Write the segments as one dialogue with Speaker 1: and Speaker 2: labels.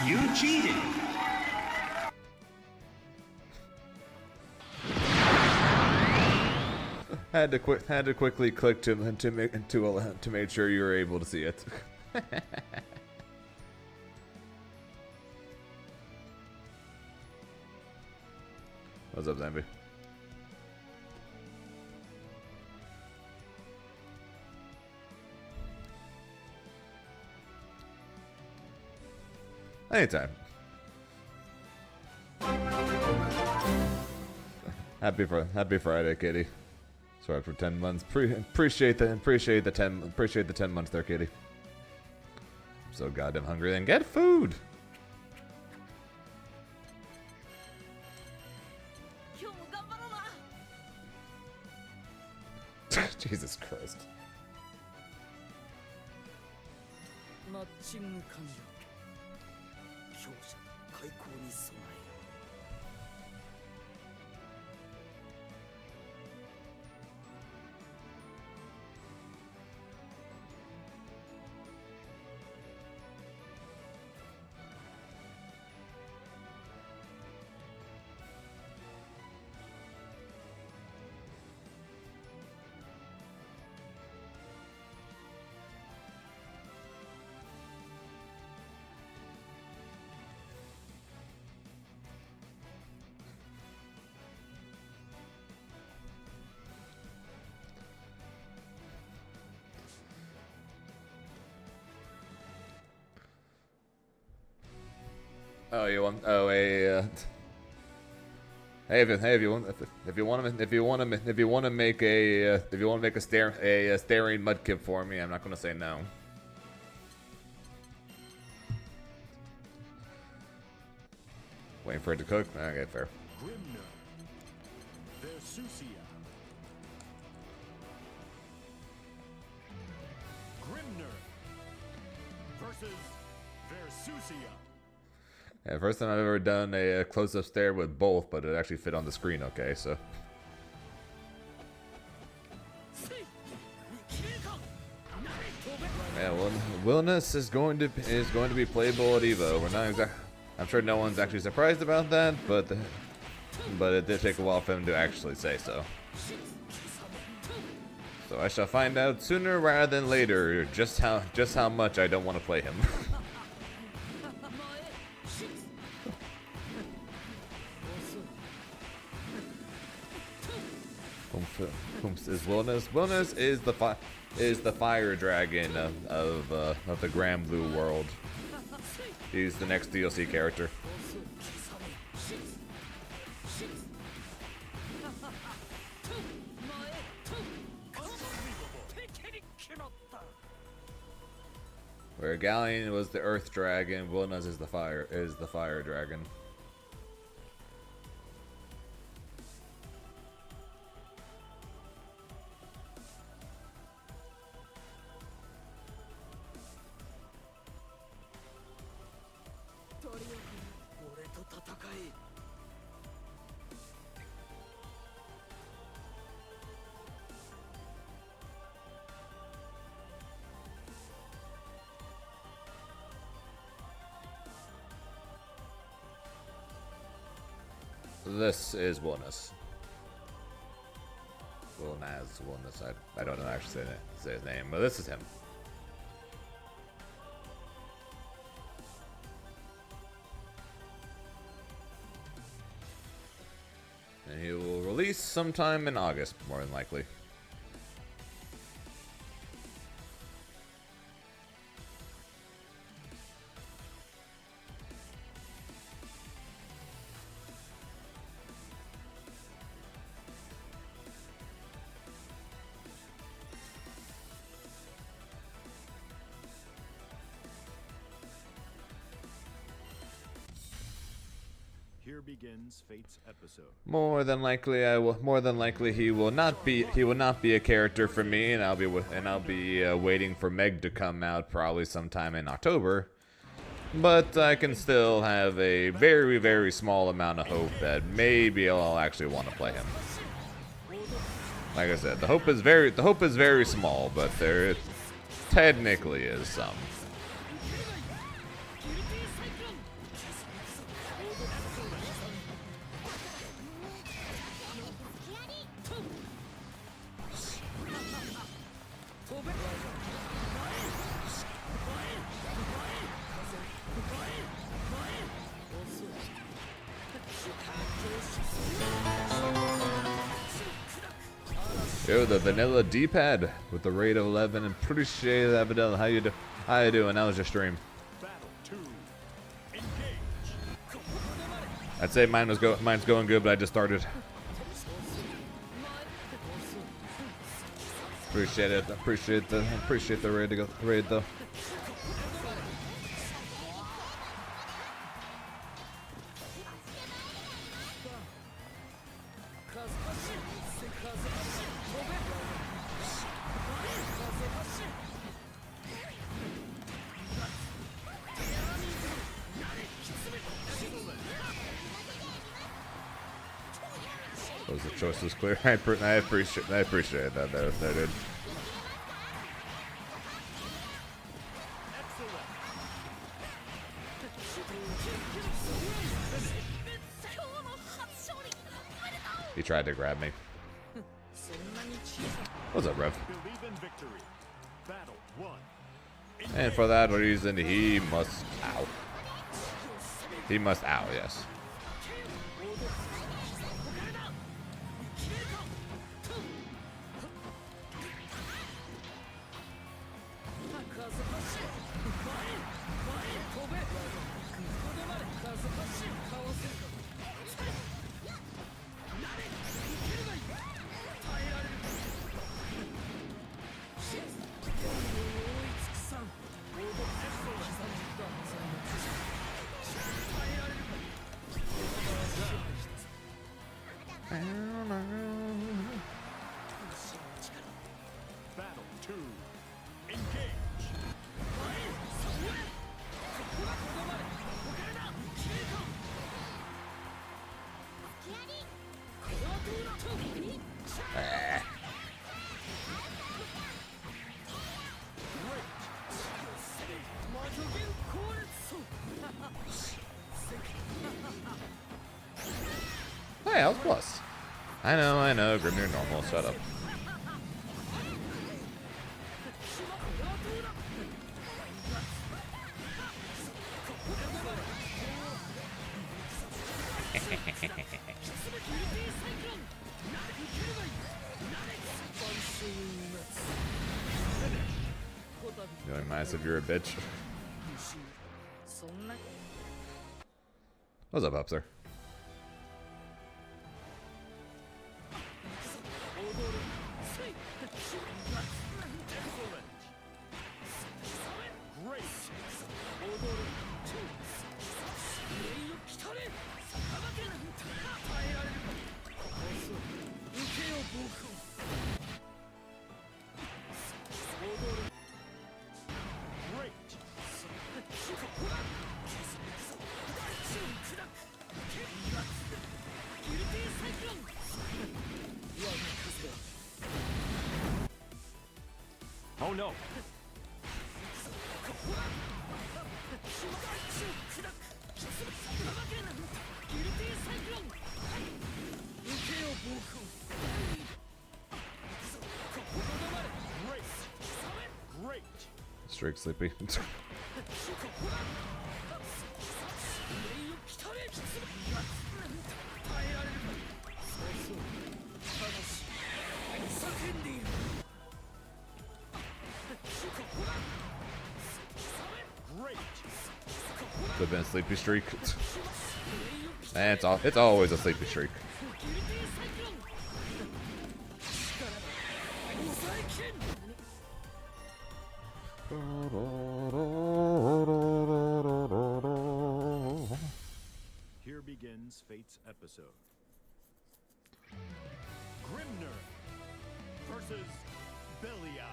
Speaker 1: You cheated.
Speaker 2: Had to quickly click to make sure you were able to see it. What's up, Zambi? Anytime. Happy Friday, Kitty. Sorry for 10 months. Appreciate the 10 months there, Kitty. I'm so goddamn hungry. Then get food. Jesus Christ. Oh, you want? Oh, hey, if you want to make a staring mudkip for me, I'm not gonna say no. Waiting for it to cook. Okay, fair. Yeah, first time I've ever done a close-up stare with both, but it actually fit on the screen. Okay, so. Yeah, well, Wilnas is going to be playable at EVO. We're not exactly. I'm sure no one's actually surprised about that, but it did take a while for him to actually say so. So I shall find out sooner rather than later just how much I don't want to play him. Is Wilnas? Wilnas is the fire dragon of the Grand Blue world. He's the next DLC character. Where Galleon was the Earth Dragon, Wilnas is the fire dragon. This is Wilnas. Wilnas. I don't know actually say his name, but this is him. And he will release sometime in August, more than likely.
Speaker 3: Here begins Fate's episode.
Speaker 2: More than likely he will not be a character for me, and I'll be waiting for Meg to come out probably sometime in October. But I can still have a very, very small amount of hope that maybe I'll actually want to play him. Like I said, the hope is very small, but there technically is some. Yo, the vanilla D-pad with the rate of 11. And appreciate that, vanilla. How you doing? How was your stream? I'd say mine's going good, but I just started. Appreciate it. Appreciate the raid though. The choice was clear. I appreciate that there, dude. He tried to grab me. What's up, Rev? And for that reason, he must ow. He must ow, yes. Hey, health plus. I know. Grimnir normal. Shut up. Doing massive, you're a bitch. What's up, Upser?
Speaker 3: Oh no! Great!
Speaker 2: Straight sleepy. Could have been a sleepy streak. It's always a sleepy streak.
Speaker 3: Here begins Fate's episode. Grimnir versus Belial.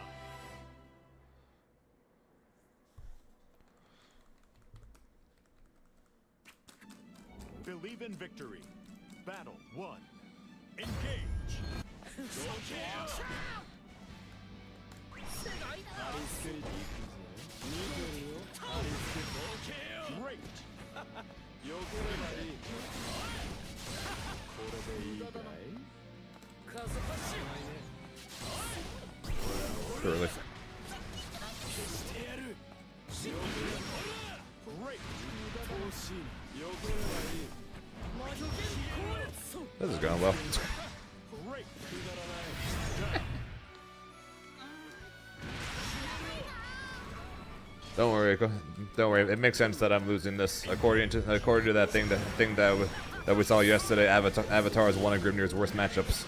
Speaker 3: Believe in victory. Battle 1. Engage. Great.
Speaker 2: Really.
Speaker 3: Great.
Speaker 2: This is going well.
Speaker 3: Great.
Speaker 2: Don't worry, don't worry. It makes sense that I'm losing this. According to that thing that we saw yesterday, Avatar is one of Grimnir's worst matchups.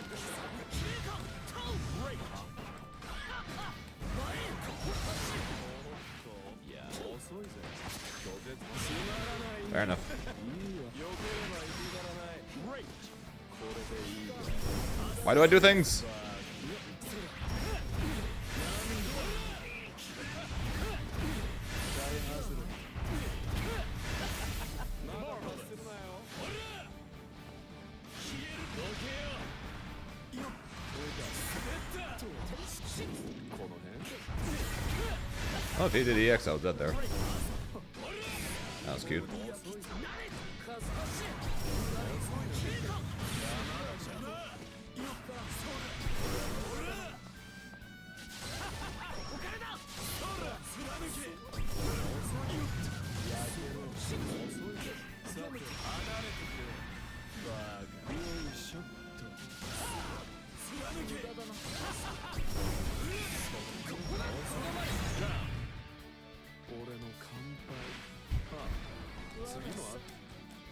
Speaker 2: Fair enough. Why do I do things? Oh, if he did EX, I was dead there. That was cute.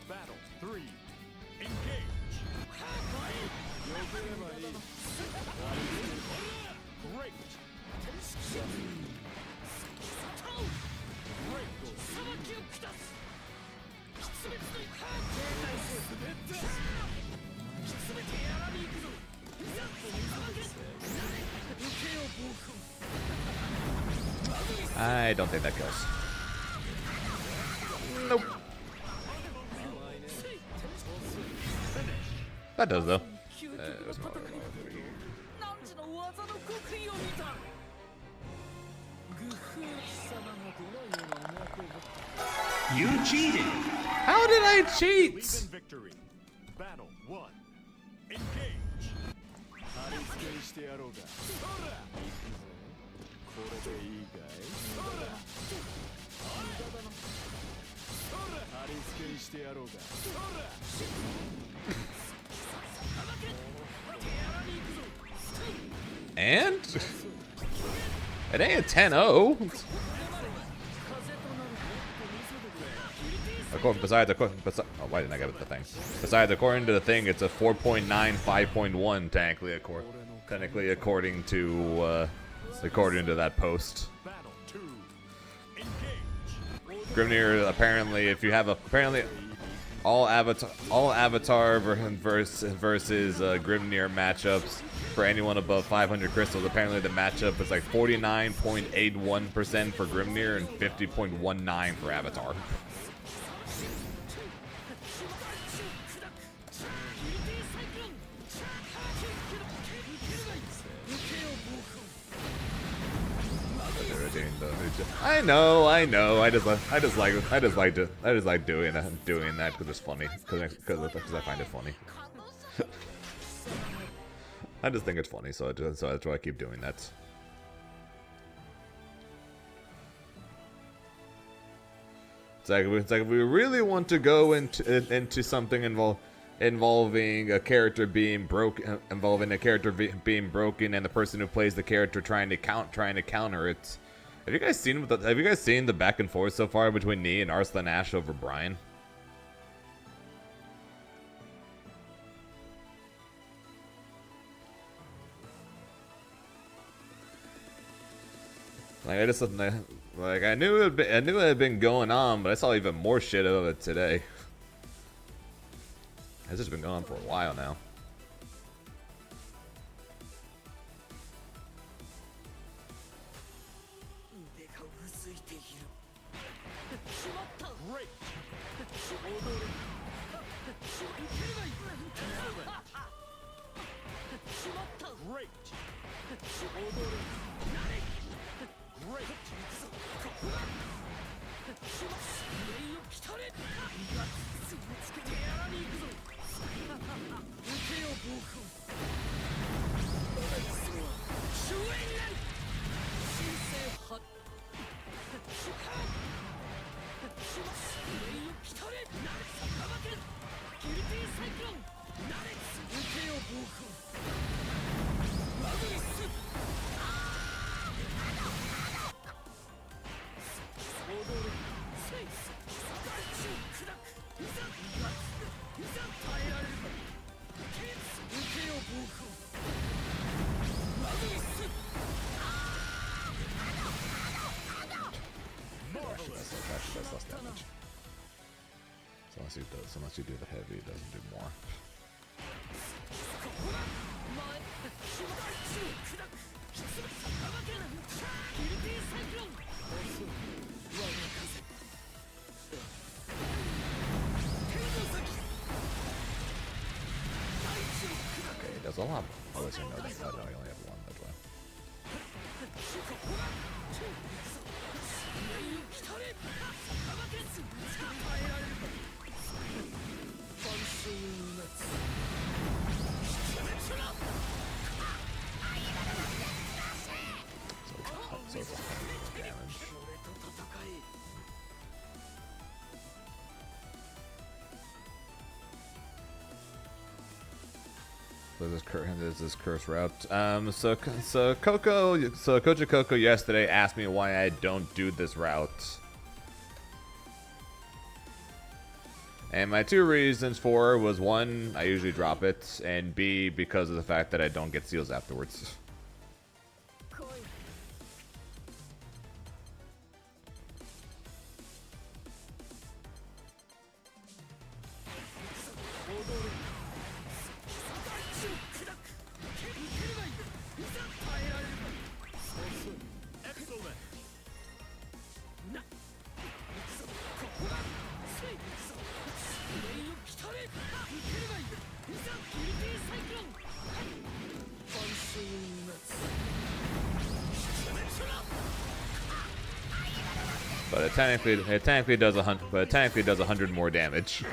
Speaker 3: Battle 3. Engage. Great.
Speaker 2: I don't think that kills. Nope. That does though. It was not
Speaker 1: You cheated!
Speaker 2: How did I cheat?
Speaker 3: Victory. Battle 1. Engage.
Speaker 2: And? It ain't a 10-0. Why didn't I get the thing? Besides, according to the thing, it's a 4.9, 5.1 technically according to that post.
Speaker 3: Battle 2. Engage.
Speaker 2: Grimnir, apparently, if you have all Avatar versus Grimnir matchups for anyone above 500 crystals, apparently the matchup is like 49.81% for Grimnir and 50.19 for Avatar. I know. I just like doing that because it's funny. Because I find it funny. I just think it's funny, so that's why I keep doing that. It's like if we really want to go into something involving a character being broken, and the person who plays the character trying to counter it. Have you guys seen the back and forth so far between Nee and Arslan Ash over Brian? Like I knew it had been going on, but I saw even more shit of it today. It's just been going on for a while now. plus damage. So unless you do the heavy, it doesn't do more. Okay, he does a lot. Oh, wait, so no, I only have one, that's why. So it's 100 damage. There's this curse route. So Coach Coco yesterday asked me why I don't do this route. And my two reasons for it was, one, I usually drop it, and B, because of the fact that I don't get seals afterwards. But it technically does 100. But it technically does 100 more damage.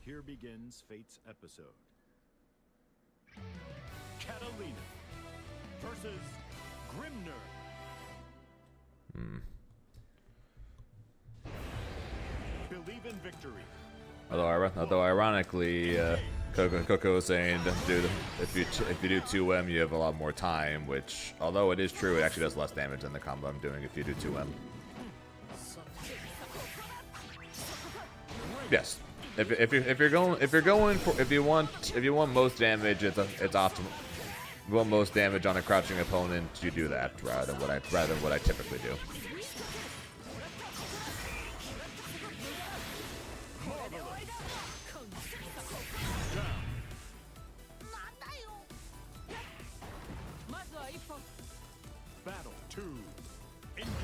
Speaker 3: Here begins Fate's episode. Catalina versus Grimner. Believe in victory.
Speaker 2: Although ironically, Coco was saying, dude, if you do 2M, you have a lot more time. Which, although it is true, it actually does less damage than the combo I'm doing if you do 2M. Yes. If you want most damage, it's optimal. If you want most damage on a crouching opponent, you do that rather than what I typically do.
Speaker 3: Battle 2. Engage.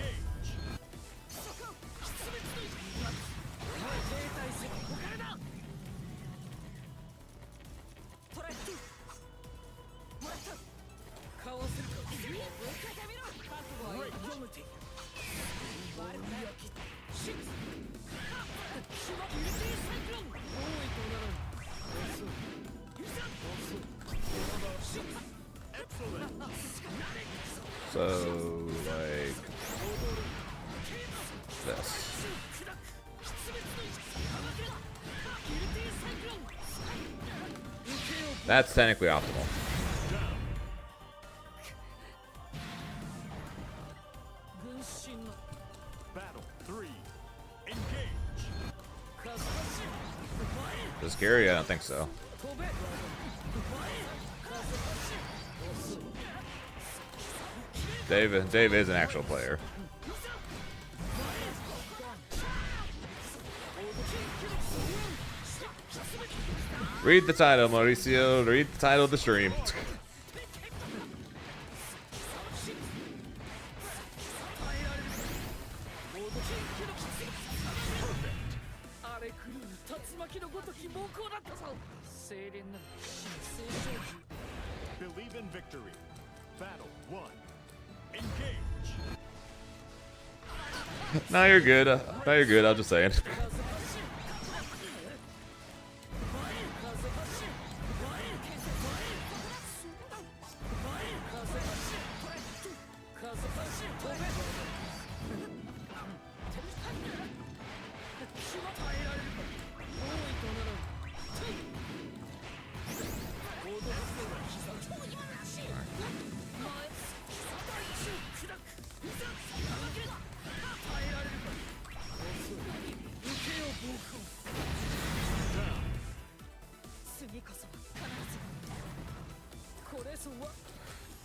Speaker 2: So, like this. That's technically optimal.
Speaker 3: Battle 3. Engage.
Speaker 2: Is this scary? I don't think so. Dave is an actual player. Read the title, Mauricio. Read the title of the stream.
Speaker 3: Believe in victory. Battle 1. Engage.
Speaker 2: No, you're good. No, you're good. I'll just say it.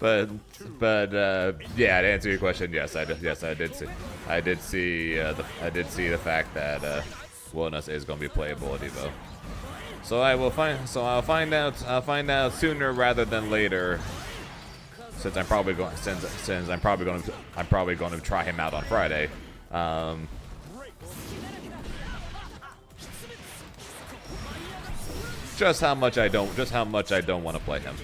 Speaker 2: But yeah, to answer your question, yes, I did see the fact that Wilnas is going to be playable at EVO. So I'll find out sooner rather than later. Since I'm probably going to try him out on Friday. Just how much I don't want to play him.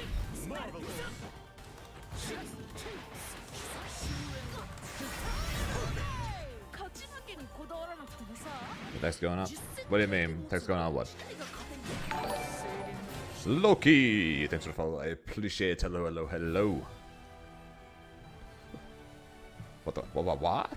Speaker 2: Text going on? What do you mean? Text going on what? Loki! Thanks for the follow. I appreciate it. Hello, hello, hello. What the? What?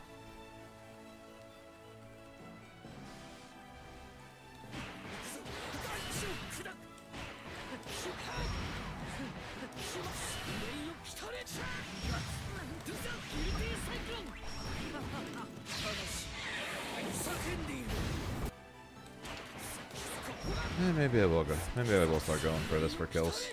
Speaker 2: Maybe I will go. Maybe I will start going for this for kills.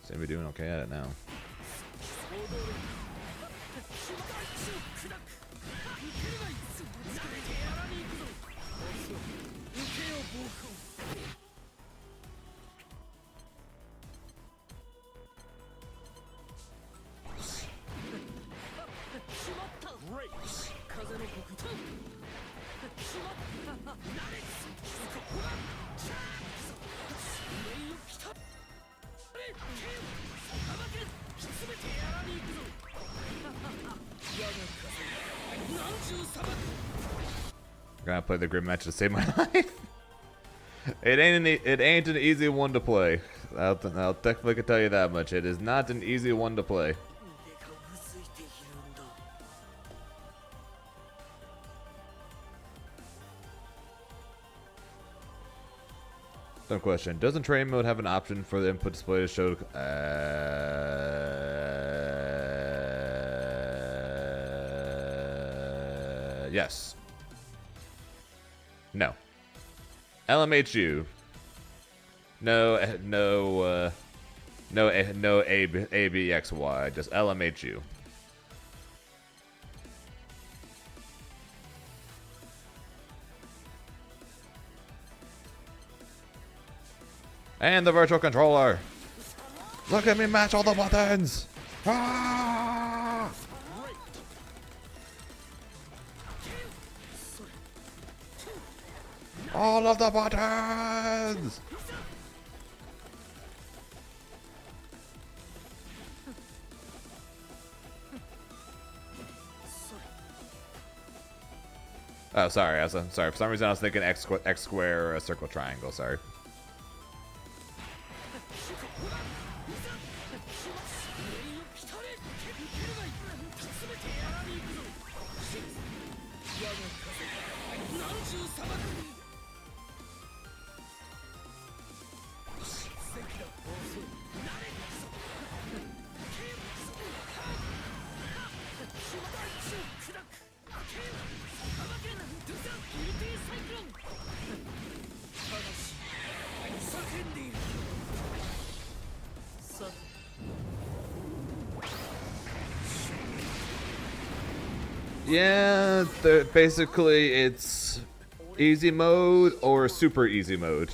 Speaker 2: Seem to be doing okay at it now. I'm gonna play the grid match to save my life. It ain't an easy one to play. I'll definitely tell you that much. It is not an easy one to play. Dumb question. Doesn't train mode have an option for the input display to show? Yes. No. LMHU. No ABXY. Just LMHU. And the virtual controller. Look at me match all the buttons. Ah! All of the buttons. Oh, sorry. Sorry. For some reason, I was thinking X square, circle, triangle. Sorry. Yeah, basically it's easy mode or super easy mode.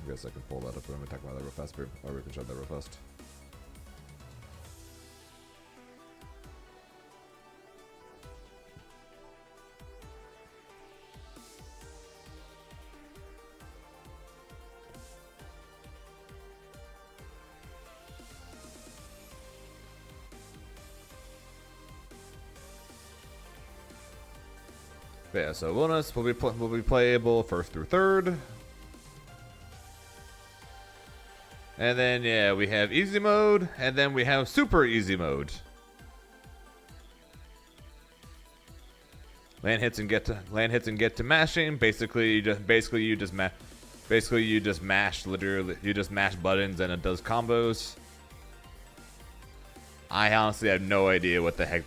Speaker 2: Guess I can pull that up. I'm gonna talk about that real fast, or we can show that real fast. But yeah, so Wilnas will be playable first through third. And then yeah, we have easy mode, and then we have super easy mode. Land hits and get to mashing. Basically you just mash buttons and it does combos. I honestly have no idea what the heck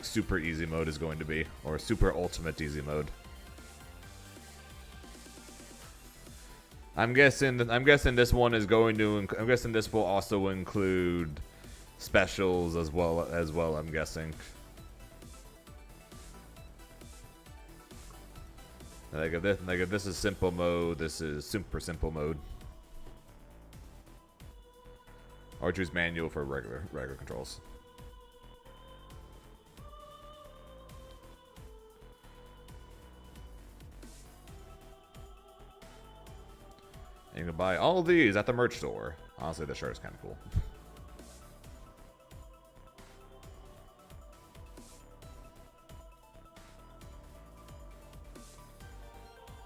Speaker 2: super easy mode is going to be, or super ultimate easy mode. I'm guessing this one is going to. I'm guessing this will also include specials as well. I'm guessing. Like if this is simple mode, this is super simple mode. Or choose manual for regular controls. And you can buy all of these at the merch store. Honestly, the shirt is kind of cool.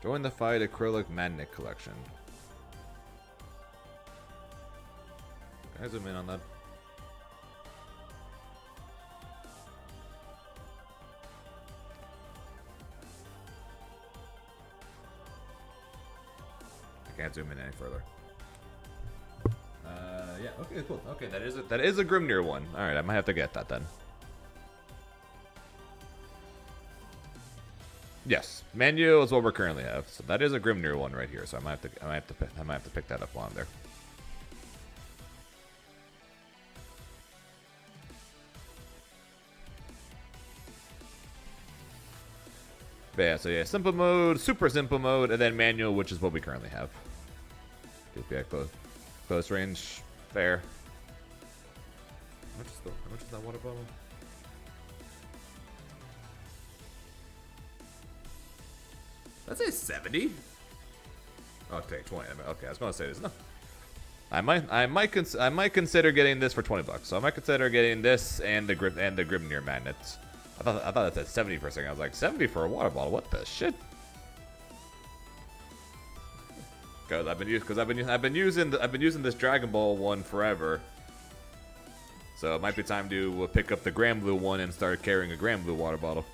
Speaker 2: Join the Fight Acrylic Magnet Collection. Can I zoom in on that? I can't zoom in any further. Yeah. Okay. Cool. Okay. That is a Grimnir one. All right. I might have to get that then. Yes. Manual is what we currently have. So that is a Grimnir one right here. So I might have to pick that up while I'm there. But yeah, so yeah, simple mode, super simple mode, and then manual, which is what we currently have. Just be at close range, fair. How much is that water bottle? Let's say 70. Oh, take 20. Okay, I was gonna say this. No, I might consider getting this for $20. So I might consider getting this and the Grimnir magnets. I thought it said 70 for a second. I was like, 70 for a water bottle? What the shit? Because I've been using this Dragon Ball one forever. So it might be time to pick up the Granblue one and start carrying a Granblue water bottle.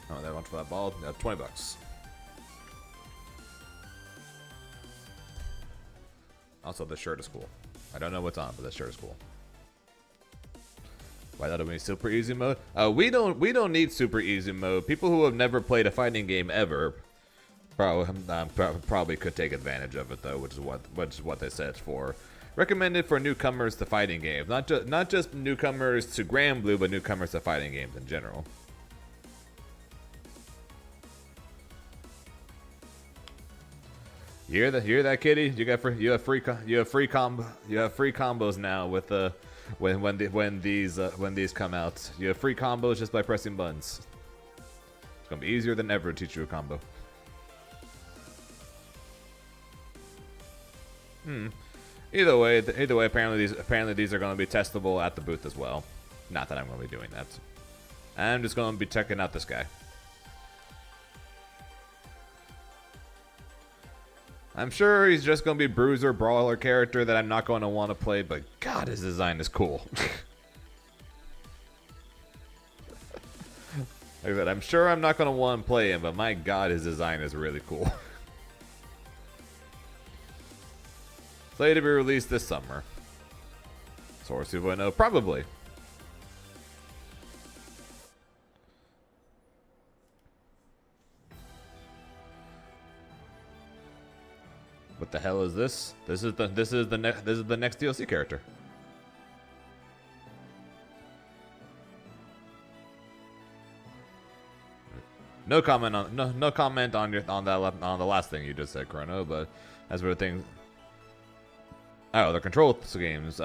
Speaker 2: Oh, that much for that ball? Yeah, $20. Also, this shirt is cool. I don't know what's on, but this shirt is cool. Why that'll be super easy mode? We don't need super easy mode. People who have never played a fighting game ever probably could take advantage of it though, which is what they said it's for. Recommended for newcomers to fighting games, not just newcomers to Granblue, but newcomers to fighting games in general. You hear that, kitty? You have free combos now with when these come out. You have free combos just by pressing buttons. It's gonna be easier than ever to teach you a combo. Either way, apparently these are gonna be testable at the booth as well. Not that I'm gonna be doing that. I'm just gonna be checking out this guy. I'm sure he's just going to be Bruiser Brawler character that I'm not going to want to play, but God, his design is cool. Like I said, I'm sure I'm not going to want to play him, but my God, his design is really cool. Slated to be released this summer. Source 2.0, probably. What the hell is this? This is the next DLC character. No comment on the last thing you just said, Chrono. But as for the things, oh, the control games.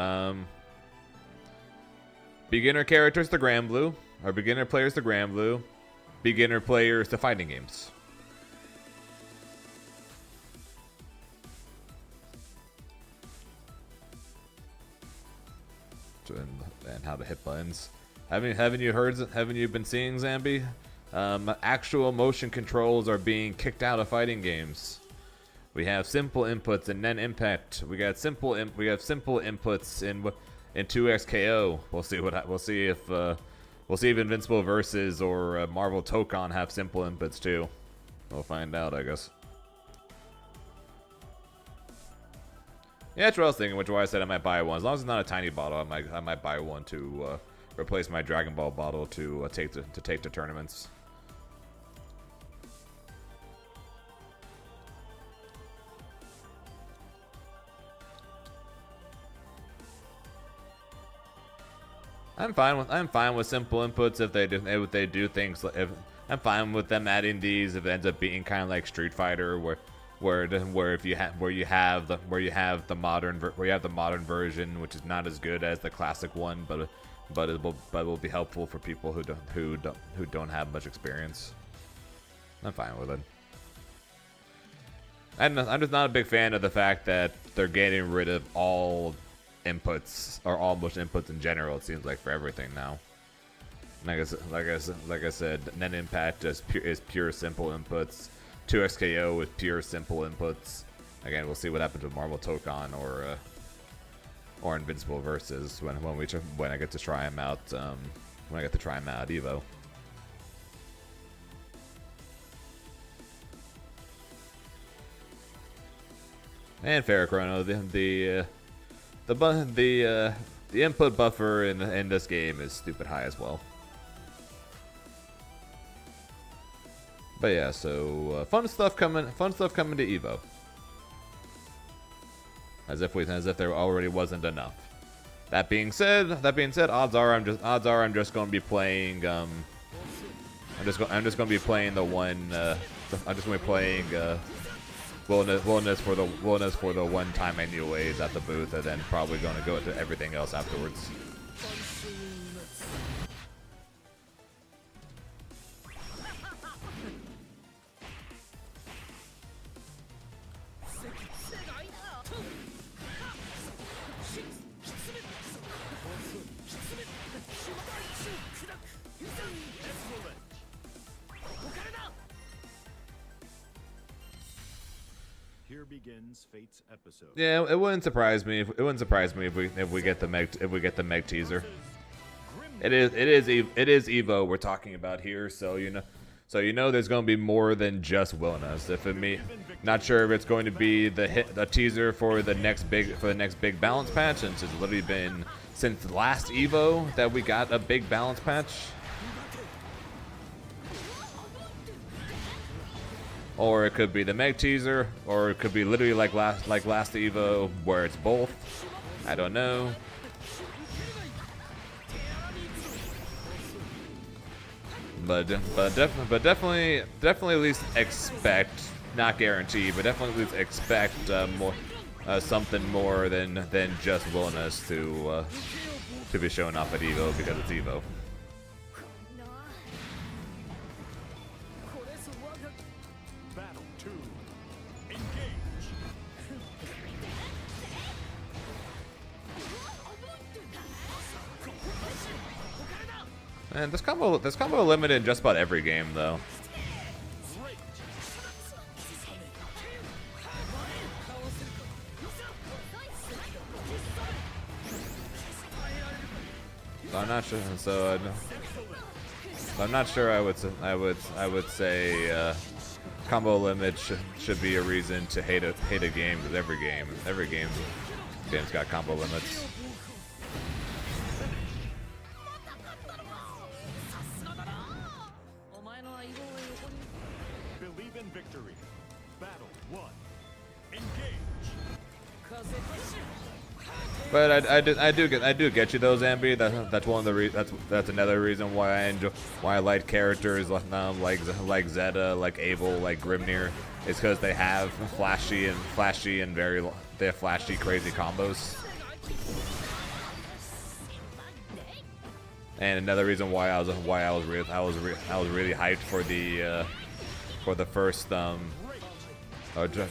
Speaker 2: Beginner characters to Granblue, or beginner players to Granblue, beginner players to fighting games. And how to hit buttons. Haven't you been seeing, Zambi? Actual motion controls are being kicked out of fighting games. We have simple inputs and then impact. We have simple inputs in 2XKO. We'll see if Invincible Versus or Marvel Tokon have simple inputs too. We'll find out, I guess. Yeah, that's what I was thinking, which is why I said I might buy one. As long as it's not a tiny bottle, I might buy one to replace my Dragon Ball bottle to take to tournaments. I'm fine with simple inputs if they do things. I'm fine with them adding these if it ends up being kind of like Street Fighter, where if you have the modern version, which is not as good as the classic one, but it will be helpful for people who don't have much experience. I'm fine with it. I'm just not a big fan of the fact that they're getting rid of all inputs, or almost inputs in general. It seems like for everything now. Like I said, Net Impact is pure simple inputs. 2XKO is pure simple inputs. Again, we'll see what happens with Marvel Tokon or Invincible Versus when I get to try them out. When I get to try them out at EVO. And Ferrochrono, the input buffer in this game is stupid high as well. But yeah, so fun stuff coming to EVO. As if there already wasn't enough. That being said, odds are I'm just going to be playing I'm just going to be playing the one I'm just going to be playing Wilnas for the one-time annuals at the booth, and then probably going to go into everything else afterwards.
Speaker 3: Here begins Fate's episode.
Speaker 2: Yeah, it wouldn't surprise me if we get the Meg teaser. It is EVO we're talking about here, so you know there's going to be more than just Wilnas. Not sure if it's going to be the teaser for the next big balance patch, since it's literally been since last EVO that we got a big balance patch. Or it could be the Meg teaser, or it could be literally like last EVO, where it's both. I don't know. But definitely at least expect, not guarantee, but definitely at least expect something more than just Wilnas to be showing off at EVO, because it's EVO. Man, this combo limited in just about every game, though. So I'm not sure. I'm not sure. I would say combo limit should be a reason to hate a game, because every game's got combo limits.
Speaker 3: Victory. Battle 1. Engage.
Speaker 2: But I do get you though, Zambi. That's one of the that's another reason why I like characters like Zeta, like Abel, like Grimnir. It's because they have flashy and crazy combos. And another reason why I was really hyped for the first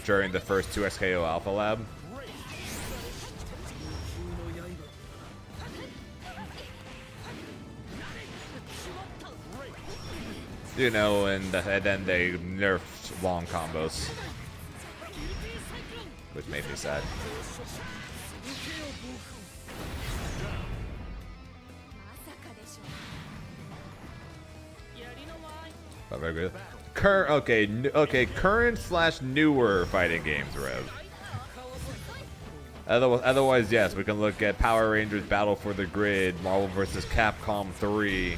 Speaker 2: during the first 2XKO Alpha Lab. You know, and then they nerfed long combos, which made me sad. But very good. Current/newer fighting games, Rev. Otherwise, yes, we can look at Power Rangers Battle for the Grid, Marvel vs. Capcom 3,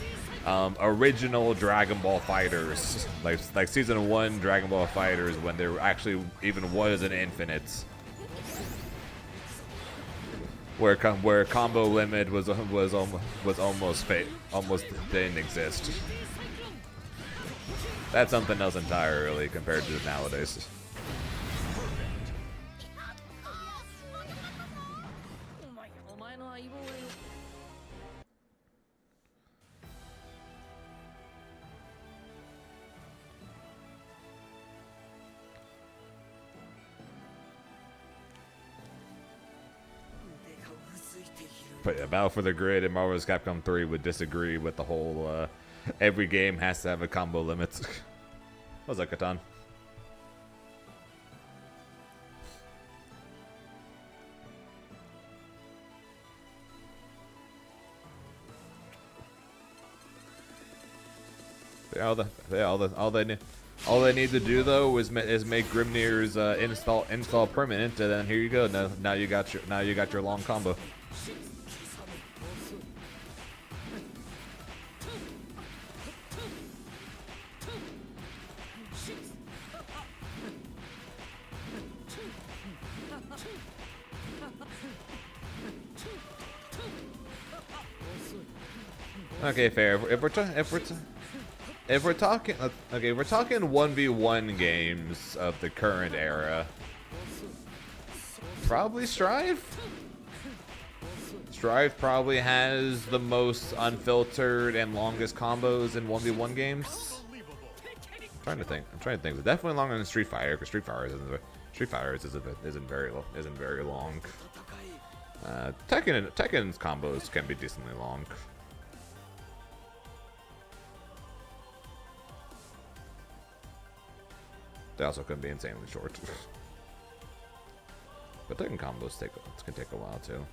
Speaker 2: original Dragon Ball Fighters, like Season 1 Dragon Ball Fighters when there actually even was an Infinite, where combo limit was almost didn't exist. That's something else entirely compared to nowadays. But yeah, Battle for the Grid and Marvel vs. Capcom 3 would disagree with the whole every game has to have a combo limit. What was that, Catan? All they need to do though is make Grimnir's install permanent, and then here you go. Now you got your long combo. Okay, fair. If we're talking 1v1 games of the current era, probably Strive. Strive probably has the most unfiltered and longest combos in 1v1 games. I'm trying to think. It's definitely longer than Street Fighter, because Street Fighter isn't very long. Tekken's combos can be decently long. They also can be insanely short. But Tekken combos can take a while too.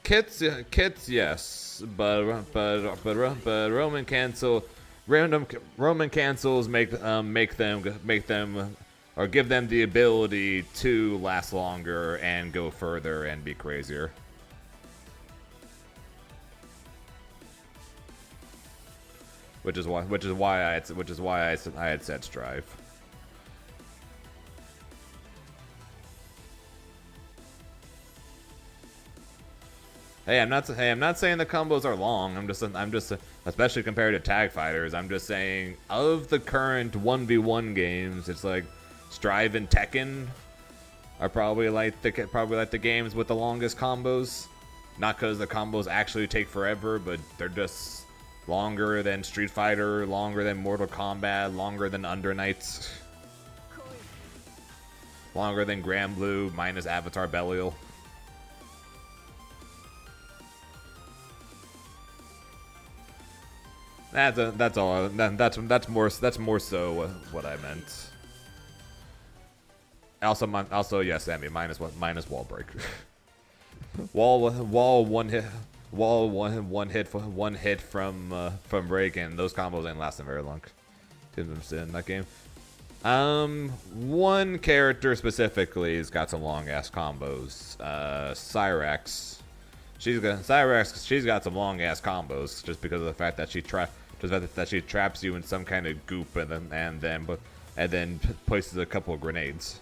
Speaker 2: Kits, yes, but Roman cancels make them or give them the ability to last longer and go further and be crazier. Which is why I had said Strive. Hey, I'm not saying the combos are long. I'm just especially compared to tag fighters. I'm just saying of the current 1v1 games, it's like Strive and Tekken are probably like the games with the longest combos. Not because the combos actually take forever, but they're just longer than Street Fighter, longer than Mortal Kombat, longer than Under Nights, longer than Grand Blue minus Avatar Belial. That's all. That's more so what I meant. Also yes, Sammy, minus wall break. wall one hit from break, and those combos ain't lasting very long. Didn't in that game. One character specifically has got some long ass combos. Cyrax. She's got some long ass combos just because of the fact that she traps you in some kind of goop and then places a couple of grenades.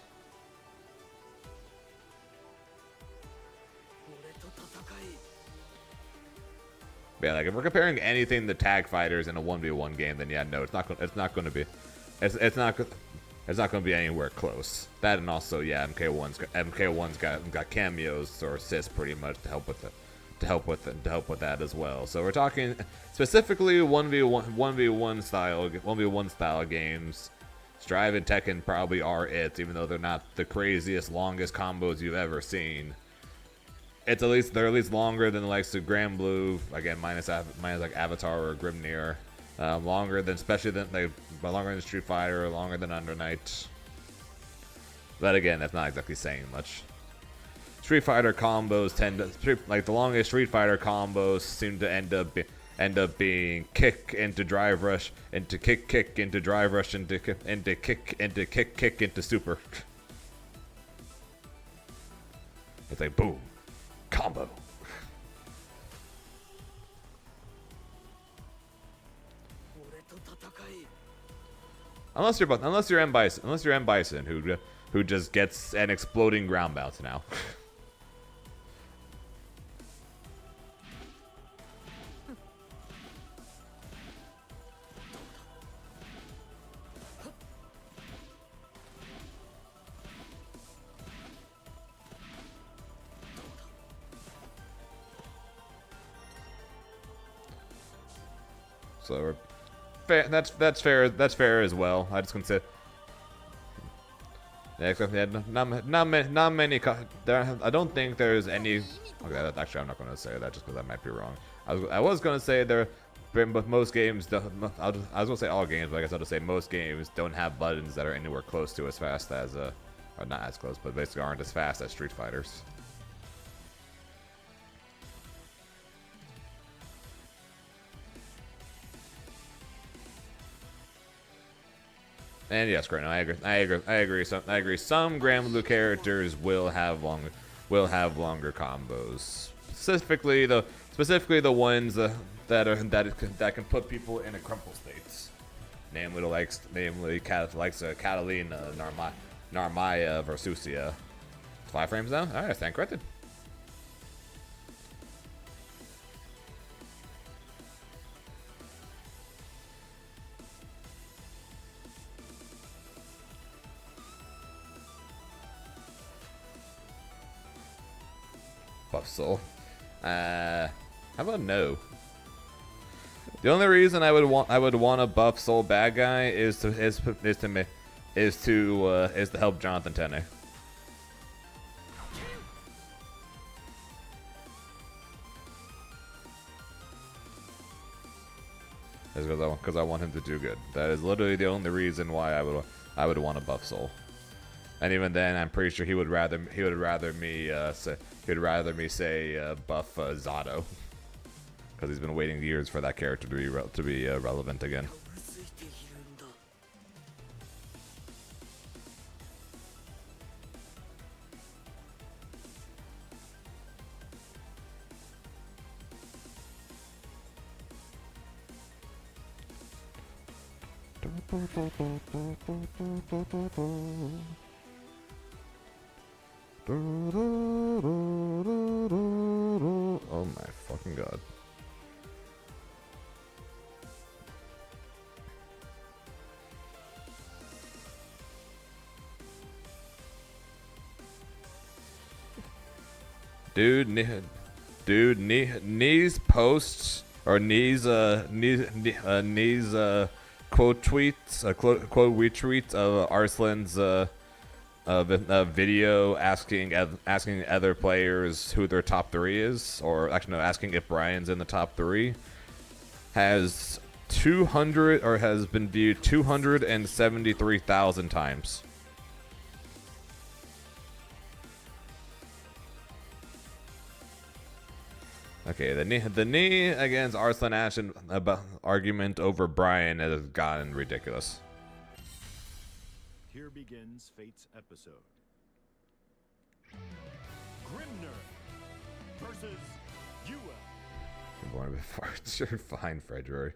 Speaker 2: Yeah, like if we're comparing anything to tag fighters in a 1v1 game, then yeah, no, it's not going to be anywhere close. That, and also yeah, MK1's got cameos or assists pretty much to help with that as well. So we're talking specifically 1v1 style games. Strive and Tekken probably are it, even though they're not the craziest longest combos you've ever seen. They're at least longer than the likes of Grand Blue, again minus like Avatar or Grimnir, longer than Street Fighter, longer than Under Night. But again, that's not exactly saying much. Street Fighter combos the longest Street Fighter combos seem to end up end up being kick into drive rush into kick into drive rush into kick into super. It's like boom, combo. Unless you're M Bison, who just gets an exploding ground bounce now. So fair, that's fair. That's fair as well. I just consider. Yeah, not many. I don't think there's any. Okay, actually, I'm not going to say that just because I might be wrong. I was going to say but most games. I was going to say all games, but I guess I'll just say most games don't have buttons that are anywhere close to as fast as or not as close, but basically aren't as fast as Street Fighters. And yes, great. No, I agree. Some Grand Blue characters will have longer combos. Specifically the ones that can put people in a crumple states. Namely Catalina, Narmaya, Versusia. 5 frames now. All right, I stand corrected. Buff Soul. How about no? The only reason I would want a Buff Soul bad guy is to help Jonathan Tenne. Because I want him to do good. That is literally the only reason why I would want a Buff Soul. And even then, I'm pretty sure he would rather me say buff Zato, because he's been waiting years for that character to be relevant again. Oh my fucking god. Knees posts or knees quote retweets of Arslan's video asking other players who their top 3 is, or actually no, asking if Brian's in the top 3, has been viewed 273,000 times. Okay, the knee against Arslan Ashen argument over Brian has gotten ridiculous.
Speaker 3: Here begins Fate's episode. Grimner versus Yua.
Speaker 2: Born before. Sure, fine, Fredroy.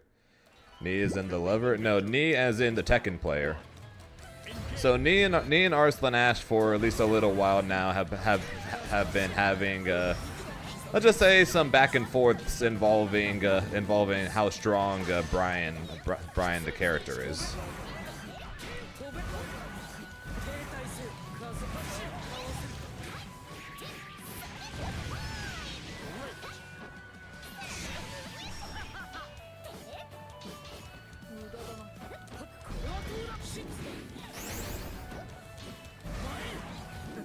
Speaker 2: Knee is in the lever. No, knee as in the Tekken player. So knee and Arslan Ash for at least a little while now have been having let's just say some back and forths involving how strong Brian the character is.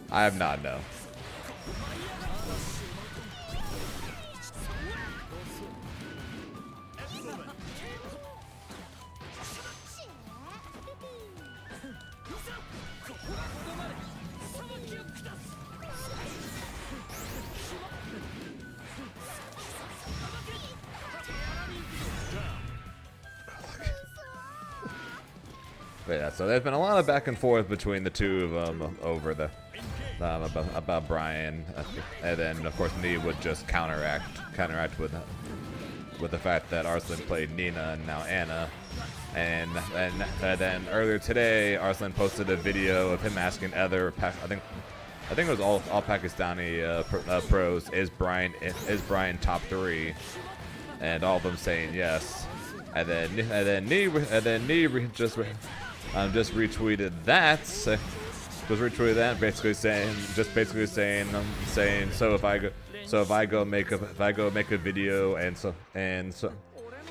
Speaker 2: I have not, no. But yeah, so there's been a lot of back and forth between the two of them over the about Brian, and then of course Nee would just counteract with the fact that Arslan played Nina and now Anna, and then earlier today Arslan posted a video of him asking other I think it was all Pakistani pros, is Brian top 3, and all of them saying yes, and then Nee just retweeted that. Basically saying so if I go make a video and so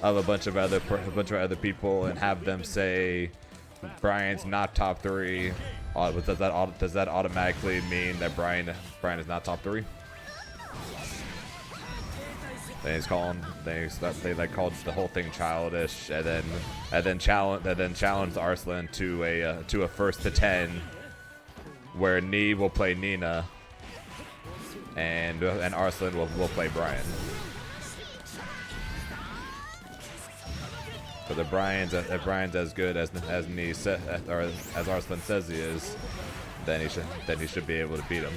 Speaker 2: of a bunch of other people and have them say Brian's not top 3, does that automatically mean that Brian is not top 3? They called the whole thing childish, and then challenged Arslan to a first to 10, where Nee will play Nina, and Arslan will play Brian. But if Brian's as good as Nee or as Arslan says he is, then he should be able to beat him.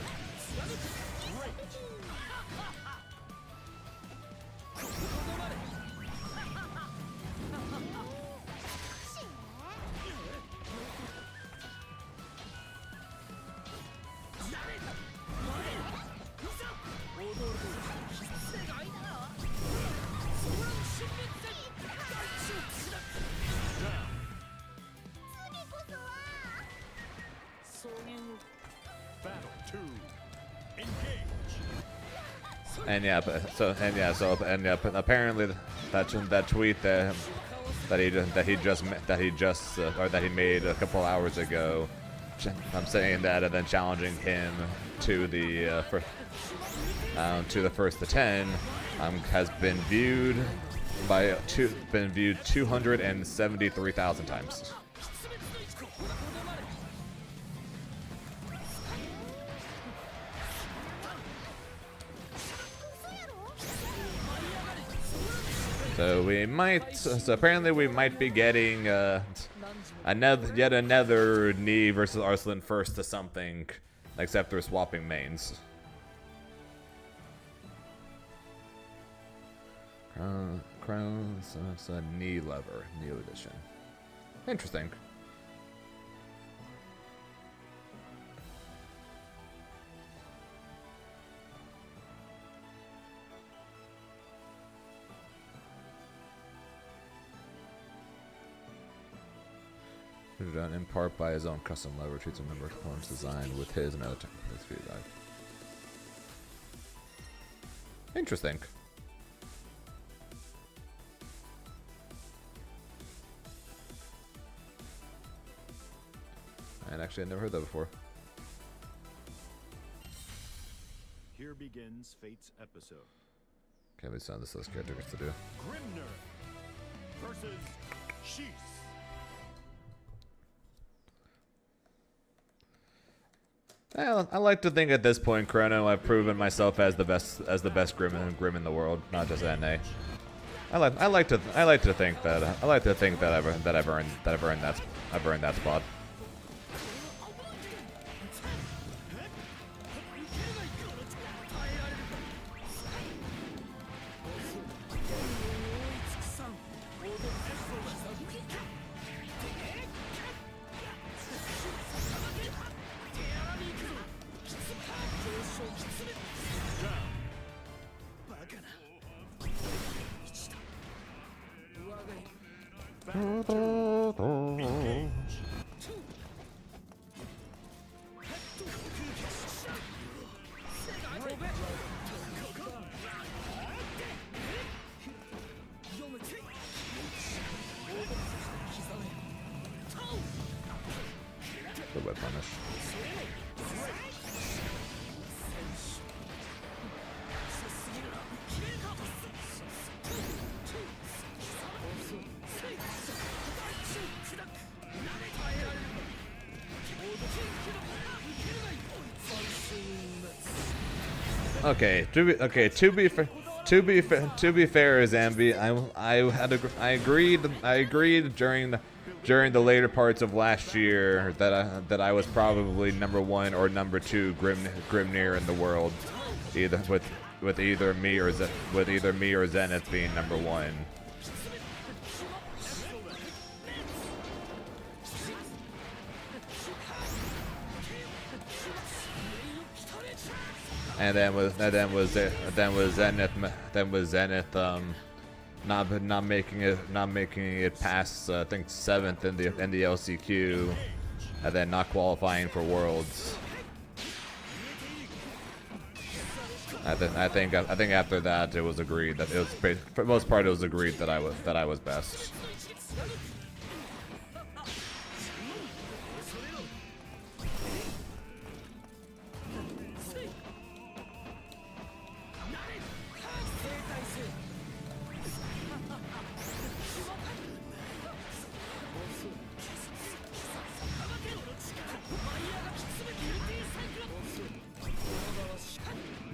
Speaker 3: Battle 2. Engage.
Speaker 2: But apparently that tweet that he made a couple hours ago, I'm saying that, and then challenging him to the first to 10, has been viewed 273,000 times. So apparently we might be getting yet another Nee versus Arslan first to something, except they're swapping mains. Crown, so it's a Nee lever, new edition. Interesting. Done in part by his own custom lever, treats a member of components designed with his and other technical feedback. Interesting. And actually, I've never heard that before.
Speaker 3: Here begins Fate's episode.
Speaker 2: Okay, let's see how this character gets to do.
Speaker 3: Grimner versus Sheath.
Speaker 2: I like to think at this point, Chrono, I've proven myself as the best Grim in the world, not just NA. I like to think that I've earned that spot. Good way punish. Okay, to be fair, Zambi, I agreed during during the later parts of last year that I was probably #1 or #2 Grimnir in the world, either with either me or Zenith being #1. And then was Zenith not making it past I think 7th in the LCQ, and then not qualifying for Worlds. I think after that it was agreed that it was, for the most part, it was agreed that I was best.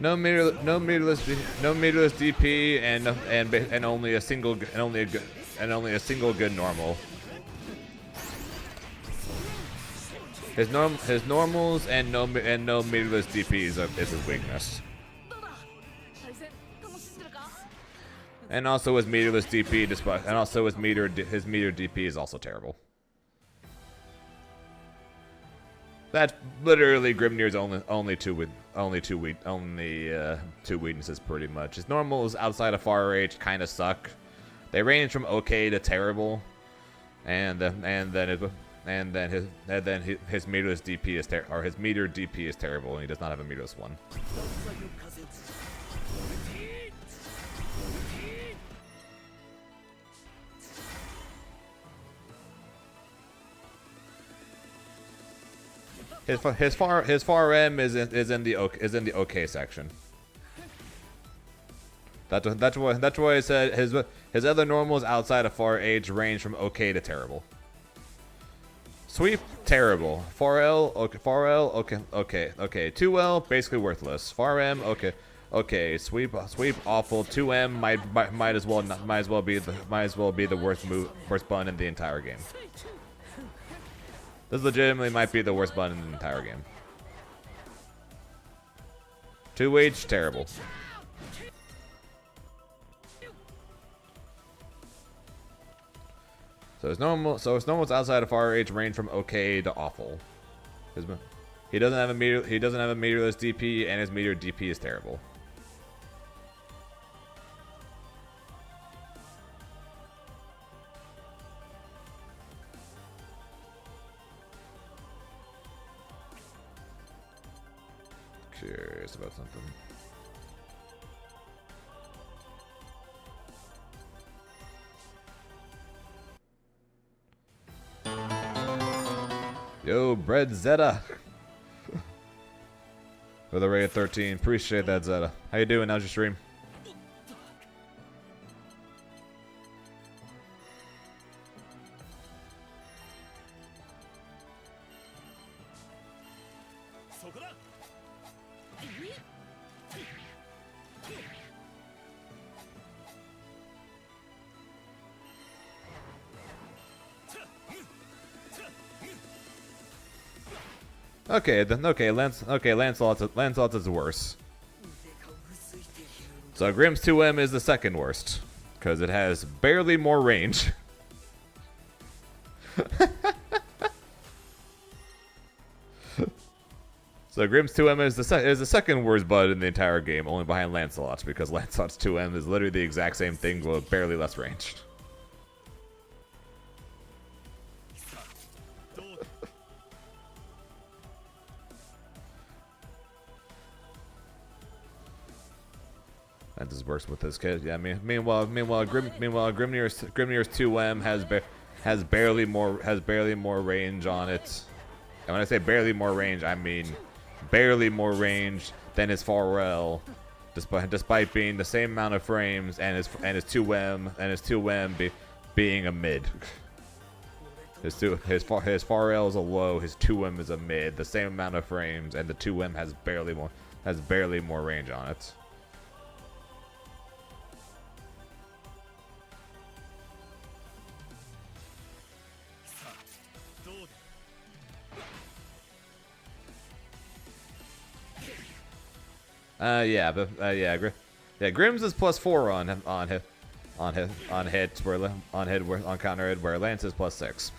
Speaker 2: No meterless DP and only a single good normal. His normals and no meterless DPs is his weakness. And also his meterless DP, his meter DP is also terrible. That's literally Grimnir's only two weaknesses pretty much. His normals outside of far range kind of suck. They range from okay to terrible, and then his meterless DP is his meter DP is terrible, and he does not have a meterless one. His far M is in the okay section. That's why I said his other normals outside of far H range from okay to terrible. Sweep terrible. Far L okay. 2L basically worthless. Far M okay. Sweep awful. 2M might as well be the worst button in the entire game. This legitimately might be the worst button in the entire game. 2H, terrible. So his normals outside of far H range from okay to awful. He doesn't have a meterless DP, and his meter DP is terrible. Curious about something. Yo, Bread Zeta. For the raid 13. Appreciate that, Zeta. How you doing? How's your stream? Lancelot's is worse. So Grimm's 2M is the second worst, because it has barely more range. So Grimm's 2M is the second worst bud in the entire game, only behind Lancelot's, because Lancelot's 2M is literally the exact same thing with barely less range. That just works with this kid. Yeah, meanwhile, Grimnir's 2M has barely more range on it. And when I say barely more range, I mean barely more range than his Pharrell, despite being the same amount of frames and his 2M being a mid. His Pharrell is a low, his 2M is a mid, the same amount of frames, and the 2M has barely more range on it. Yeah, but yeah, Grimm's is +4 on hits, where on counter hit, where Lance is +6.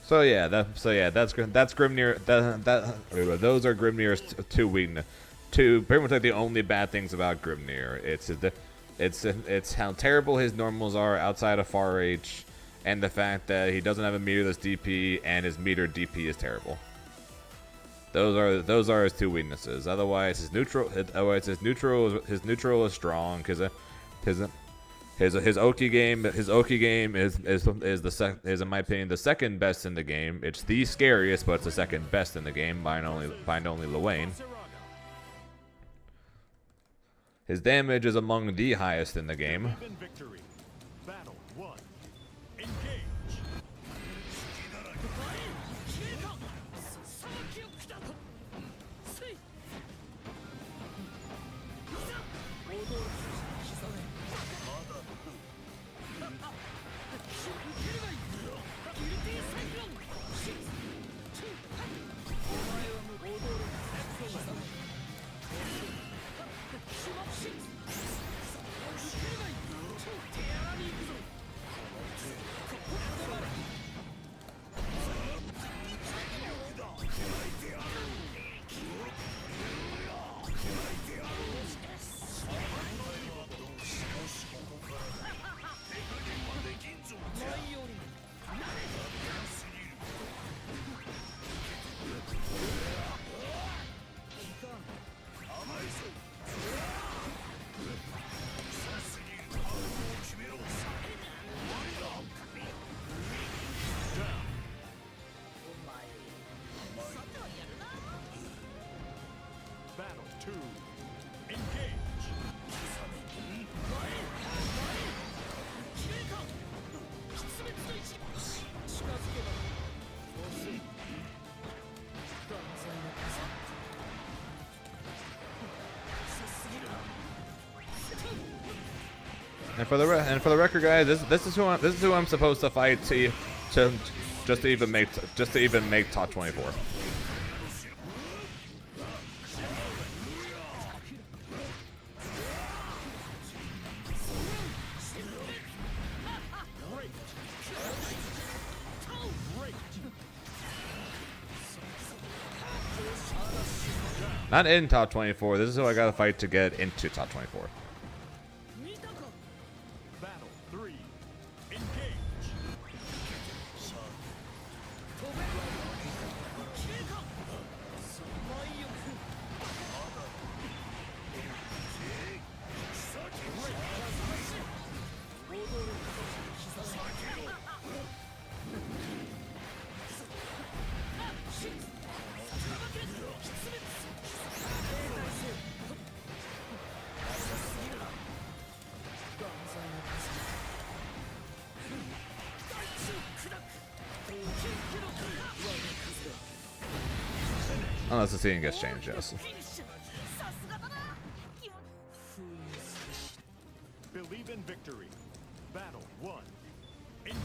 Speaker 2: So yeah, that's Grimnir. Those are Grimnir's two weakness. Pretty much like the only bad things about Grimnir. It's how terrible his normals are outside of far H, and the fact that he doesn't have a meterless DP and his meter DP is terrible. Those are his two weaknesses. Otherwise, his neutral is strong because his Oki game is in my opinion the second best in the game. It's the scariest, but it's the second best in the game behind only Luane. His damage is among the highest in the game.
Speaker 3: Battle 1. Engage. Battle 2. Engage.
Speaker 2: And for the record, guys, this is who I'm supposed to fight just to even make top 24. Not in top 24. This is who I gotta fight to get into top 24.
Speaker 3: Battle 3. Engage.
Speaker 2: Unless the scene gets changed, yes.
Speaker 3: Believe in victory. Battle 1. Engage.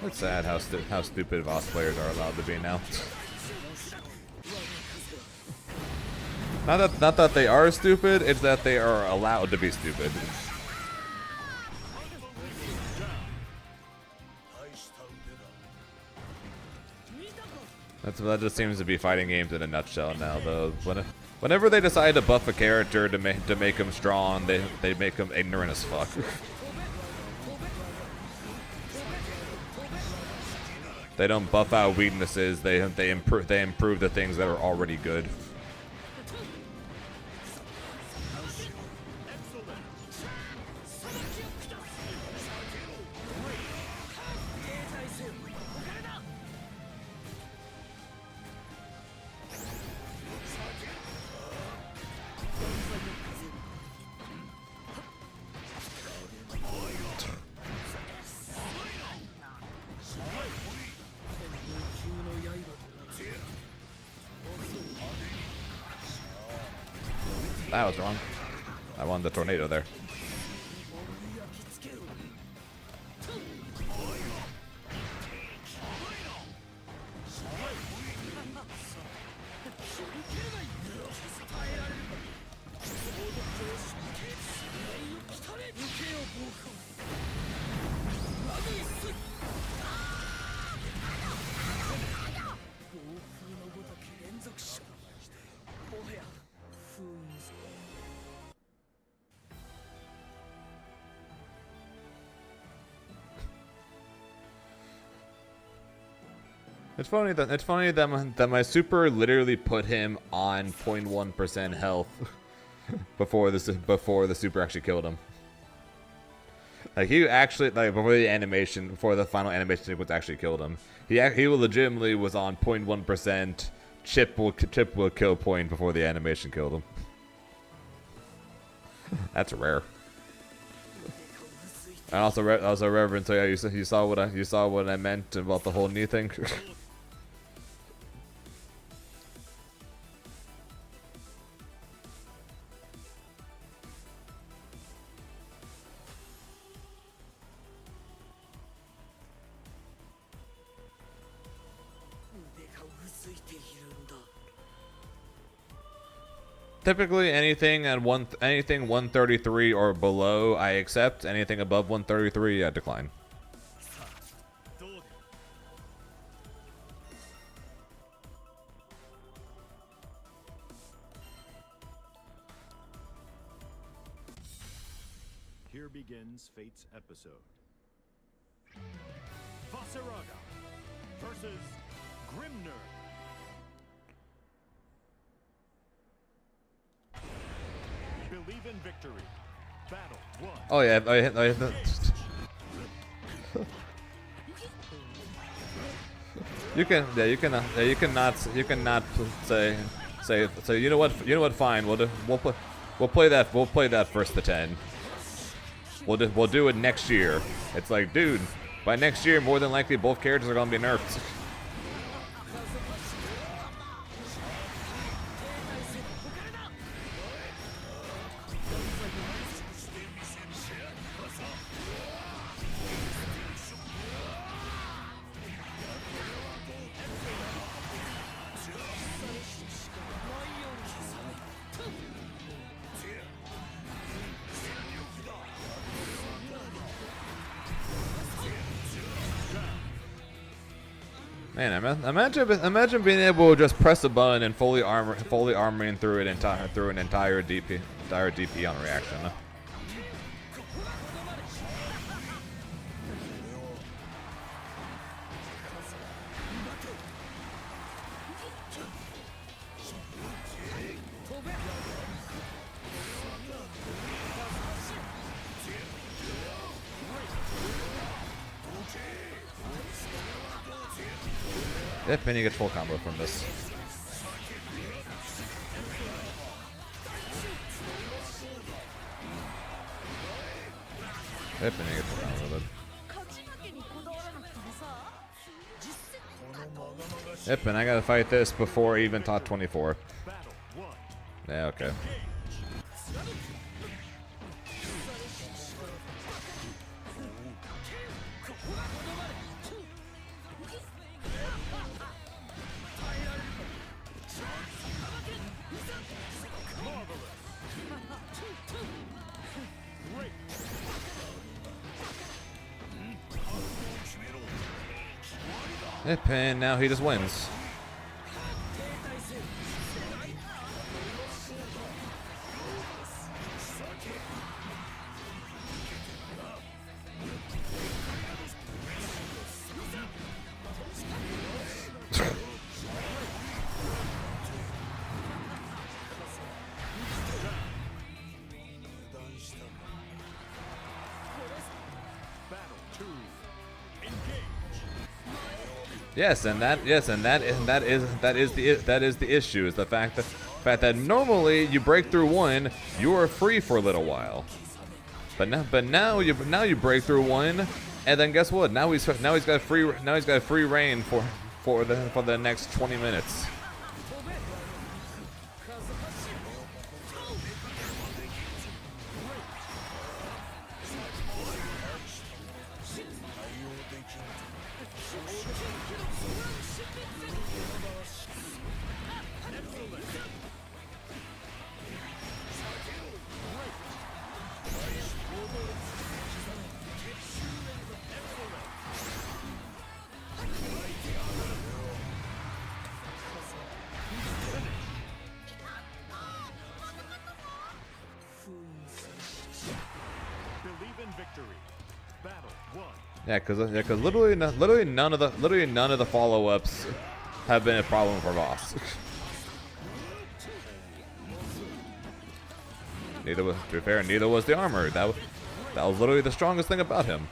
Speaker 2: It's sad how stupid Voss players are allowed to be now. Not that they are stupid, it's that they are allowed to be stupid. That just seems to be fighting games in a nutshell now, though. Whenever they decide to buff a character to make him strong, they make him ignorant as fuck. They don't buff out weaknesses. They improve the things that are already good. I was wrong. I wanted the tornado there. It's funny that my super literally put him on 0.1% health before the super actually killed him. Like he actually before the final animation sequence actually killed him. He legitimately was on 0.1% chip will kill point before the animation killed him. That's rare. And also Reverend, so yeah, you saw what I meant about the whole knee thing. Typically, anything 133 or below, I accept. Anything above 133, I decline.
Speaker 3: Here begins Fate's episode. Vaseraga versus Grimner. Believe in victory. Battle 1.
Speaker 2: Oh yeah, you cannot say you know what fine we'll play that first to 10. We'll do it next year. It's like, dude, by next year more than likely both characters are gonna be nerfed. Man, imagine being able to just press a button and fully armoring through an entire DP on reaction. If Penny gets full combo from this. If Penny gets full combo with it. Yep, and I gotta fight this before even top 24. Yeah, okay. Yep, and now he just wins. Yes, and that is the issue, is the fact that normally you break through one, you are free for a little while. But now you break through one, and then guess what? Now he's got free reign for the next 20 minutes.
Speaker 3: in victory. Battle 1.
Speaker 2: Yeah, because literally none of the follow-ups have been a problem for Voss. Neither was, to be fair, neither was the armor. That was literally the strongest thing about him.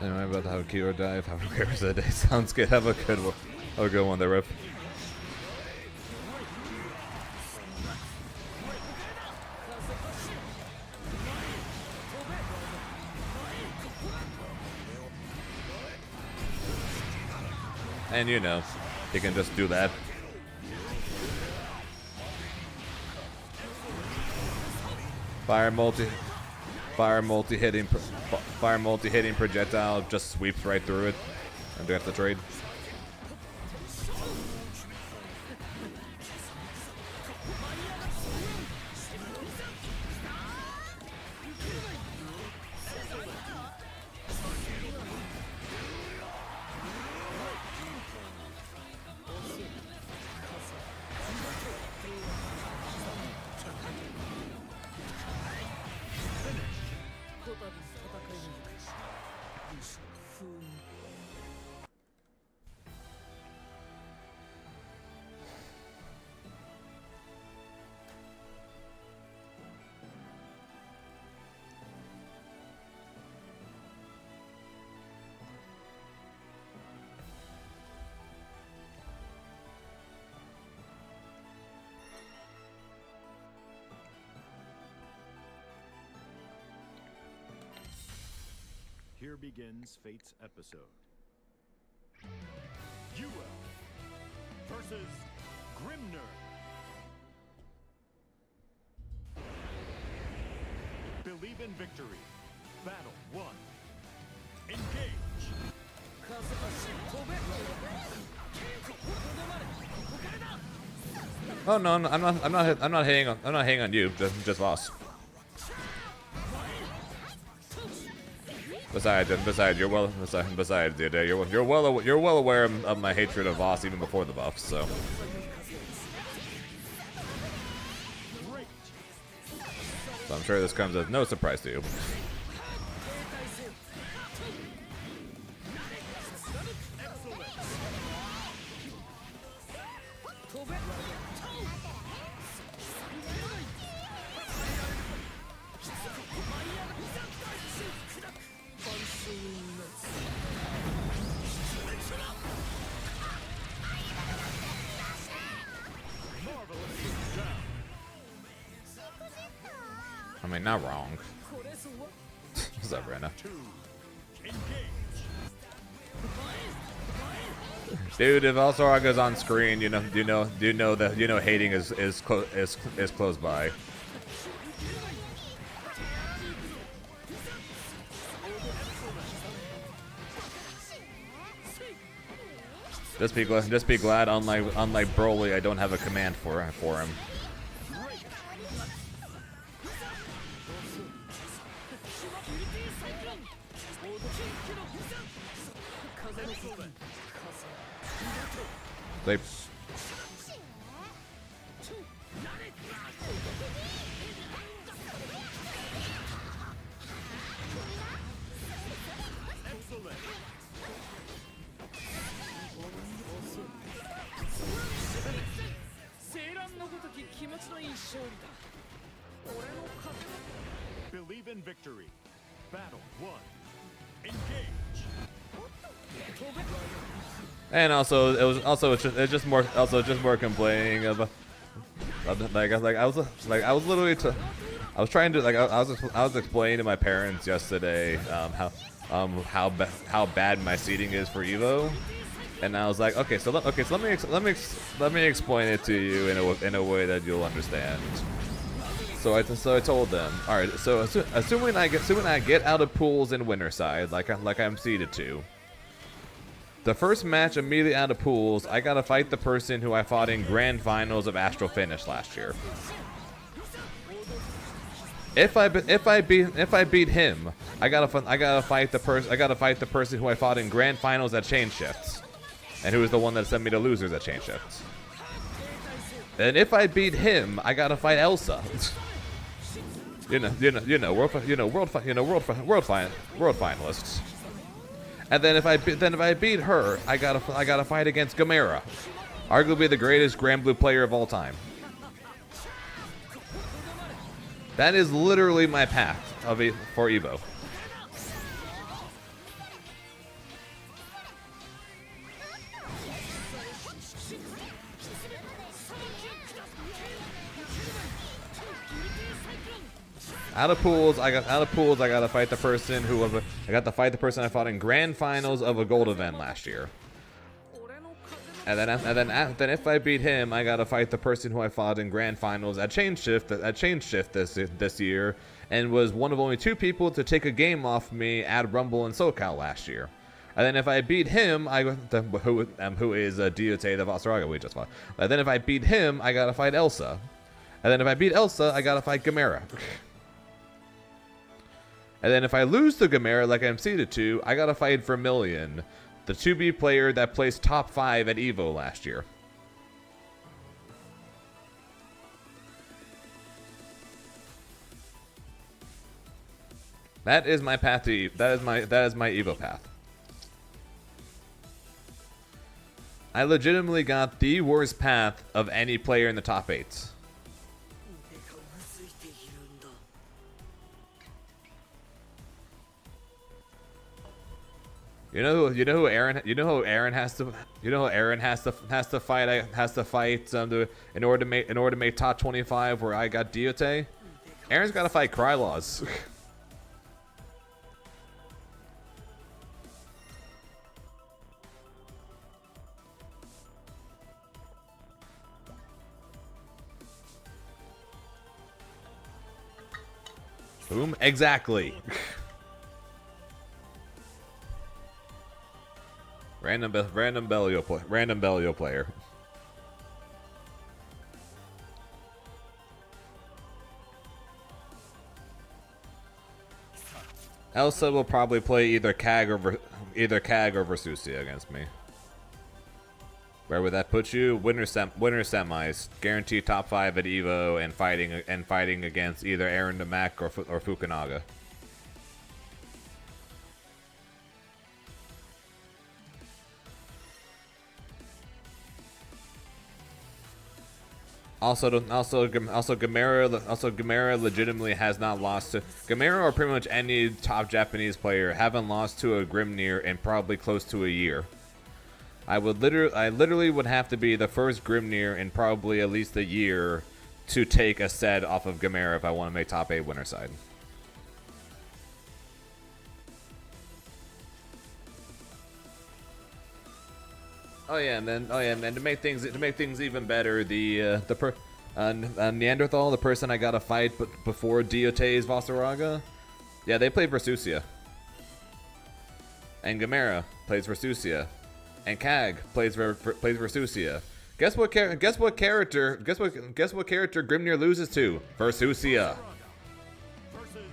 Speaker 2: Anyway, I'm about to have a keyword dive. Have a great day. Sounds good. Have a good one. Have a good one there, Rip. And you know, you can just do that. Fire multi hitting projectile just sweeps right through it. And do have to trade.
Speaker 3: Here begins Fate's episode. EVO versus Grimner. Believe in victory. Battle 1. Engage.
Speaker 2: Oh no, no, I'm not hating on you, just Voss. Besides, dude, you're well aware of my hatred of Voss even before the buffs, so. So I'm sure this comes as no surprise to you. I mean, not wrong. What's up, Brenna? Dude, if Alsaraga's on screen, you know hating is close by. Just be glad, unlike Broly, I don't have a command for him. They
Speaker 3: Believe in victory. Battle 1. Engage.
Speaker 2: And also, it's just more complaining of, I was trying to I was explaining to my parents yesterday how bad my seating is for EVO, and I was like, okay, so let me explain it to you in a way that you'll understand. So I told them, all right. So assuming I get out of pools in Winterside, like I'm seeded to. The first match immediately out of pools, I gotta fight the person who I fought in grand finals of Astral Finish last year. If I beat him, I gotta fight the person who I fought in grand finals at Chain Shifts, and who was the one that sent me to losers at Chain Shifts. And if I beat him, I gotta fight Elsa. world finalists. And then if I beat her, I gotta fight against Gamera, arguably the greatest Grand Blue player of all time. That is literally my path for EVO. Out of pools, I gotta fight the person I fought in grand finals of a gold event last year. And then if I beat him, I gotta fight the person who I fought in grand finals at Change Shift this year, and was one of only 2 people to take a game off me at Rumble and SoCal last year. And then if I beat him, who is Diote the Vasaraga we just fought. And then if I beat him, I gotta fight Elsa. And then if I beat Elsa, I gotta fight Gamera. And then if I lose to Gamera like I'm seeded to, I gotta fight Vermilion, the 2B player that placed top 5 at EVO last year. That is my path to that is my EVO path. I legitimately got the worst path of any player in the top 8s. You know who Aaron has to fight in order to make top 25 where I got Diote? Aaron's got to fight Krylaws. Boom, exactly. Random Bellio player. Elsa will probably play either CAG or Versusia against me. Where would that put you? Winter semis, guaranteed top 5 at EVO, and fighting against either Aaron Namak or Fukunaga. Also, Gamera legitimately has not lost to Gamera, or pretty much any top Japanese player haven't lost to a Grimnir in probably close to a year. I literally would have to be the first Grimnir in probably at least a year to take a set off of Gamera if I want to make top 8 winner side. And to make things even better, Neanderthal, the person I gotta fight before Diote's Vasaraga, yeah, they played Versusia. And Gamera plays Versusia. And Kag plays Versusia. Guess what character Grimnir loses to? Versusia.
Speaker 3: Versus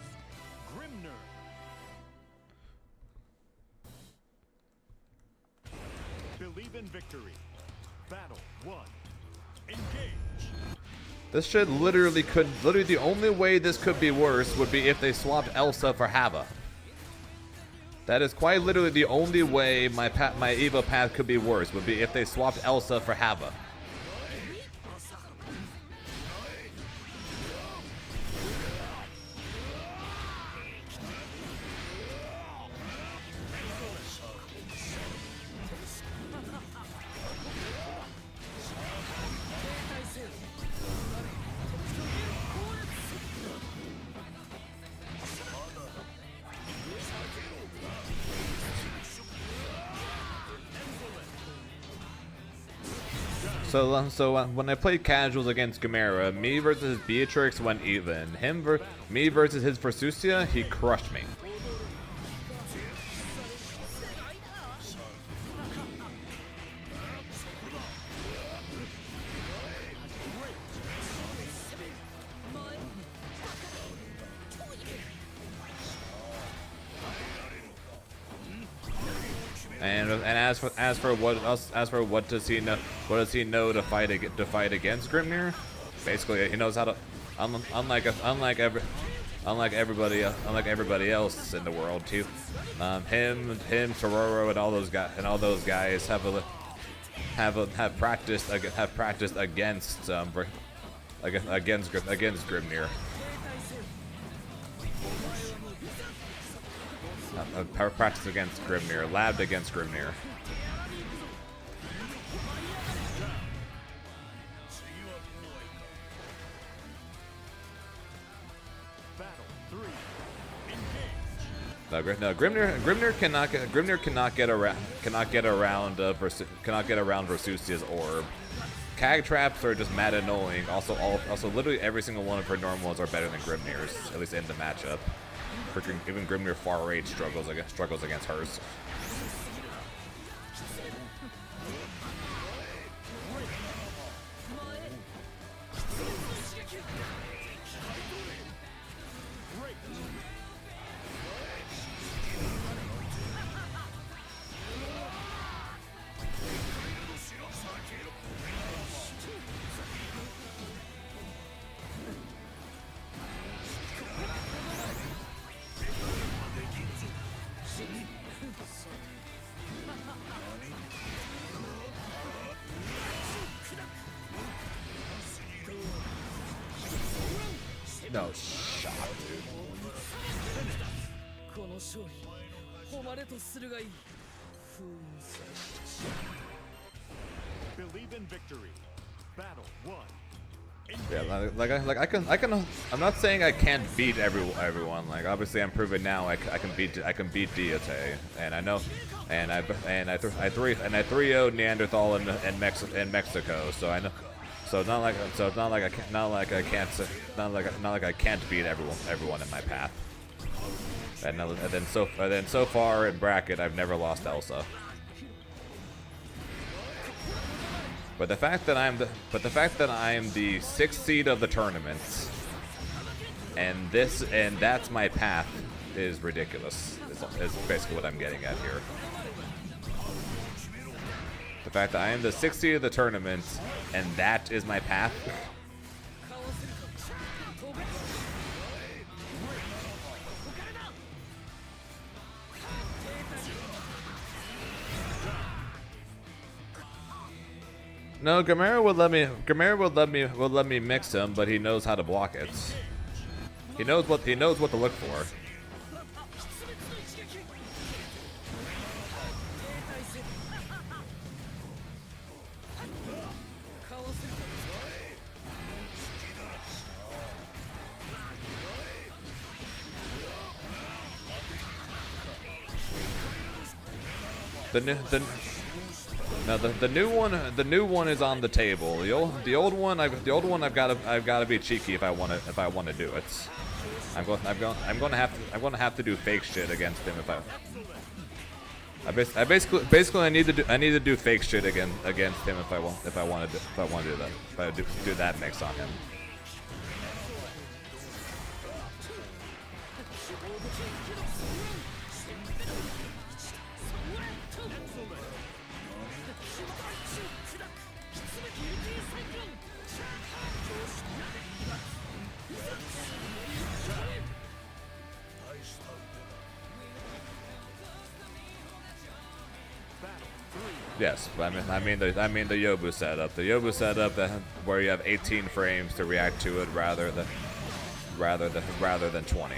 Speaker 3: Grimnir. Believe in victory. Battle 1. Engage.
Speaker 2: This shit literally the only way this could be worse would be if they swapped Elsa for Hava. That is quite literally the only way my EVO path could be worse, would be if they swapped Elsa for Hava. So when I played casuals against Gamera, me versus Beatrix went even. Me versus his Versusia, he crushed me. And as for what does he know to fight against Grimnir? Basically, he knows how to, unlike everybody else in the world too. Him, Tororo, and all those guys have practiced against Grimnir. Practice against Grimnir, labbed against Grimnir. No, Grimnir cannot get around Versusia's orb. Cag traps are just mad annoying. Also, literally every single one of her normals are better than Grimnir's, at least in the matchup. Freaking even Grimnir Far Rage struggles against hers. No shot, dude.
Speaker 3: Believe in victory. Battle 1.
Speaker 2: Yeah, I'm not saying I can't beat everyone. Like obviously, I'm proving now I can beat Diate, and I know, and I 3-0'd Neanderthal in Mexico, so I know. So it's not like I can't beat everyone in my path. And then so far in bracket, I've never lost Elsa. But the fact that I'm the 6th seed of the tournament, and that's my path, is ridiculous. Is basically what I'm getting at here. The fact that I am the 6th seed of the tournament, and that is my path. No, Gamera would let me mix him, but he knows how to block it. He knows what to look for. The new one is on the table. The old one I've got to be cheeky if I want to do it. I'm going to have to do fake shit against him I basically need to do fake shit against him if I want to do that. If I do that mix on him. Yes, I mean the Yobu setup. The Yobu setup where you have 18 frames to react to it rather than 20.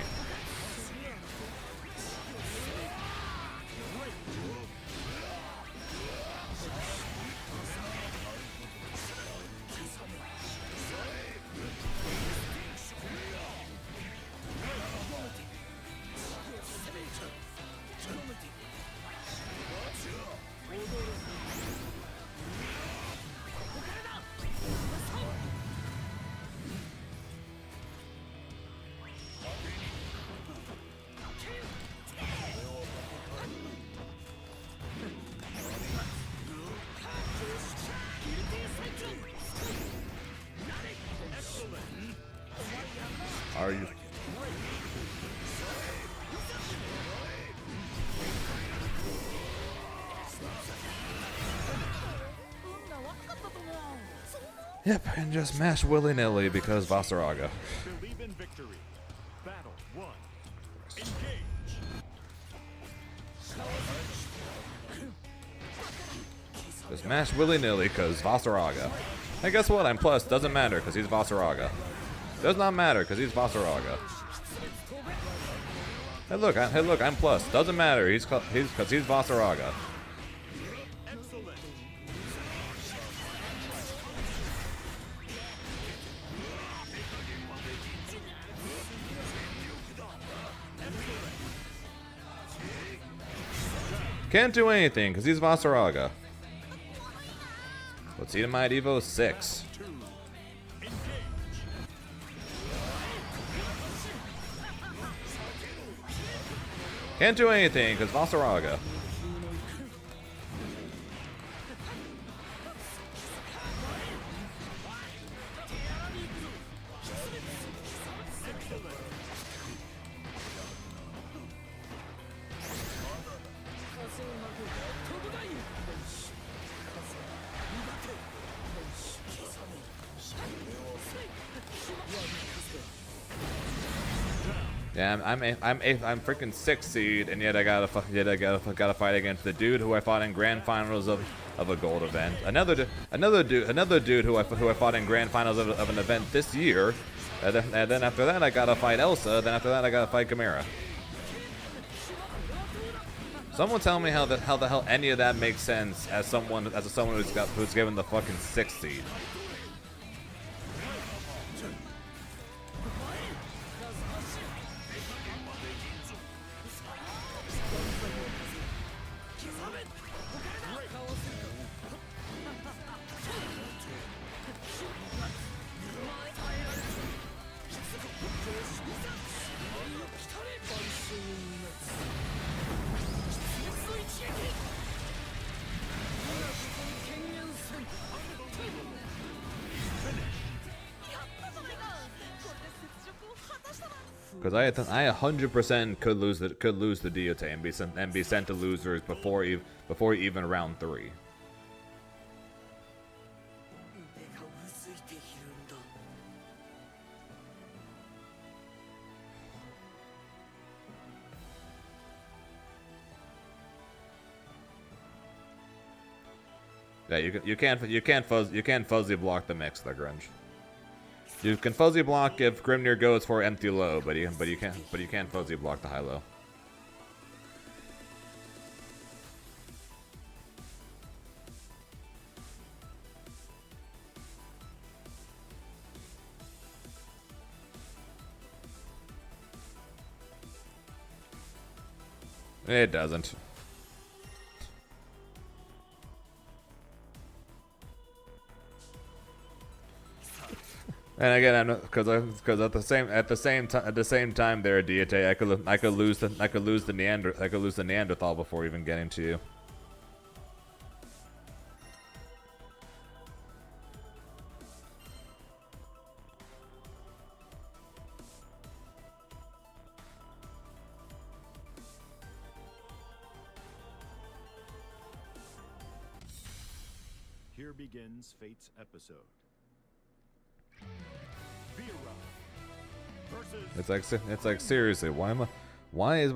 Speaker 2: Yep, and just mash willy-nilly because Vasaraga.
Speaker 3: Believe in victory. Battle 1. Engage.
Speaker 2: Just mash willy-nilly because Vasaraga. Hey, guess what? I'm plus. Doesn't matter because he's Vasaraga. Does not matter because he's Vasaraga. Hey, look, I'm plus. Doesn't matter. He's Vasaraga.
Speaker 3: Excellent.
Speaker 2: Can't do anything because he's Vasaraga. Let's see, my EVO 6.
Speaker 3: 2. Engage.
Speaker 2: Can't do anything because Vasaraga. Yeah, I'm freaking 6th seed, and yet I gotta fight against the dude who I fought in grand finals of a gold event. Another dude who I fought in grand finals of an event this year. And then after that I gotta fight Elsa. Then after that I gotta fight Chimera. Someone tell me how the hell any of that makes sense as someone who's given the fucking 6th seed. Because I 100% could lose the Diete and be sent to losers before even round 3. Yeah, you can't fuzzy block the mix, the Grunge. You can fuzzy block if Grimnir goes for empty low, but you can't fuzzy block the high low. It doesn't. And again, because at the same time there, Diete, I could lose the Neanderthal before even getting to you.
Speaker 3: Here begins Fate's episode.
Speaker 2: It's like seriously, why is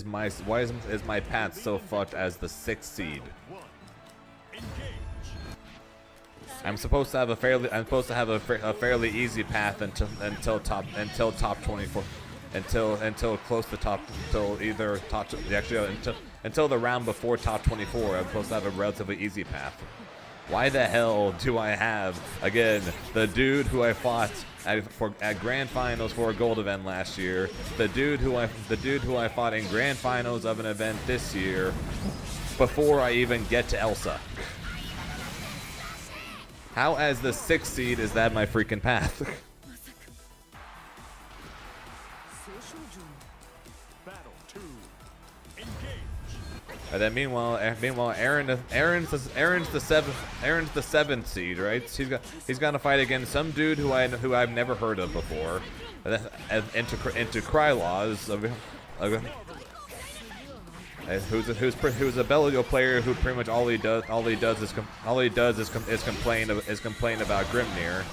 Speaker 2: my path so fucked as the 6th seed? I'm supposed to have a fairly easy path until top 24, until close to top, until the round before top 24. I'm supposed to have a relatively easy path. Why the hell do I have, again, the dude who I fought at grand finals for a gold event last year, the dude who I fought in grand finals of an event this year, before I even get to Elsa? How, as the 6th seed, is that my freaking path? And then meanwhile, Aaron's the 7th seed, right? He's gonna fight against some dude who I've never heard of before, into Krylaws. who's a Belligo player who pretty much all he does is complain about Grimnir,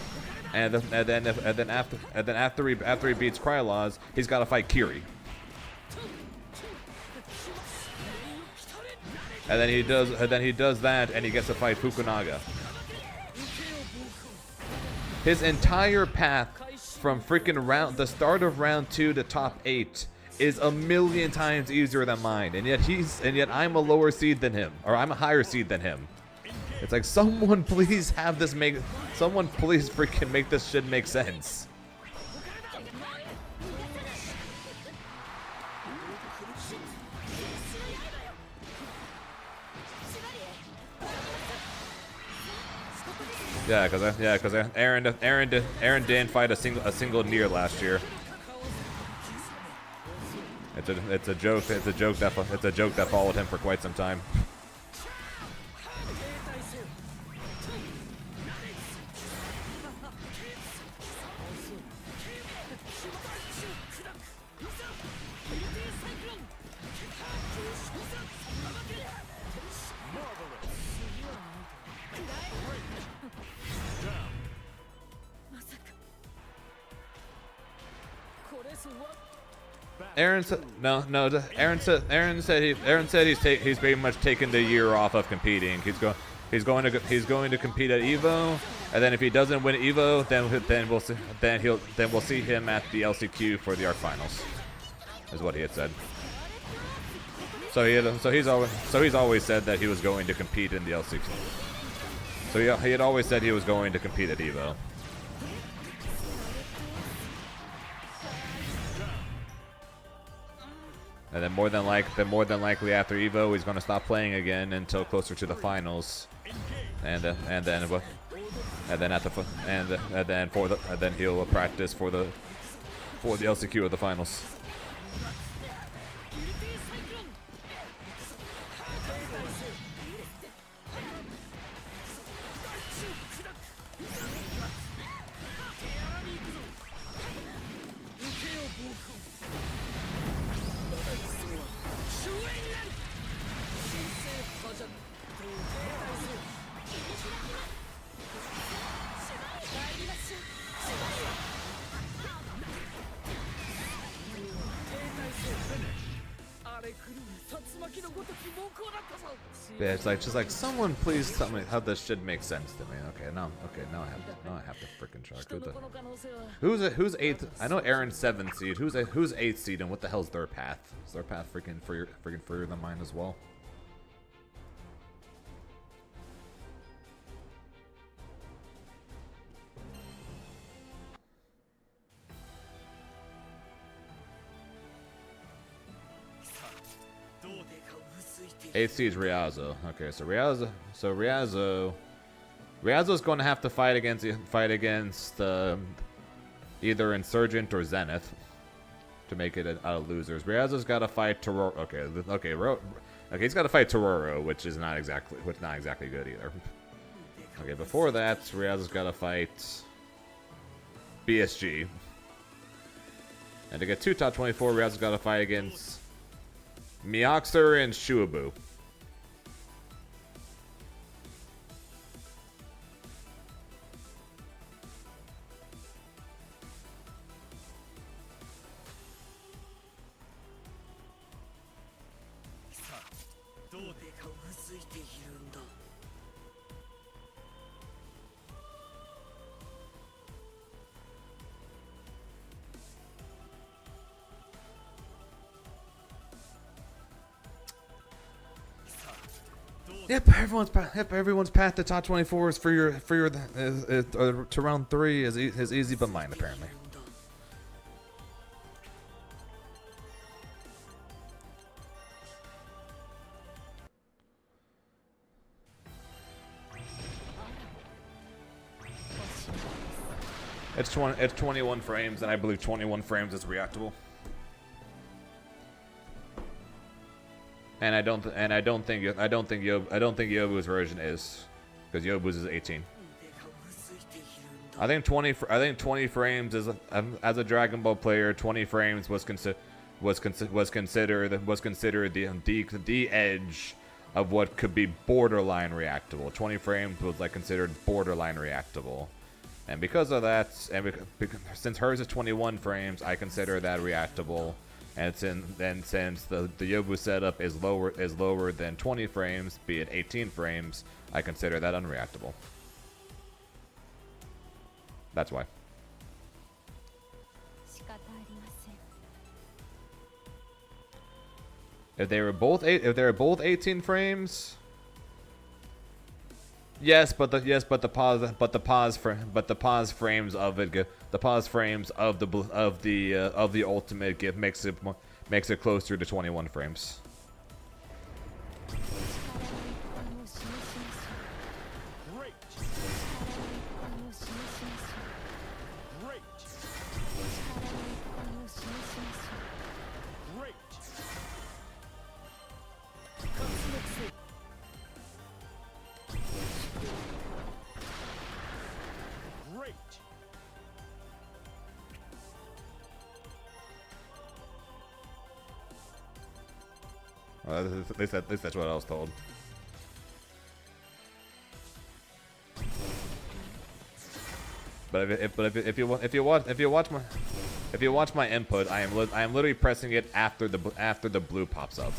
Speaker 2: and then after he beats Krylos, he's got to fight Kiri. And then he does that, and he gets to fight Fukunaga. His entire path from freaking the start of round 2 to top 8 is a million times easier than mine, and yet I'm a lower seed than him, or I'm a higher seed than him. It's like, someone please freaking make this shit make sense. Yeah, because Aaron didn't fight a single Nier last year. It's a joke that followed him for quite some time. Aaron said he's very much taken the year off of competing. He's going to compete at EVO, and then if he doesn't win EVO, then we'll see him at the LCQ for the ARC finals. Is what he had said. So he's always said that he was going to compete in the LCQ. So he had always said he was going to compete at EVO. And then more than likely after EVO, he's going to stop playing again until closer to the finals, and then he'll practice for the LCQ of the finals. Yeah, it's like, just like, someone please tell me how this should make sense to me. Now I have to freaking check. Who's 8th? I know Aaron's 7th seed. Who's 8th seed, and what the hell's their path? Is their path freaking freer than mine as well? Eighth seed is Riazo. Okay, so Riazo's going to have to fight against either Insurgent or Zenith to make it out of losers. Riazo's got to fight Tororo. Okay, he's got to fight Tororo, which is not exactly good either. Okay, before that, Riazo's got to fight BSG, and to get 2 top 24, Riazo's got to fight against Mioxer and Shuabu. Yep, everyone's path to top 24 is for your to round 3 is easy, but mine apparently. It's 21 frames, and I believe 21 frames is reactable. And I don't think Yobu's version is, because Yobu's is 18. I think 20 frames is as a Dragon Ball player. 20 frames was was considered the edge of what could be borderline reactable. 20 frames was like considered borderline reactable, and because of that, and since hers is 21 frames, I consider that reactable. And since the Yobu setup is lower than 20 frames, be it 18 frames, I consider that unreactable. That's why. If they were both 18 frames, yes, but the pause frames of the ultimate makes it closer to 21 frames. Well, at least that's what I was told. But if you watch my input, I am literally pressing it after the blue pops up.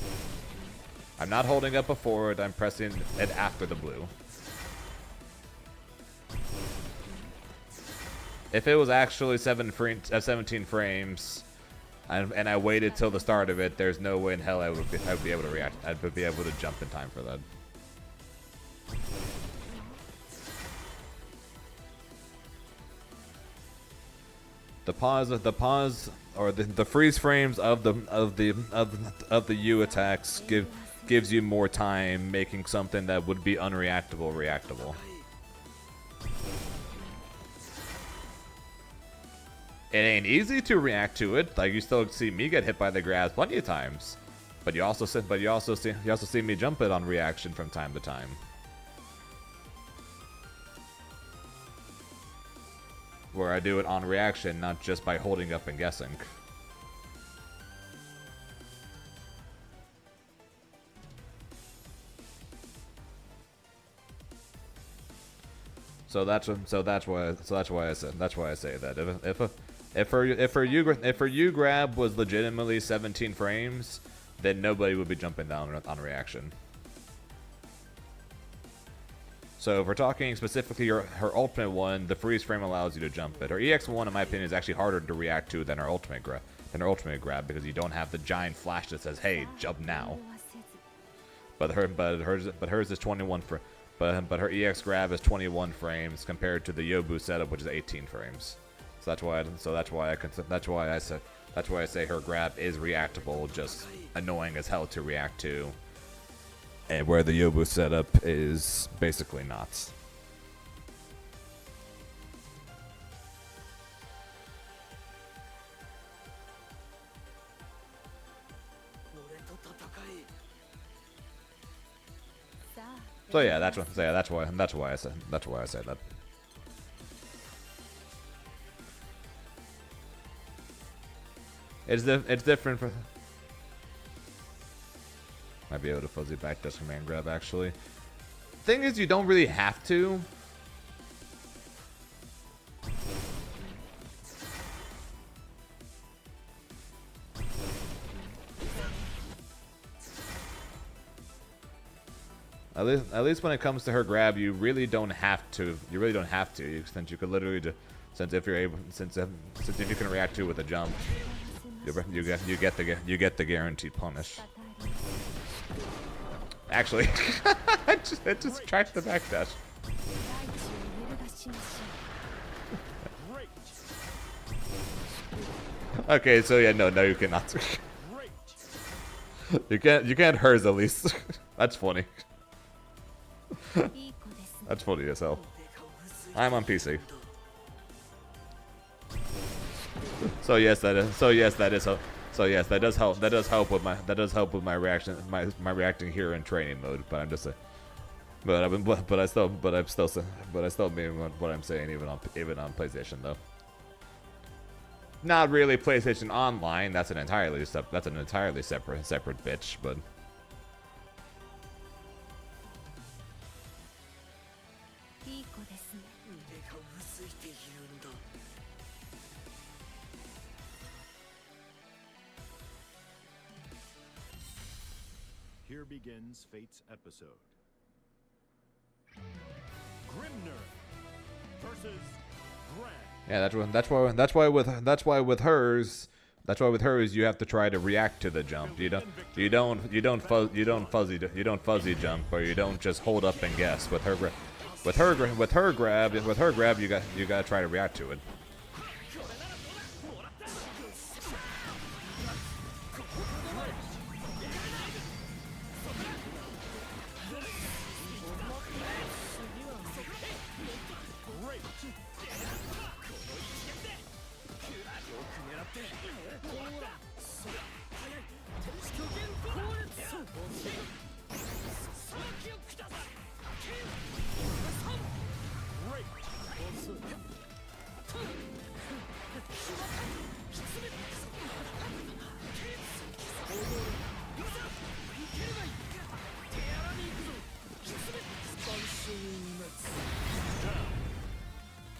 Speaker 2: I'm not holding up before it. I'm pressing it after the blue. If it was actually 17 frames. And I waited till the start of it, there's no way in hell I would be able to react. I'd be able to jump in time for that. The pause, or the freeze frames of the U attacks gives you more time, making something that would be unreactable reactable. It ain't easy to react to it. Like, you still see me get hit by the grabs plenty of times, but you also see me jump it on reaction from time to time. Where I do it on reaction, not just by holding up and guessing. So that's why I say that if her U grab was legitimately 17 frames, then nobody would be jumping down on reaction. So if we're talking specifically her ultimate one, the freeze frame allows you to jump it. Her EX1, in my opinion, is actually harder to react to than her ultimate grab because you don't have the giant flash that says, "Hey, jump now." But hers is 21 for. But her EX grab is 21 frames compared to the Yobu setup, which is 18 frames. So that's why I say her grab is reactable, just annoying as hell to react to, and where the Yobu setup is basically not. So yeah, that's why I say that. It's different for. Might be able to fuzzy back this command grab actually. Thing is, you don't really have to. At least when it comes to her grab, you really don't have to. Since you could literally just, since if you can react to it with a jump, you get the guaranteed punish. Actually, I just tracked the backdash. Okay, so yeah, no, you cannot. You can't hers at least. That's funny. That's funny as hell. I'm on PC. So yes, that does help. That does help with my reaction, my reacting here in training mode. But I'm just saying. But I still mean what I'm saying even on PlayStation though. not really PlayStation Online. That's an entirely separate bitch. But
Speaker 3: Here begins Fate's episode. Grimner versus Grand.
Speaker 2: yeah, that's why with hers you have to try to react to the jump. You don't fuzzy jump, or you don't just hold up and guess. With her grab you gotta try to react to it.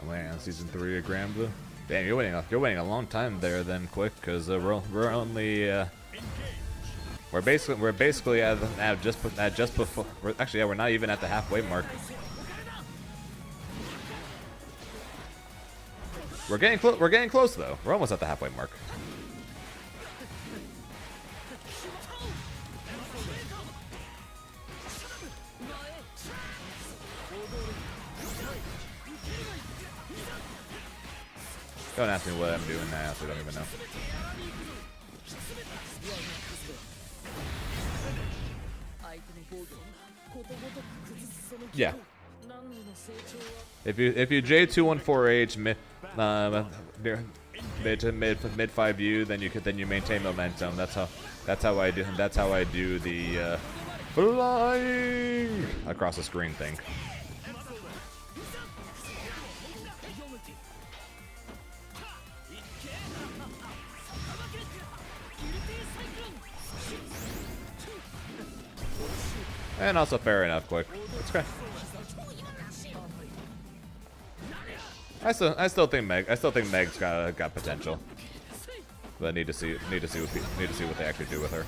Speaker 2: I'm waiting on season 3 of Grand Blue. Damn, you're waiting a long time there then, quick, because we're only we're basically at just before. We're not even at the halfway mark. We're getting close though. We're almost at the halfway mark. Don't ask me what I'm doing. I honestly don't even know. Yeah. If you J214H mid 5U, then you maintain momentum. That's how I do the flying across the screen thing. And also fair enough, quick. It's okay. I still think Meg's got potential. But I need to see what they actually do with her.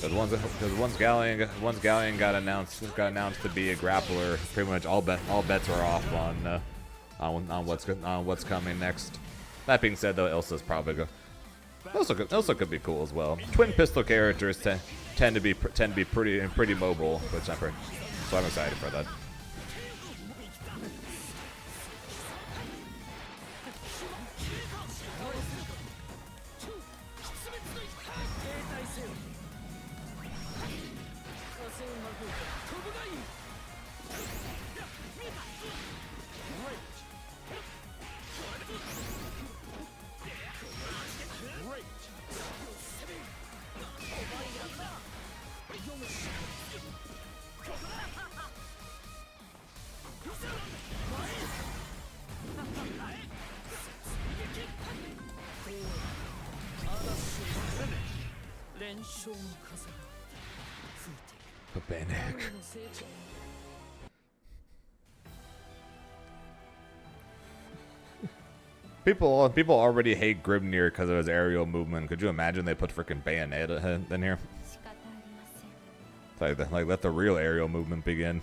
Speaker 2: Because once Galleon got announced to be a grappler, pretty much all bets are off on what's coming next. That being said, though, Ilsa's probably good. Ilsa could be cool as well. Twin pistol characters tend to be pretty mobile, which so I'm excited for that. Panic. People already hate Grimnir because of his aerial movement. Could you imagine they put freaking Bayonetta in here? Like let the real aerial movement begin.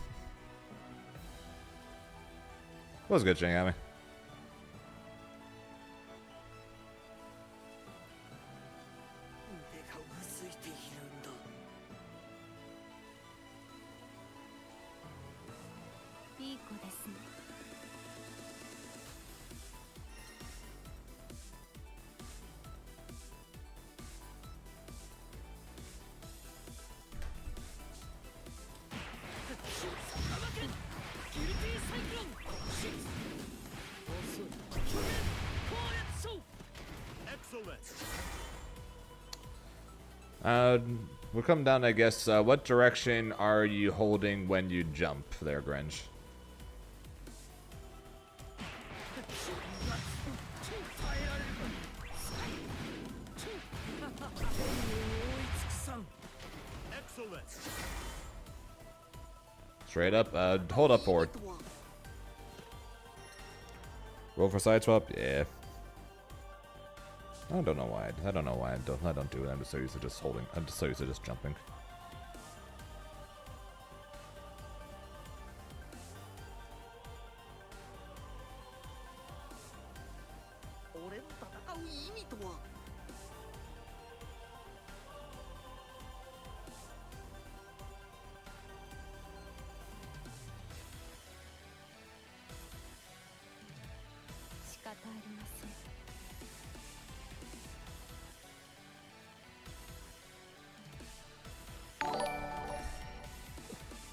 Speaker 2: That was good, Shingami. We'll come down, I guess. What direction are you holding when you jump there, Grinch?
Speaker 3: Silence.
Speaker 2: Straight up, hold up forward. Roll for side swap, yeah. I don't know why. I don't know why I don't do it. I'm just so used to just holding. I'm just so used to just jumping.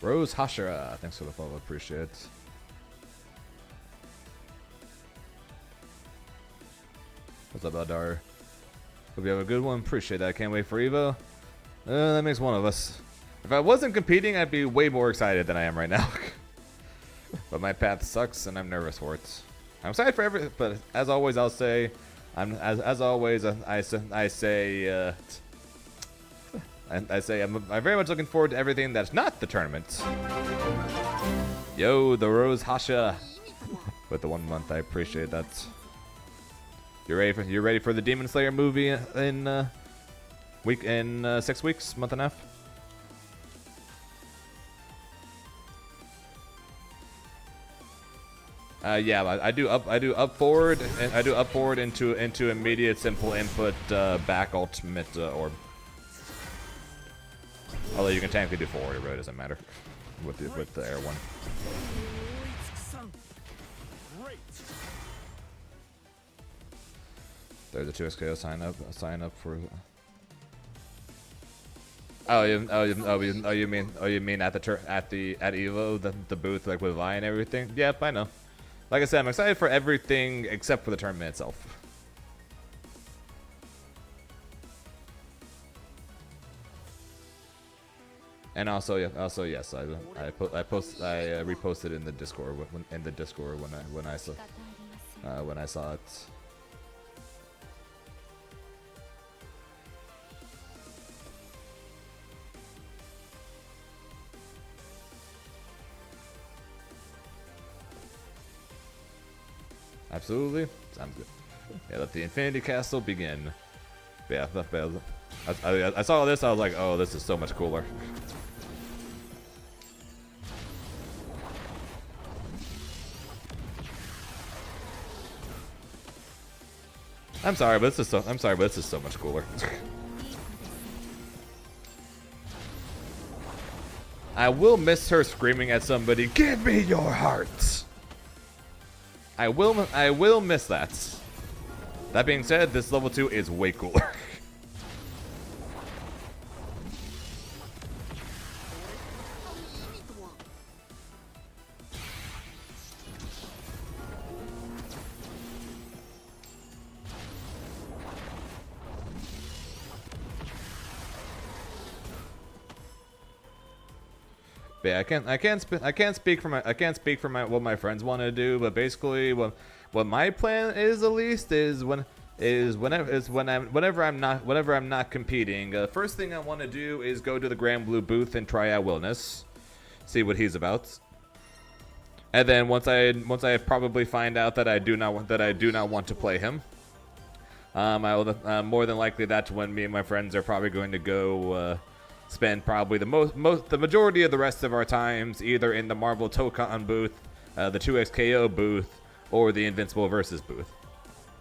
Speaker 2: Rose Hashira, thanks for the follow, appreciate it. What's up, Eldar? Hope you have a good one, appreciate that, can't wait for EVO. That makes one of us. If I wasn't competing, I'd be way more excited than I am right now. But my path sucks and I'm nervous for it. I'm excited for everything, but as always I'll say, as always I say I'm very much looking forward to everything that's not the tournament. Yo, the Rose Hasha with the 1 month, I appreciate that. You're ready for the Demon Slayer movie in 6 weeks, month and a half? Yeah, I do up forward into immediate simple input back ultimate orb. Although you can technically do forward, it really doesn't matter with the air one. There's a 2xko sign up for. You mean at EVO the booth like with Vi and everything? Yep, I know. Like I said, I'm excited for everything except for the tournament itself. And also, yes, I reposted in the Discord when I saw it. Absolutely, sounds good. Yeah, let the Infinity Castle begin. Yeah, I saw this. I was like, oh, this is so much cooler. I'm sorry, but this is so much cooler. I will miss her screaming at somebody, "Give me your heart." I will miss that. That being said, this level 2 is way cooler. But yeah, I can't speak for what my friends want to do, but basically what my plan is, at least, is whenever I'm not competing, first thing I want to do is go to the Grand Blue booth and try out Wilnas, see what he's about. And then once I probably find out that I do not want to play him, I will more than likely that's when me and my friends are probably going to go spend probably the majority of the rest of our times either in the Marvel Tokon booth, the 2xKO booth, or the Invincible Versus booth.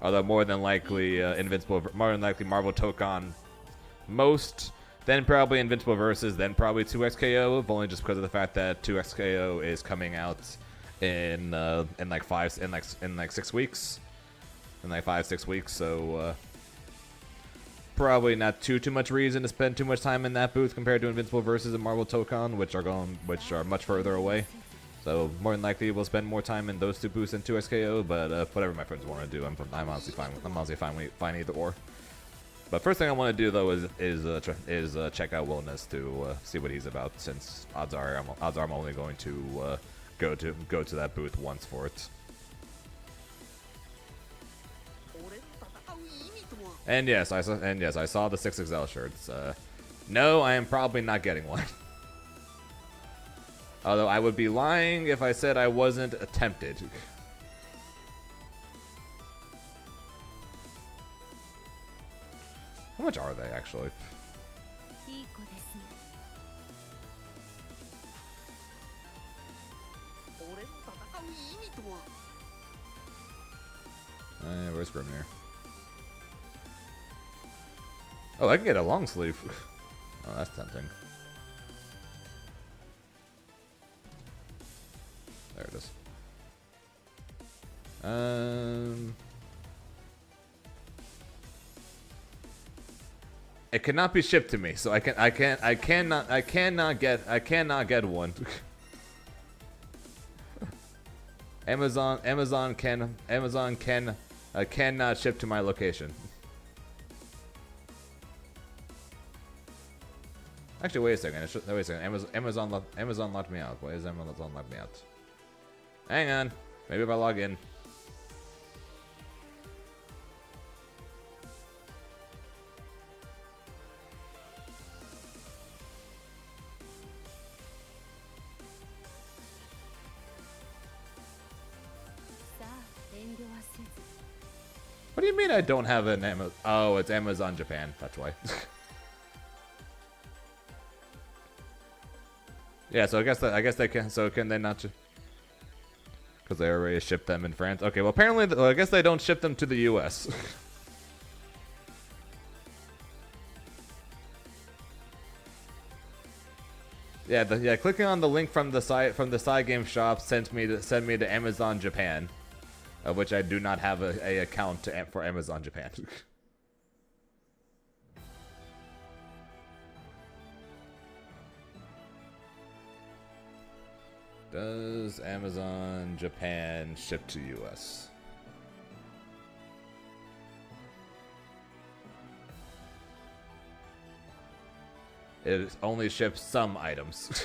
Speaker 2: Although more than likely Marvel Tokon most, then probably Invincible Versus, then probably 2xKO, only just because of the fact that 2xKO is coming out in like 6 weeks, in like 5-6 weeks. So probably not too much reason to spend too much time in that booth compared to Invincible Versus and Marvel Tokon, which are much further away. So more than likely we'll spend more time in those two booths than 2xKO, but whatever my friends want to do, I'm honestly fine. I'm honestly fine either or. But first thing I want to do though is check out Wilnas to see what he's about, since odds are I'm only going to go to that booth once for it. And yes, I saw the 6XL shirts. No, I am probably not getting one. Although I would be lying if I said I wasn't tempted. How much are they, actually? Where's Grimnir? Oh, I can get a long sleeve. Oh, that's tempting. There it is. It cannot be shipped to me, so I cannot get one. Amazon cannot ship to my location. Actually, wait a second. Wait a second. Amazon locked me out. Why is Amazon locked me out? Hang on. Maybe if I log in. What do you mean I don't have an Amazon? Oh, it's Amazon Japan. That's why. Yeah, so I guess they can. So can they not? Because they already shipped them in France. Okay, well apparently, I guess they don't ship them to the U.S. Yeah, clicking on the link from the side game shop sent me to Amazon Japan, of which I do not have a account for Amazon Japan. Does Amazon Japan ship to US? It only ships some items.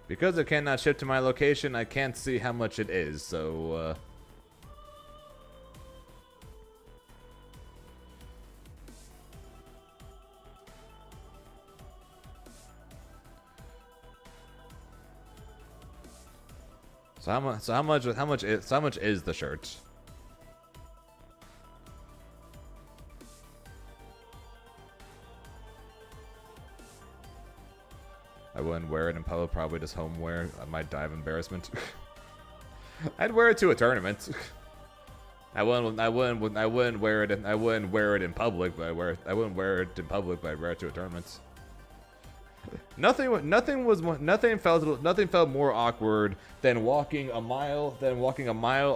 Speaker 2: Because it cannot ship to my location, I can't see how much it is, so, how much is the shirt? I wouldn't wear it in public, probably just home wear. I might die of embarrassment. I'd wear it to a tournament. I wouldn't wear it in public, but I wouldn't wear it in public, but I'd wear it to a tournament. Nothing felt more awkward than walking a mile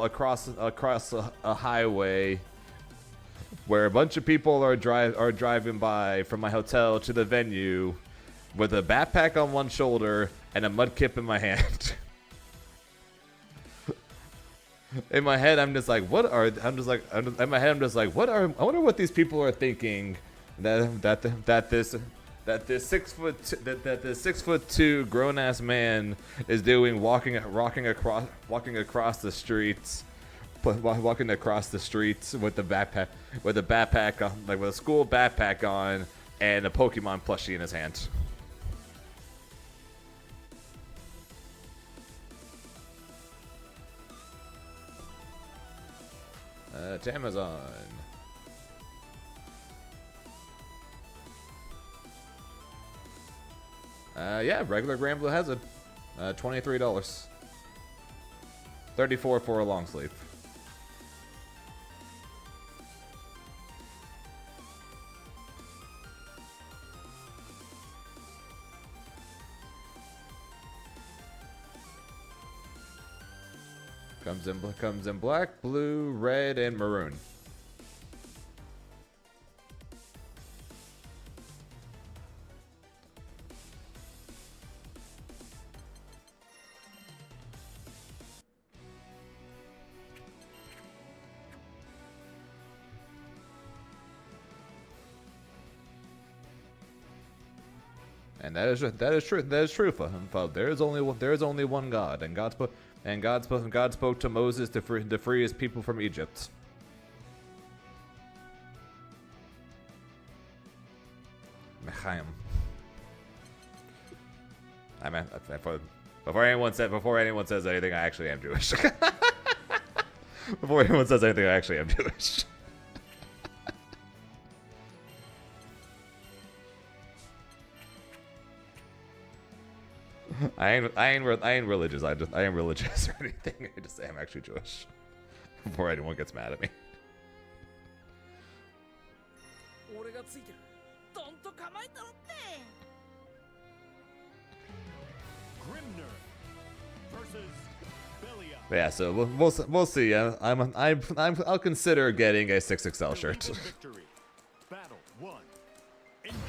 Speaker 2: across a highway where a bunch of people are driving by from my hotel to the venue with a backpack on one shoulder and a mudkip in my hand. In my head, I'm just like, what are? In my head, I'm just like, what are? I wonder what these people are thinking. That this 6'2" grown ass man is doing walking across the streets with the backpack on, like with a school backpack on and a Pokemon plushie in his hand. To Amazon. Yeah, regular Grand Blue has it. $23. $34 for a long sleeve. Comes in black, blue, red, and maroon. And that is true. That is true. There is only one God, and God spoke to Moses to free his people from Egypt. Mechaim. I mean, before anyone says anything, I actually am Jewish. Before anyone says anything, I actually am Jewish. I ain't religious. I am religious or anything. I just say I'm actually Jewish. Before anyone gets mad at me.
Speaker 3: Grimner versus Belia.
Speaker 2: Yeah, so we'll see. I'll consider getting a 6XL shirt.
Speaker 3: Victory. Battle 1. Engage.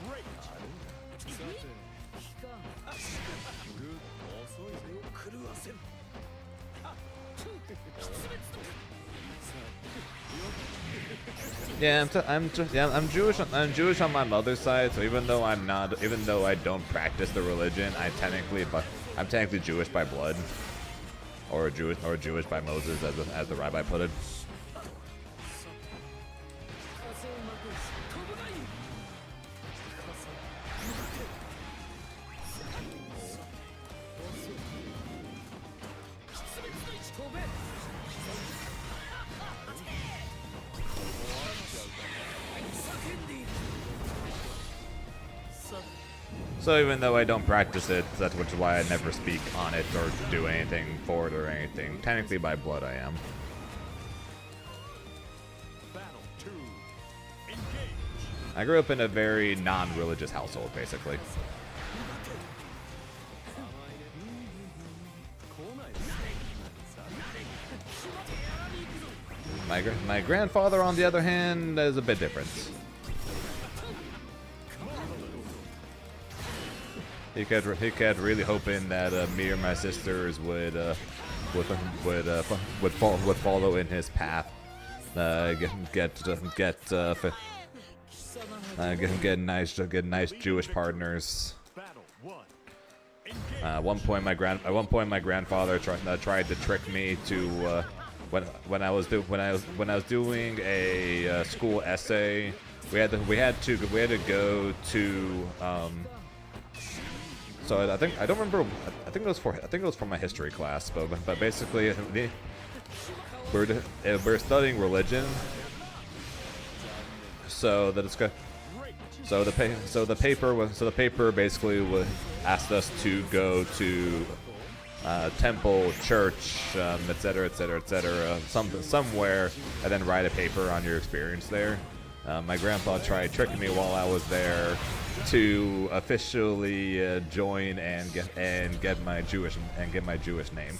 Speaker 3: Great.
Speaker 2: Yeah, I'm Jewish. I'm Jewish on my mother's side, so even though I don't practice the religion, I'm technically Jewish by blood, or Jewish by Moses, as the rabbi put it. So even though I don't practice it, that's which is why I never speak on it or do anything for it or anything. Technically by blood I am.
Speaker 3: Battle 2. Engage.
Speaker 2: I grew up in a very non-religious household, basically. My grandfather, on the other hand, is a bit different. He kept really hoping that me or my sisters would follow in his path, get nice Jewish partners. At one point, my grandfather tried to trick me to when I was doing a school essay. We had to go to. So I think it was for my history class, but basically we're studying religion. So the paper basically asked us to go to temple, church, etc., somewhere, and then write a paper on your experience there. My grandpa tried tricking me while I was there to officially join and get my Jewish name.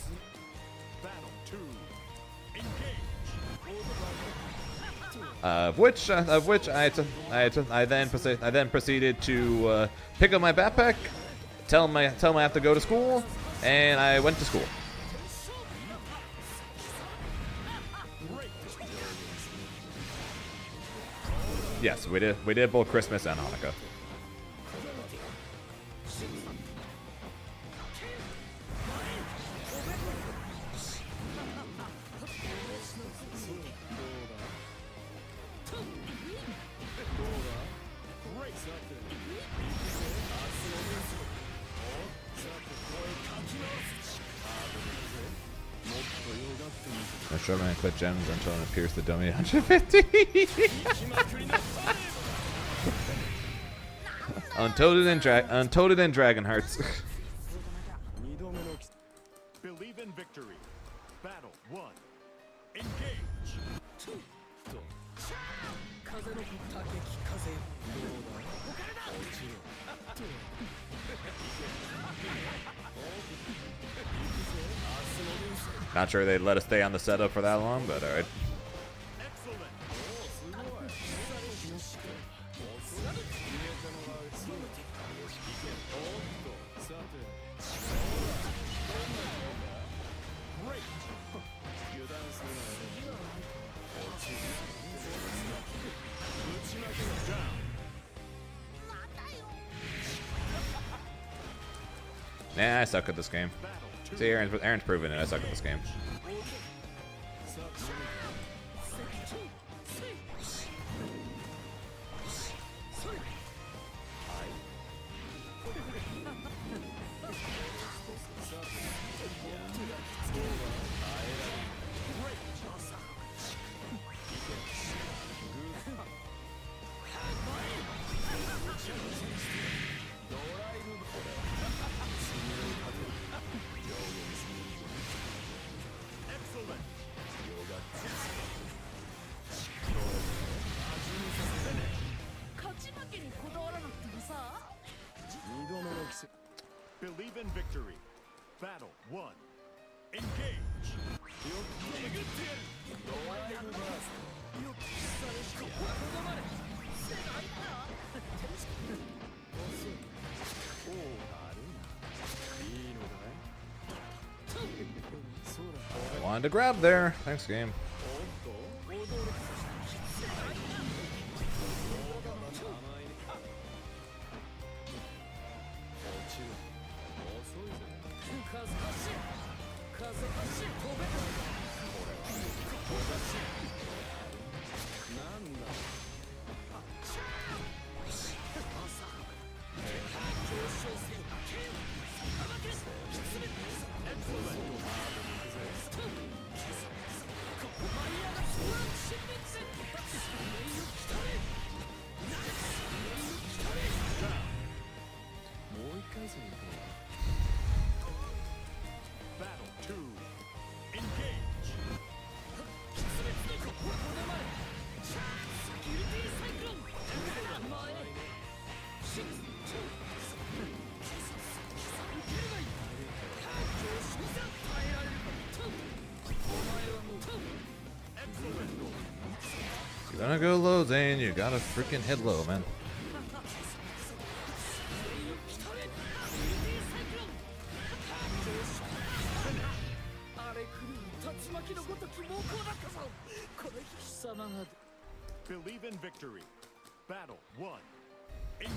Speaker 3: Battle 2.
Speaker 2: Of which I then proceeded to pick up my backpack, tell him I have to go to school, and I went to school. Yes, we did both Christmas and Hanukkah. I'm sure I'm gonna click gems until it appears to dummy 150. Untoaded and Dragon Hearts.
Speaker 3: Believe in victory. Battle 1. Engage.
Speaker 2: Not sure they'd let us stay on the setup for that long, but alright. Nah, I suck at this game. See, Aaron's proven it. I suck at this game.
Speaker 3: Believe in victory. Battle 1. Engage.
Speaker 2: I wanted to grab there. Thanks, game.
Speaker 3: Battle 2. Engage.
Speaker 2: You're gonna go low, Zane. You gotta freaking hit low, man.
Speaker 3: Believe in victory. Battle 1. Engage.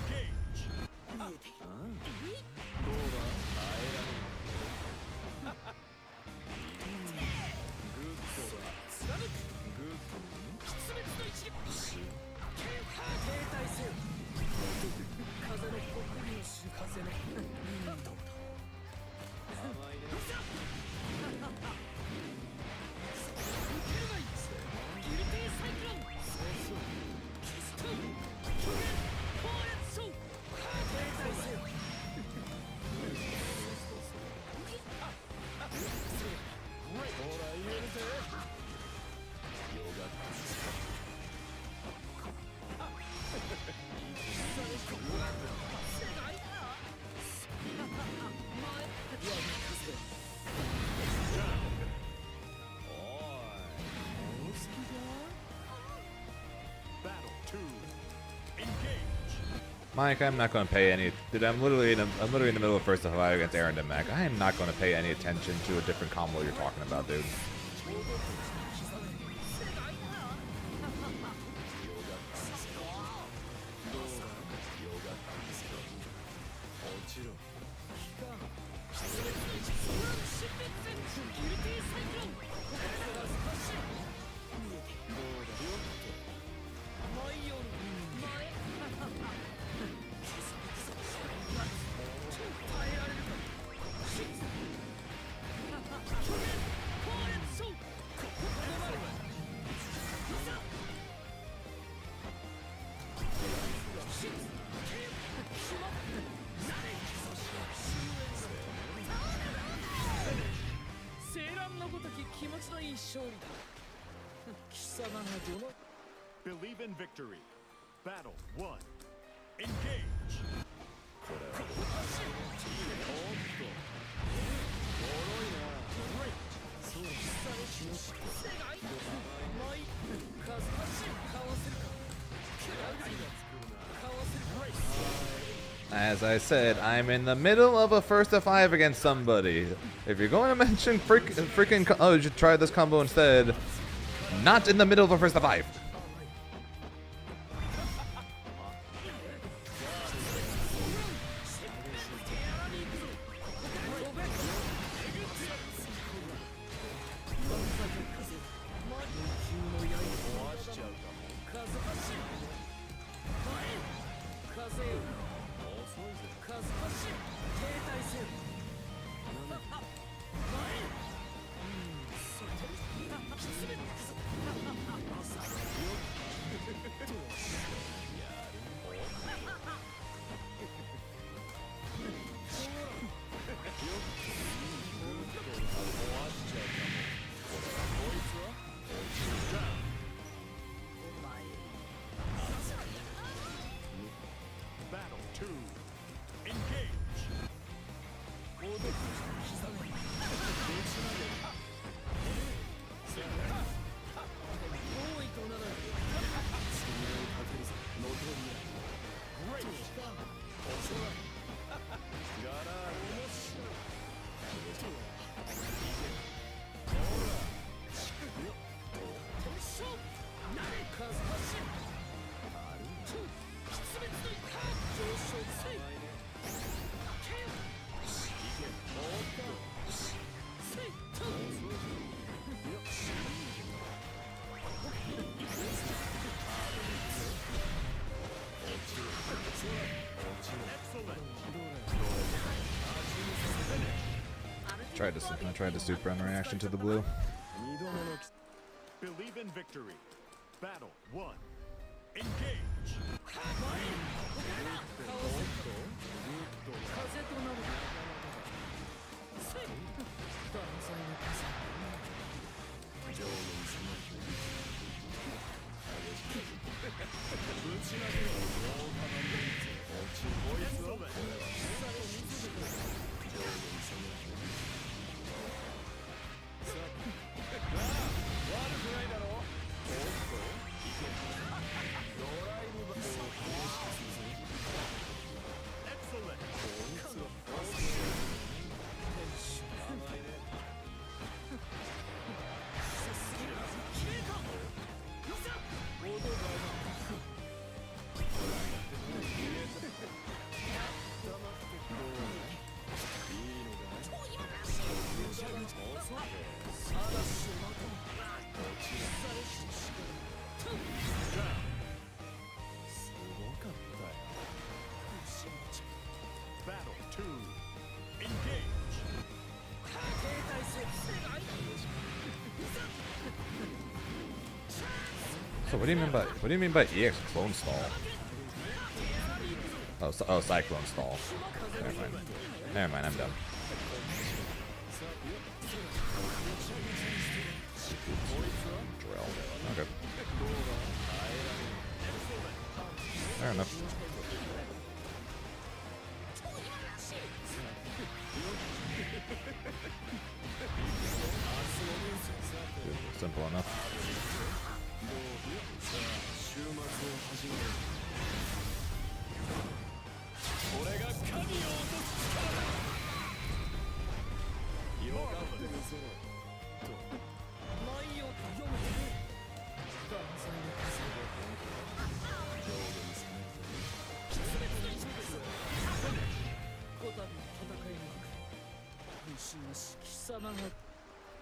Speaker 3: Battle 2. Engage.
Speaker 2: Mike, I'm not gonna pay any. Dude, I'm literally in the middle of first to five against Aaron and Mac. I am not gonna pay any attention to a different combo you're talking about, dude.
Speaker 3: Believe in victory. Battle 1. Engage.
Speaker 2: As I said, I'm in the middle of a first to five against somebody. If you're going to mention freaking, oh, you should try this combo instead. Not in the middle of a first to five. I tried to super run reaction to the blue.
Speaker 3: Believe in victory. Battle 1. Engage. Battle 2. Engage.
Speaker 2: So what do you mean by EX clone stall? Oh, cyclone stall. Never mind, I'm done. Drill. Okay. Fair enough. Simple enough.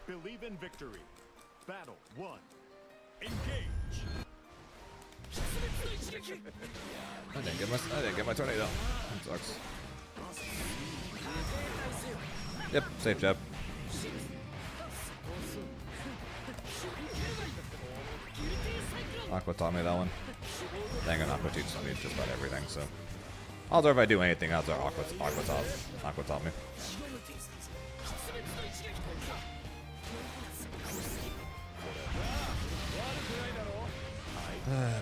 Speaker 3: Believe in victory. Battle 1. Engage.
Speaker 2: I didn't get my tornado. That sucks. Yep, safe job. Aqua taught me that one. Dang it, Aqua teaches me just about everything, so. Although if I do anything else, Aqua taught me.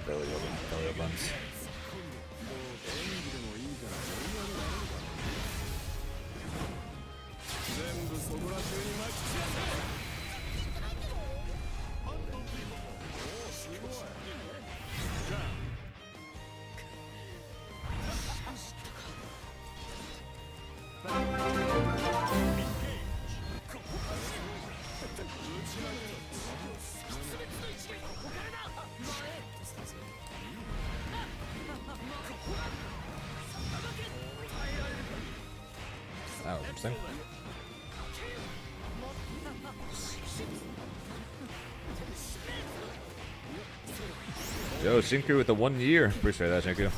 Speaker 2: Belly buns. That was interesting. Yo, Shinku with the 1 year. Appreciate that, Shinku.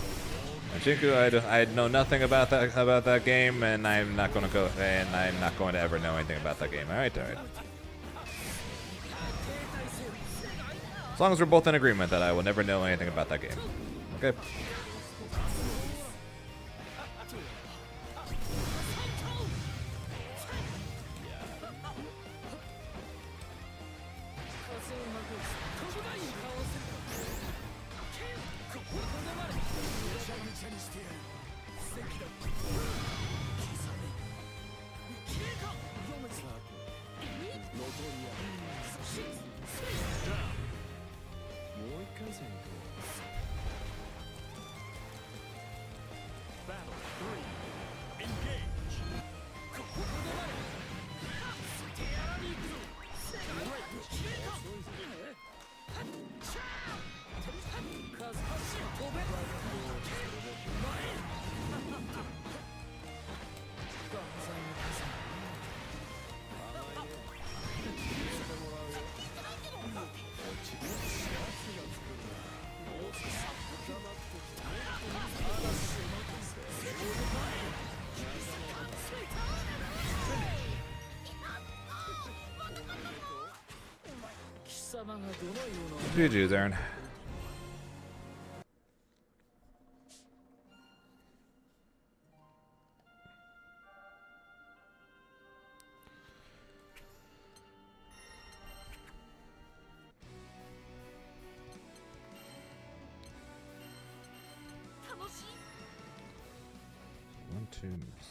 Speaker 2: And Shinku, I know nothing about that game, and I'm not going to ever know anything about that game. All right. As long as we're both in agreement that I will never know anything about that game. Okay. GG's, Aaron.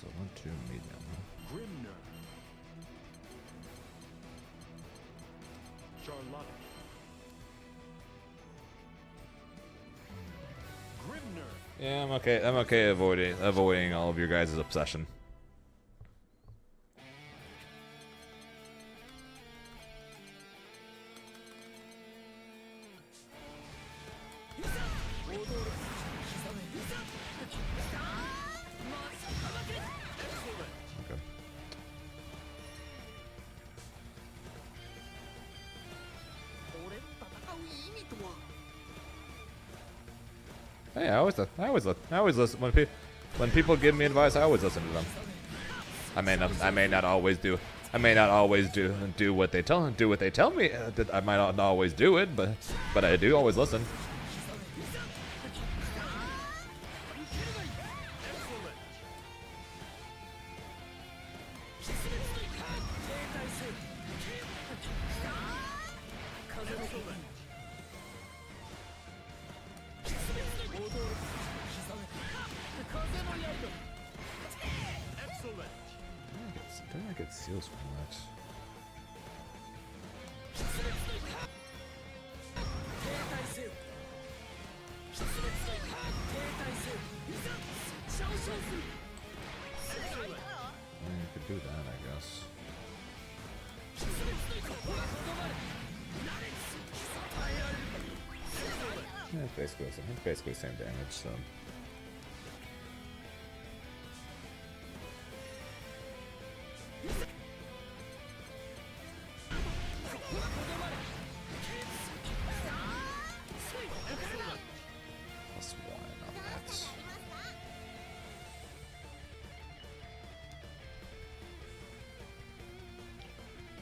Speaker 2: So 1-2 medium.
Speaker 3: Grimner. Charlotta. Grimner.
Speaker 2: Yeah, I'm okay. I'm okay avoiding all of your guys' obsession. Hey, I always listen when people give me advice. I always listen to them. I may not always do what they tell me. I might not always do it, but I do always listen. I get seals from that. You could do that, I guess. Yeah, it's basically the same damage, so.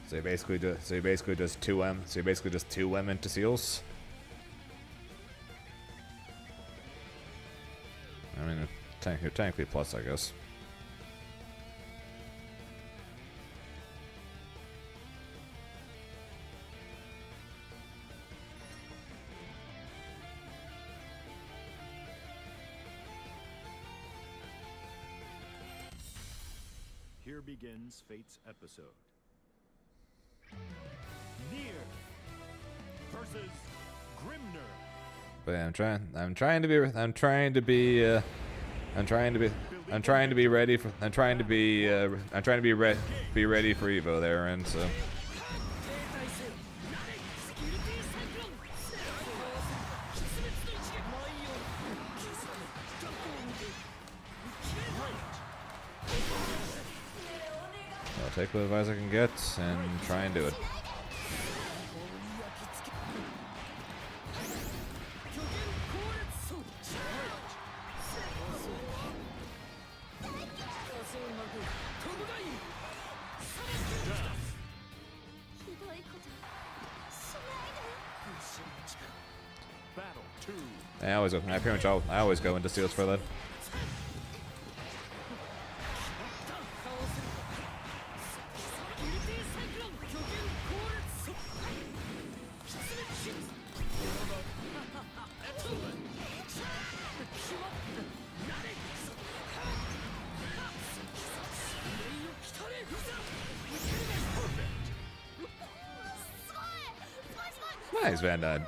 Speaker 2: So you basically just 2M. So you basically just 2M into seals. I mean, technically plus, I guess.
Speaker 3: Here begins Fate's episode. Near versus Grimner.
Speaker 2: But yeah, I'm trying to be ready for EVO there, and so. I'll take what advice I can get and try and do it. I always go into steals for that. Nice, Van Dyne.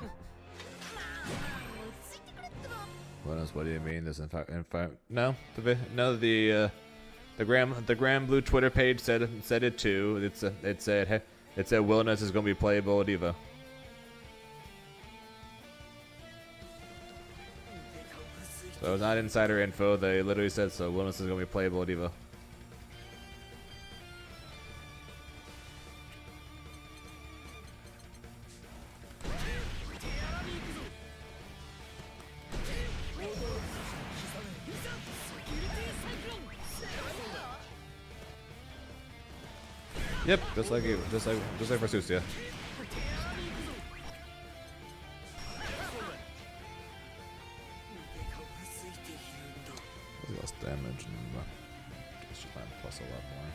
Speaker 2: What do you mean? This in fact no, the Grand Blue Twitter page said it too. It said Wilnas is going to be playable at EVO. So it's not insider info. They literally said so. Wilnas is going to be playable at EVO. Yep, just like for Susia. Guess you find plus a lot more.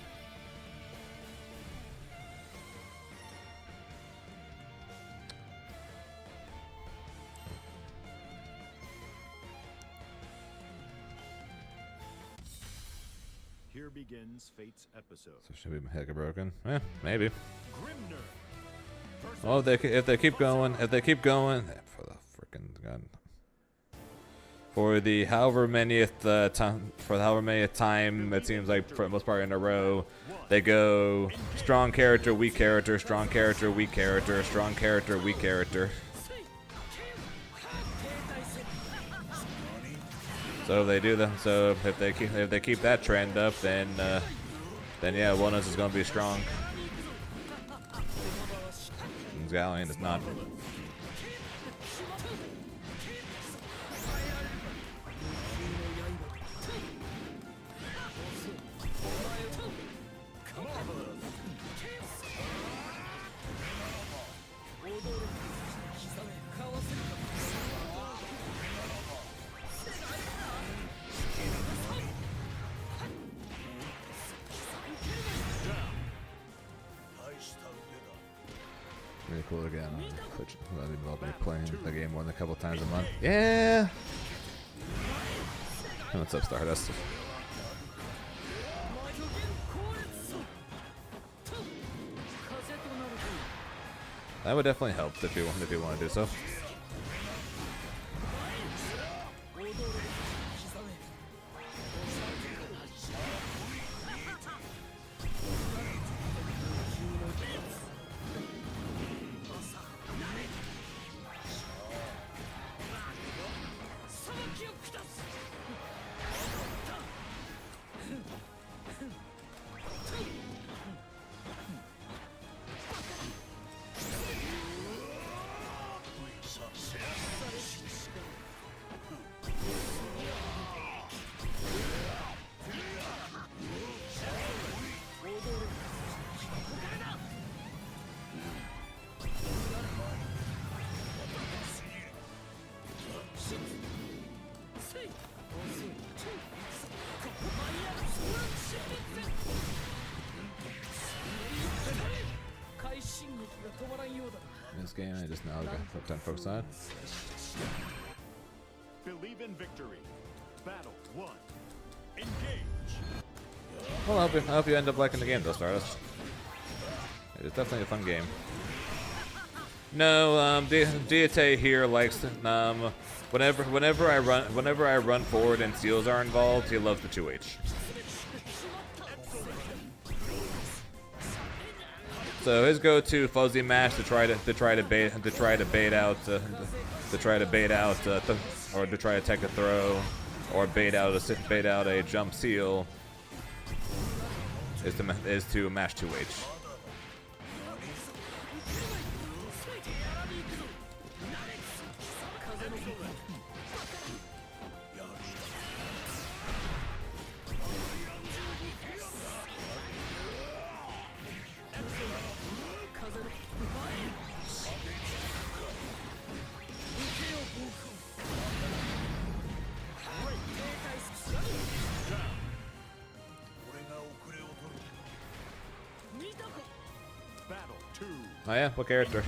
Speaker 3: Here begins Fate's episode.
Speaker 2: So should we make it broken? Eh, maybe.
Speaker 3: Grimner.
Speaker 2: Oh, if they keep going, for the freaking gun. For the however many time it seems like for the most part in a row, they go strong character, weak character, strong character, weak character, strong character, weak character. So if they do that, so if they keep that trend up, then yeah, Wilnas is gonna be strong. And Galleon is not. Really cool again. I'll be playing the game more than a couple times a month. Yeah. What's up, Stardust? That would definitely help if you want to do so. This game, I just now got time to focus on.
Speaker 3: Believe in victory. Battle 1. Engage.
Speaker 2: Well, I hope you end up liking the game, though, Stardust. It's definitely a fun game. No, Diate here likes whenever I run forward and seals are involved, he loves the 2H. So his go-to fuzzy mash to try to bait out or to try to take a throw or bait out a jump seal is to mash 2H.
Speaker 3: Battle 2.
Speaker 2: Oh yeah, what character?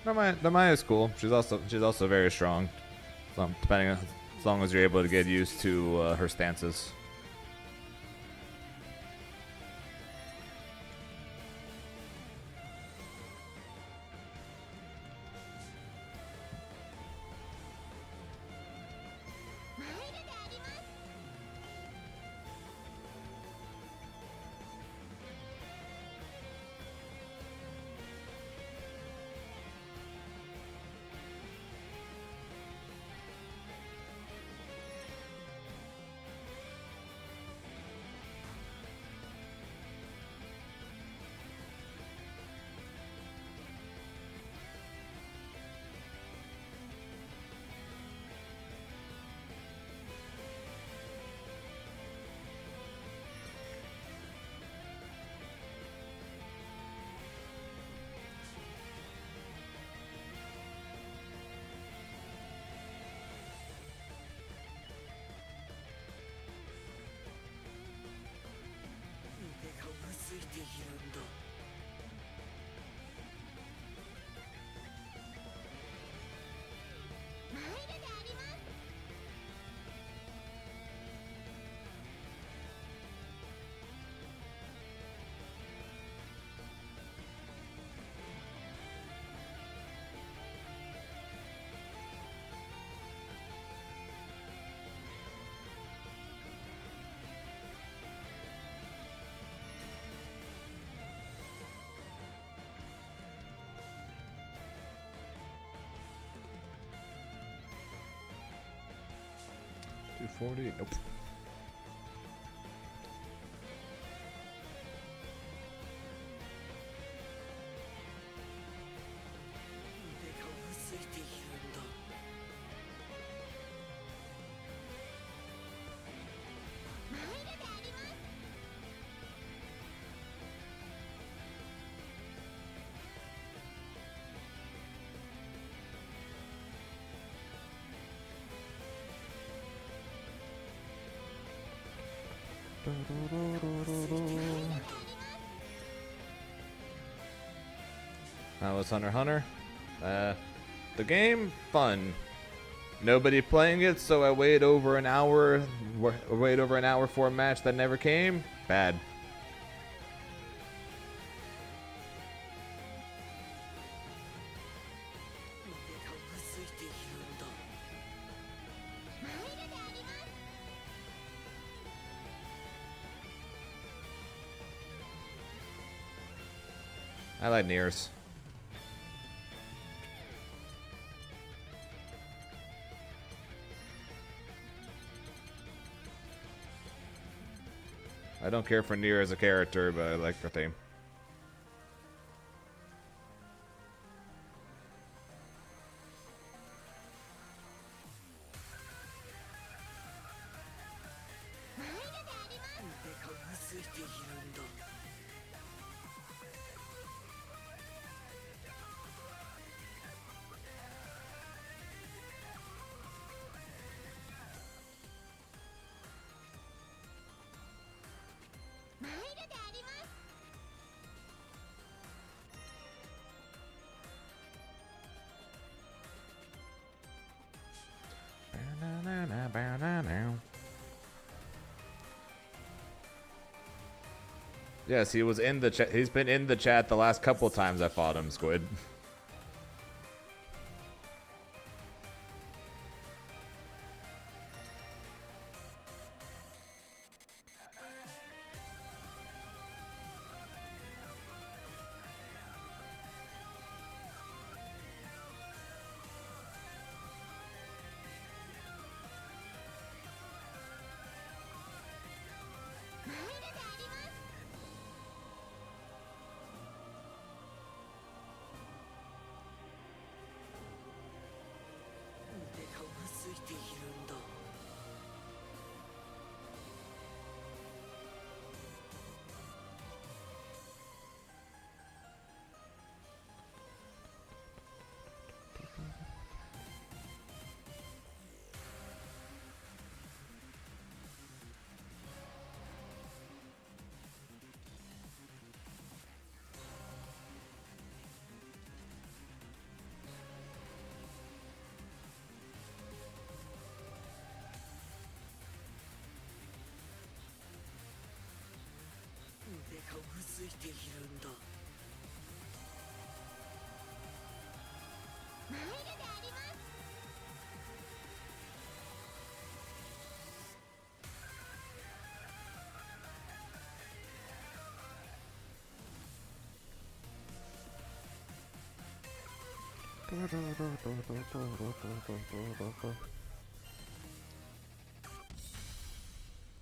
Speaker 2: Namiya is cool. She's also very strong. So depending on, as long as you're able to get used to her stances. $240. Nope. How was Hunter x Hunter? The game, fun. Nobody playing it, so I waited over an hour. Wait over an hour for a match that never came. Bad. I like Niers. I don't care for Nier as a character, but I like the theme. Yes, he was in the chat. He's been in the chat the last couple times I fought him, Squid.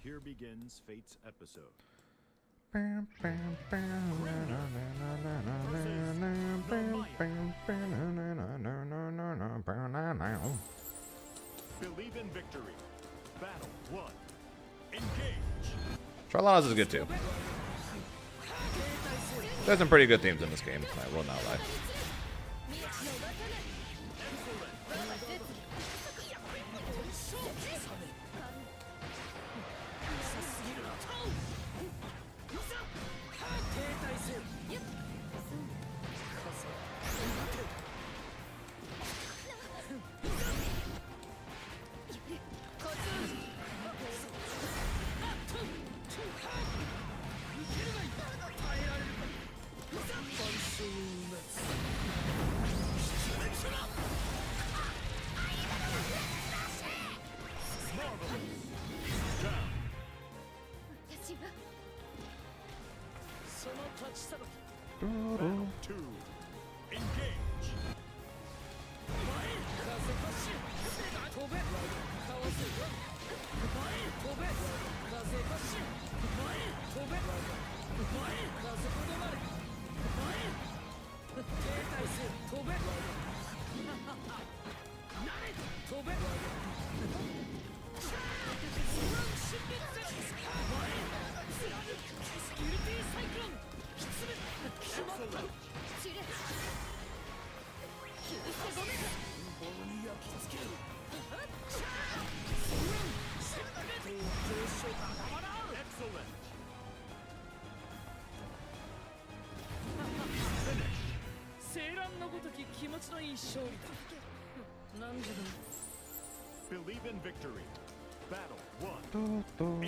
Speaker 3: Here begins Fate's episode. Believe in victory. Battle 1. Engage.
Speaker 2: Charlana's is good too. There's some pretty good themes in this game, I will not lie.
Speaker 3: Battle 2. Engage. Excellent. Believe in victory. Battle 1. Engage.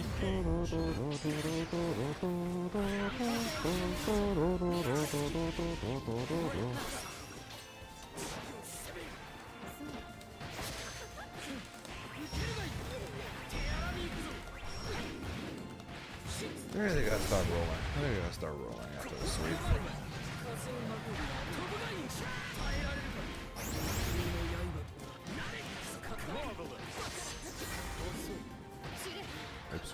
Speaker 2: I really gotta start rolling. I really gotta start rolling after the sweep.
Speaker 3: Marvelous.
Speaker 2: Oops. Oops.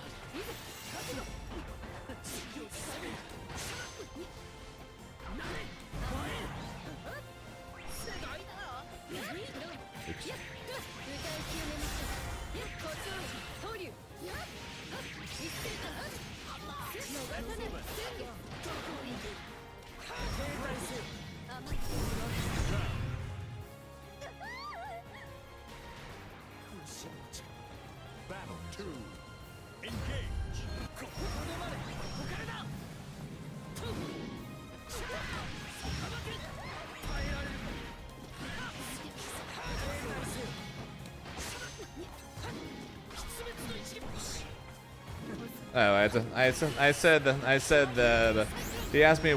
Speaker 3: Battle 2. Engage.
Speaker 2: Oh, I said he asked me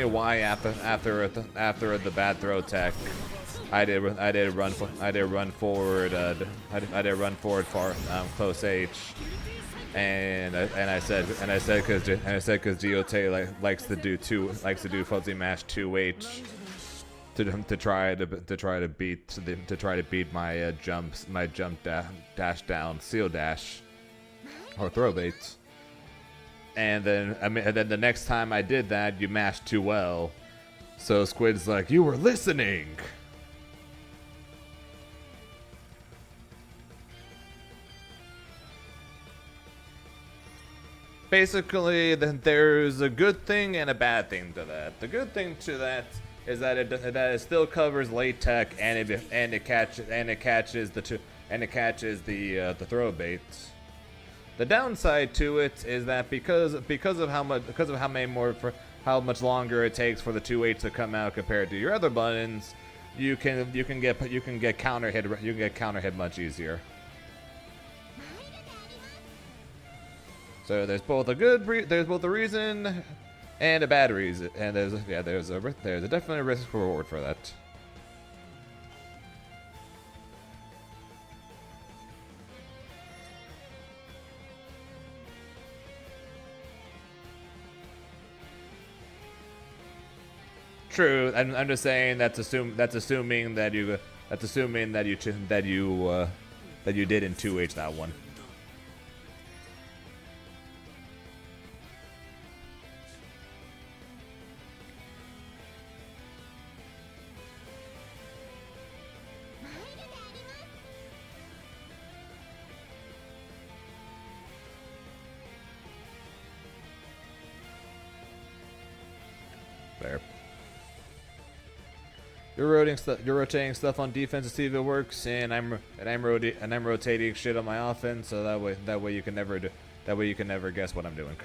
Speaker 2: why after the bad throw tech I did run forward far close H, and I said because DOT likes to do fuzzy mash 2H to try to beat my jump dash down seal dash or throw baits. And then the next time I did that, you mashed too well. So Squid's like, you were listening. Basically, there's a good thing and a bad thing to that. The good thing to that is that it still covers late tech and it catches the throw baits. The downside to it is that because of how much longer it takes for the 2H to come out compared to your other buttons, you can get counter hit much easier. So there's both a reason And a batteries, and there's a definitely a risk reward for that. True, I'm just saying that's assuming that you did in 2H that one. There. You're rotating stuff on defense to see if it works, and I'm rotating shit on my offense, so that way you can never guess what I'm doing.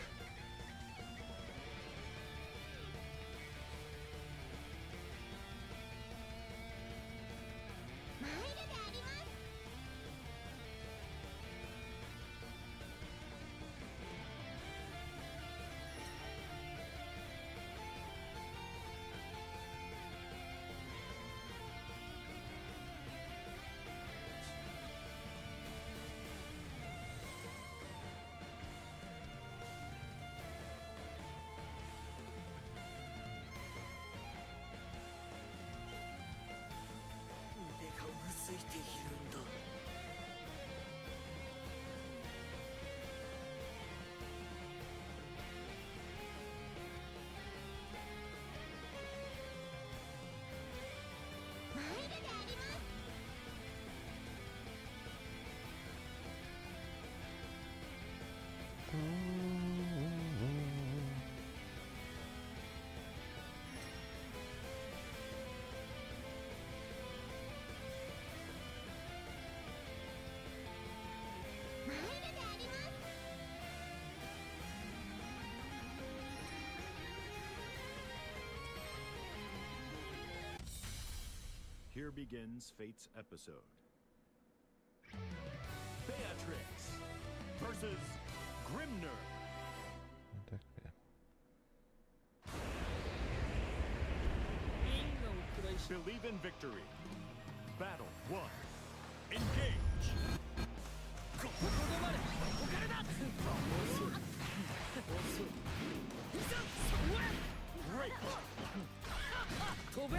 Speaker 3: Here begins Fate's episode. Beatrix versus Grimner. Believe in victory. Battle 1. Engage. Great. Great. Great.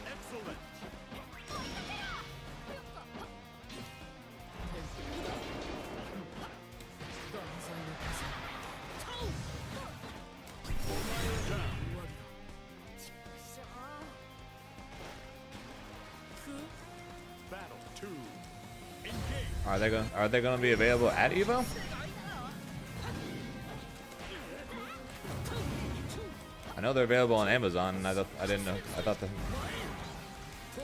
Speaker 3: Excellent. Battle 2. Engage.
Speaker 2: Are they gonna be available at EVO? I know they're available on Amazon, and I didn't know. I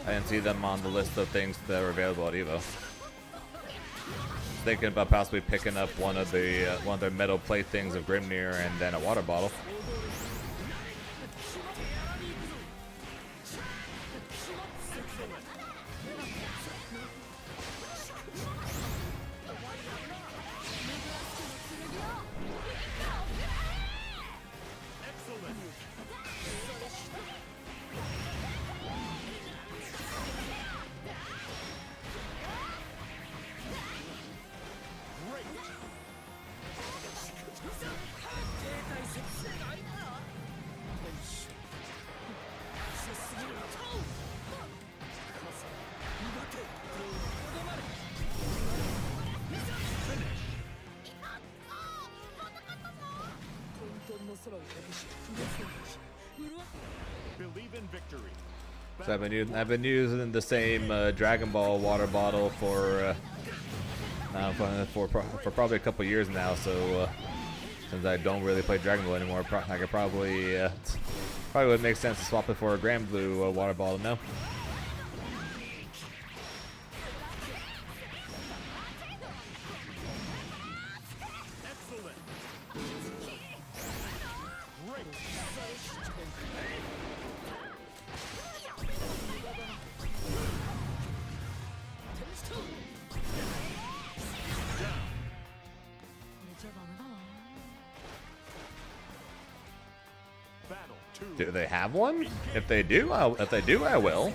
Speaker 2: didn't see them on the list of things that were available at EVO. Thinking about possibly picking up one of their metal plate things of Grimnir and then a water bottle.
Speaker 3: Believe in victory.
Speaker 2: So I've been using the same Dragon Ball water bottle for probably a couple years now. So since I don't really play Dragon Ball anymore, I could probably would make sense to swap it for a Grand Blue water bottle. No. Do they have one? If they do, I will.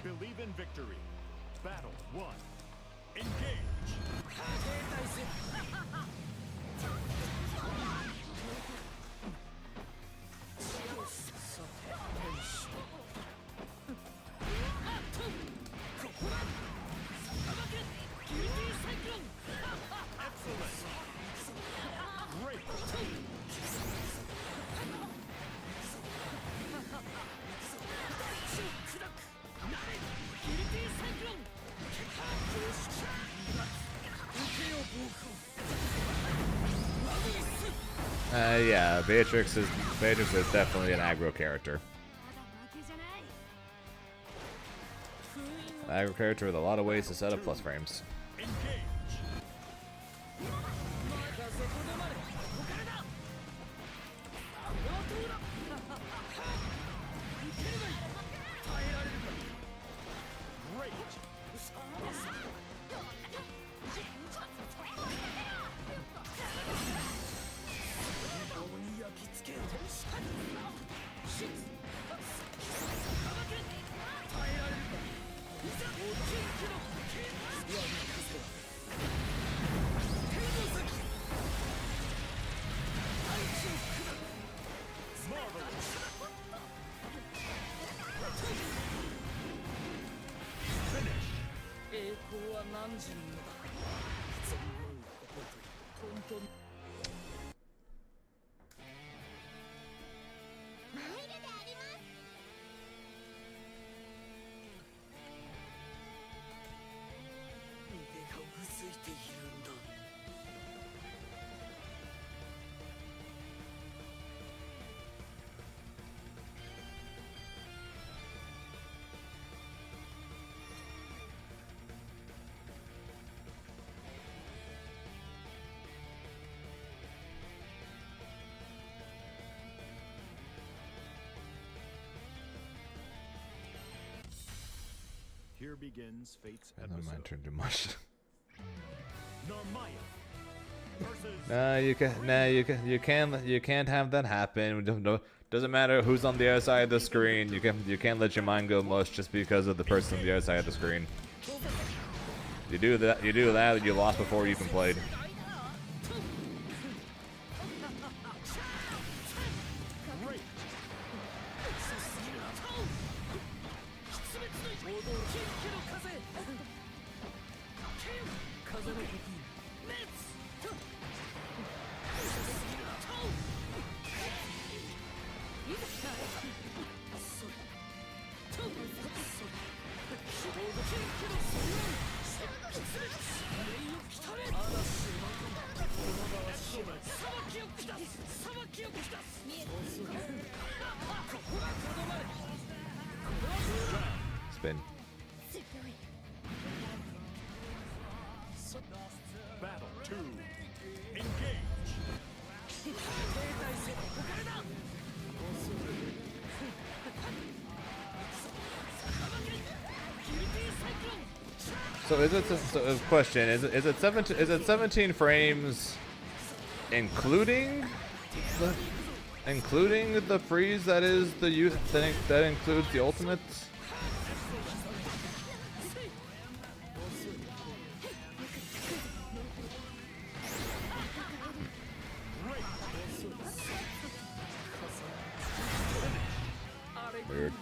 Speaker 3: Believe in victory. Battle 1. Engage.
Speaker 2: Yeah, Beatrix is definitely an aggro character. Aggro character with a lot of ways to set up plus frames.
Speaker 3: Here begins fate's
Speaker 2: I know my
Speaker 3: episode.
Speaker 2: turn too much.
Speaker 3: Narmaya versus
Speaker 2: No, you can't have that happen. Doesn't matter who's on the other side of the screen. You can't let your mind go mush just because of the person on the other side of the screen. You do that, you lost before you even played.
Speaker 3: Great.
Speaker 2: Spin.
Speaker 3: Battle 2. Engage.
Speaker 2: So is it question? Is it 17 frames, including the freeze that is the use that includes the ultimate? Weird.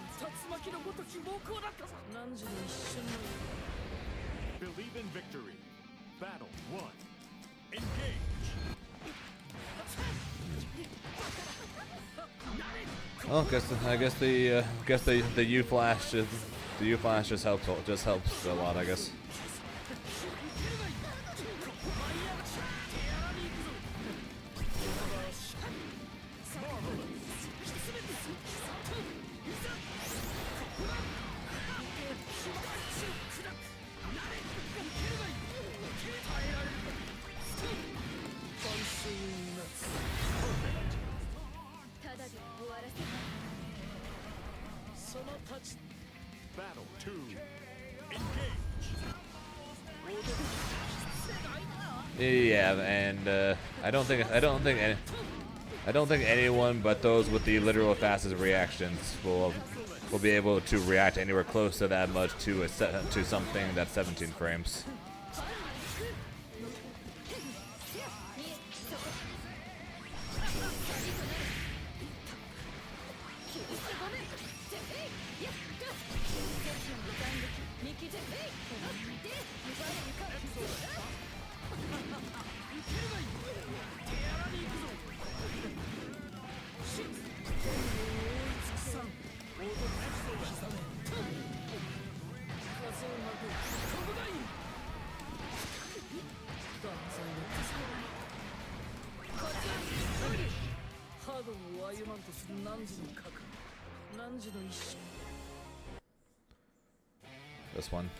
Speaker 3: Believe in victory. Battle 1. Engage.
Speaker 2: Well, I guess the U flash just helps a lot, I guess.
Speaker 3: Battle 2. Engage.
Speaker 2: Yeah, and I don't think anyone but those with the literal fastest reactions will be able to react anywhere close to that much to something that's 17 frames. This one.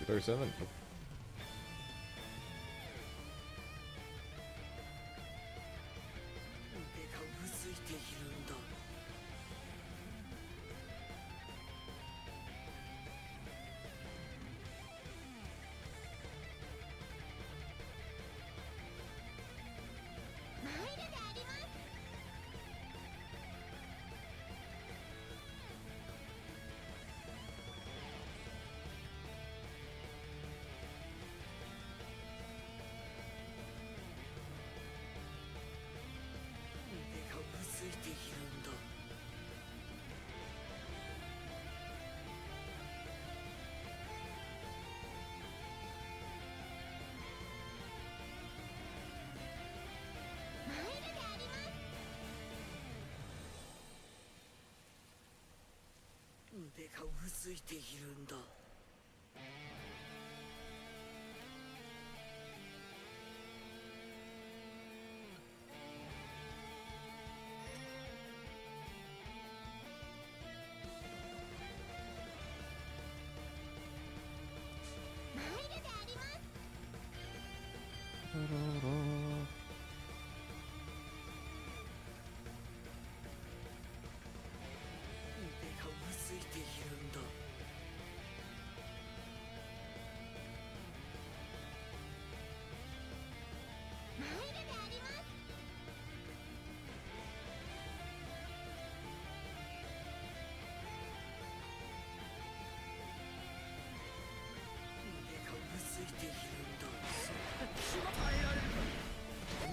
Speaker 2: 37.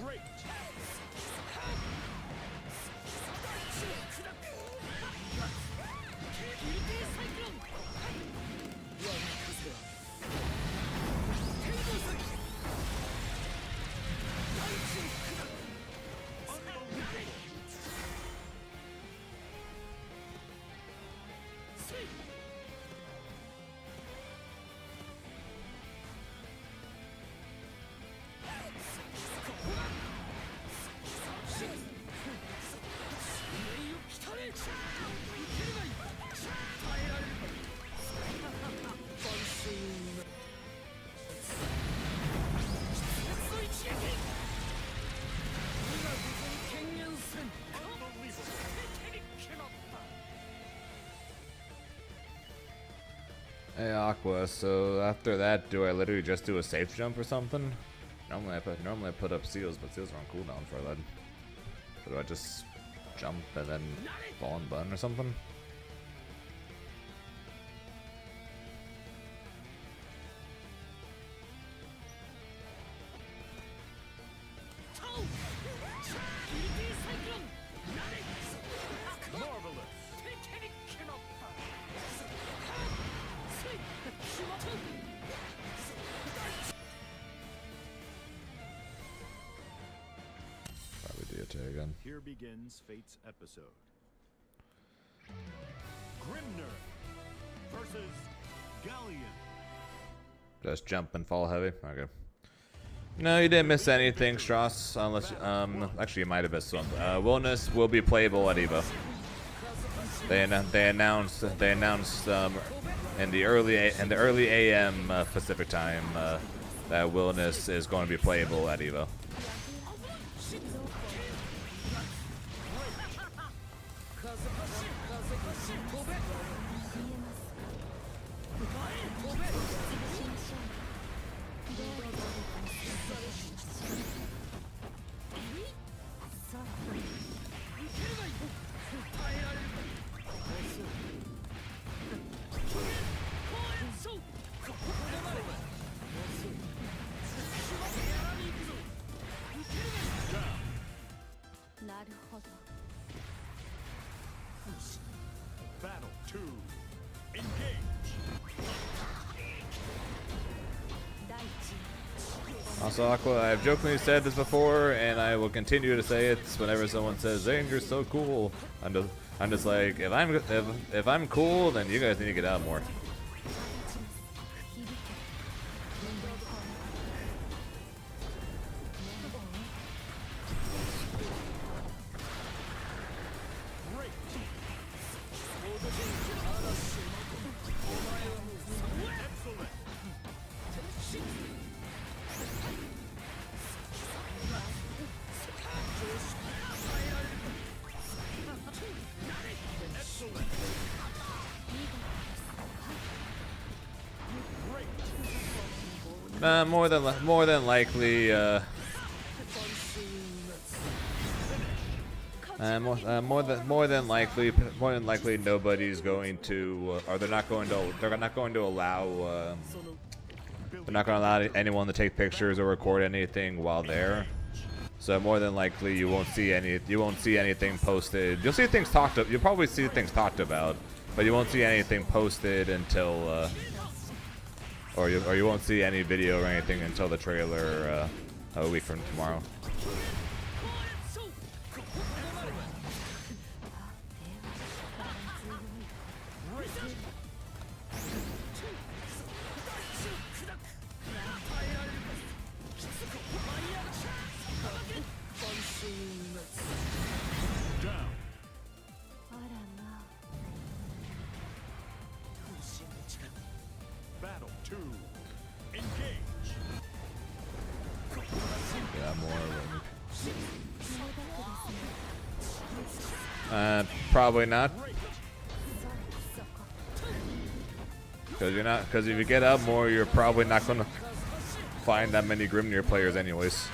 Speaker 3: Great.
Speaker 2: Hey Aqua, so after that, do I literally just do a safe jump or something? Normally I put up seals, but seals are on cooldown for that. So do I just jump and then fall and button or something? Again.
Speaker 3: Here begins Fate's episode. Grimner versus Galleon.
Speaker 2: Just jump and fall heavy. Okay. No, you didn't miss anything, Strauss. Unless actually you might have missed something. Wilnas will be playable at EVO. They announced in the early AM Pacific time that Wilnas is going to be playable at EVO.
Speaker 3: Battle 2. Engage.
Speaker 2: Also, Aqua, I've jokingly said this before, and I will continue to say it whenever someone says, "Zanger's so cool." I'm just like, if I'm cool, then you guys need to get out more. More than likely. More than likely, nobody's going to, or they're not going to allow. They're not going to allow anyone to take pictures or record anything while there. So more than likely, you won't see anything posted. You'll see things talked. You'll probably see things talked about, but you won't see anything posted until, or you won't see any video or anything until the trailer a week from tomorrow.
Speaker 3: Battle 2. Engage.
Speaker 2: Yeah, more. Probably not. Because if you get up more, you're probably not gonna find that many Grimnir players anyways.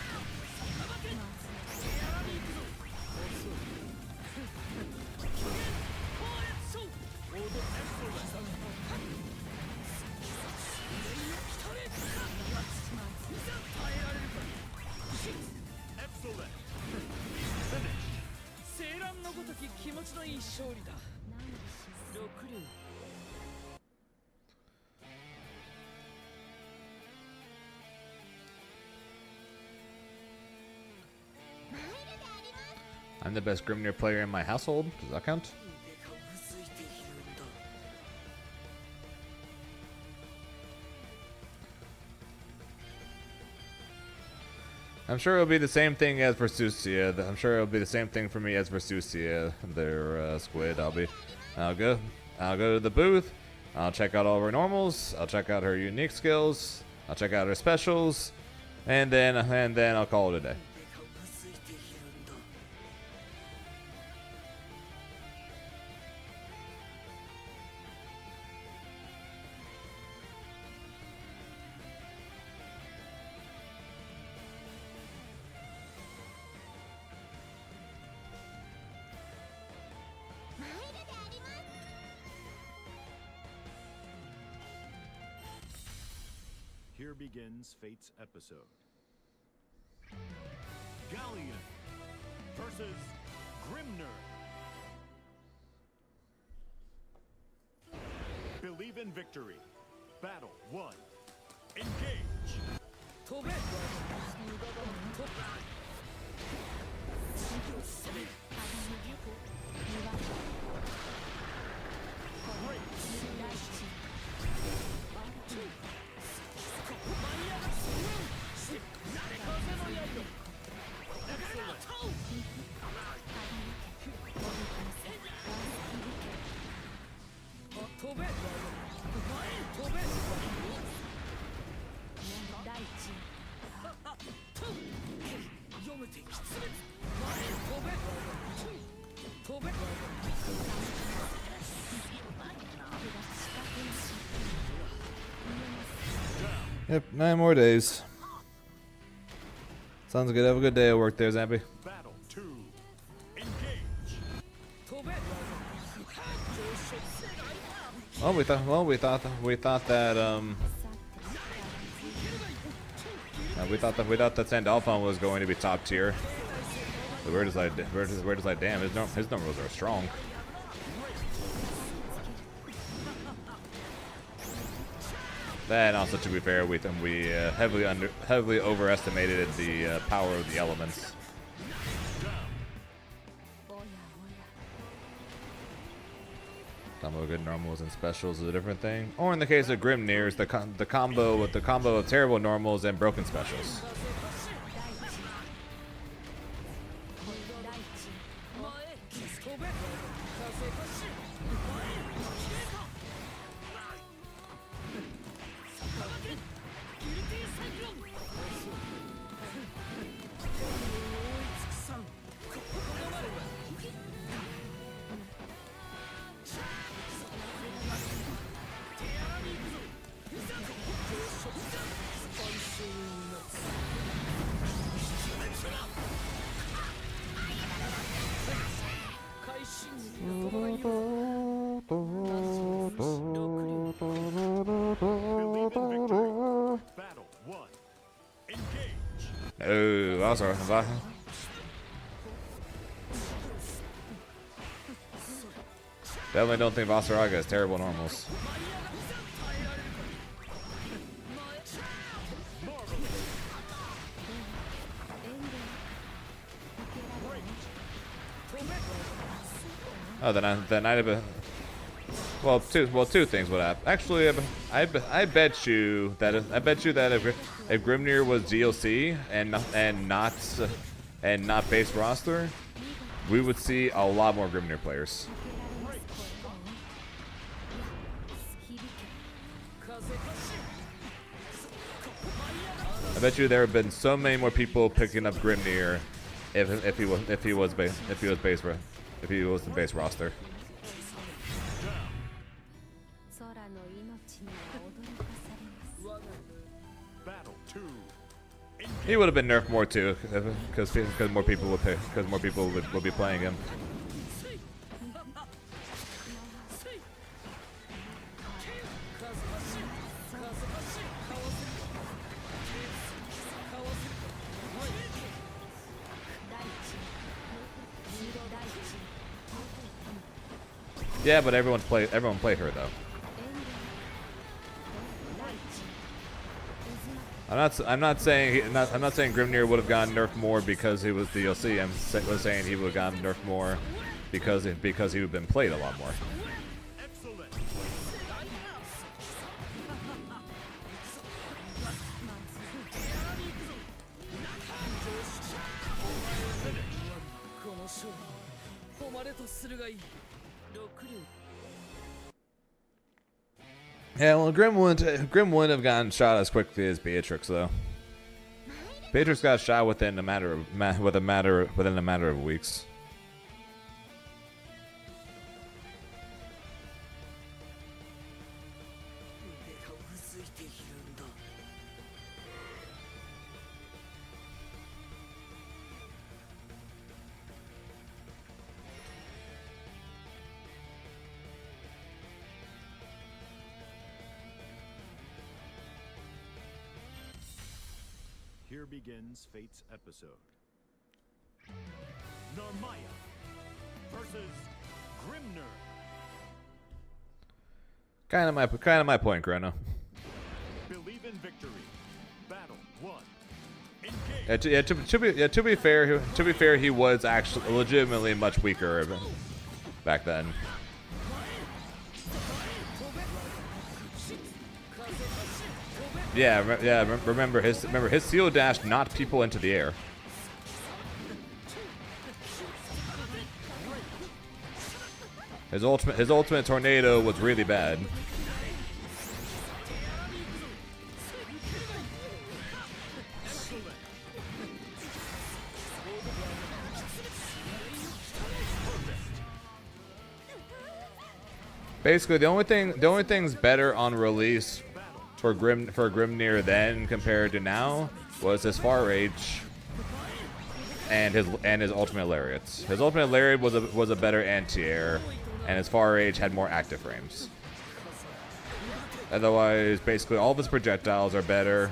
Speaker 2: I'm the best Grimnir player in my household. Does that count? I'm sure it'll be the same thing as for Susia. I'm sure it'll be the same thing for me as for Susia. Their Squid. I'll go to the booth. I'll check out all of her normals. I'll check out her unique skills. I'll check out her specials, and then I'll call it a day.
Speaker 3: Here begins Fate's episode. Galleon versus Grimnir. Believe in victory. Battle 1. Engage.
Speaker 2: Yep, 9 more days. Sounds good. Have a good day at work there, Zampy.
Speaker 3: Battle 2. Engage.
Speaker 2: Oh, we thought that Sandalphon was going to be top tier. But we're just like, damn, his numbers are strong. And also, to be fair, we heavily overestimated the power of the elements. Combo good normals and specials is a different thing. Or in the case of Grimnirs, the combo of terrible normals and broken specials. Definitely don't think Vasaraga is terrible normals. Oh, then I'd have. Well, two things would happen. Actually, I bet you that if Grimnir was DLC and not base roster, we would see a lot more Grimnir players. I bet you there have been so many more people picking up Grimnir if he was the base roster.
Speaker 3: Battle 2.
Speaker 2: He would have been nerfed more too, because more people would be playing him. Yeah, but everyone played her though. I'm not saying Grimnir would have gotten nerfed more because he was DLC. I'm saying he would have gotten nerfed more because he would have been played a lot more.
Speaker 3: Excellent.
Speaker 2: Yeah, well, Grim wouldn't have gotten shot as quickly as Beatrix though. Beatrix got shot within a matter of weeks.
Speaker 3: Here begins Fate's episode. Narmaya versus Grimnir.
Speaker 2: Kind of my point, Chrono.
Speaker 3: Believe in victory. Battle 1. Engage.
Speaker 2: To be fair, he was actually legitimately much weaker back then. Remember his seal dash knocked people into the air. His ultimate tornado was really bad. Basically, the only thing's better on release for Grimnir then compared to now was his far rage and his ultimate lariats. His ultimate lariat was a better anti-air, and his far rage had more active frames. Otherwise, basically all of his projectiles are better.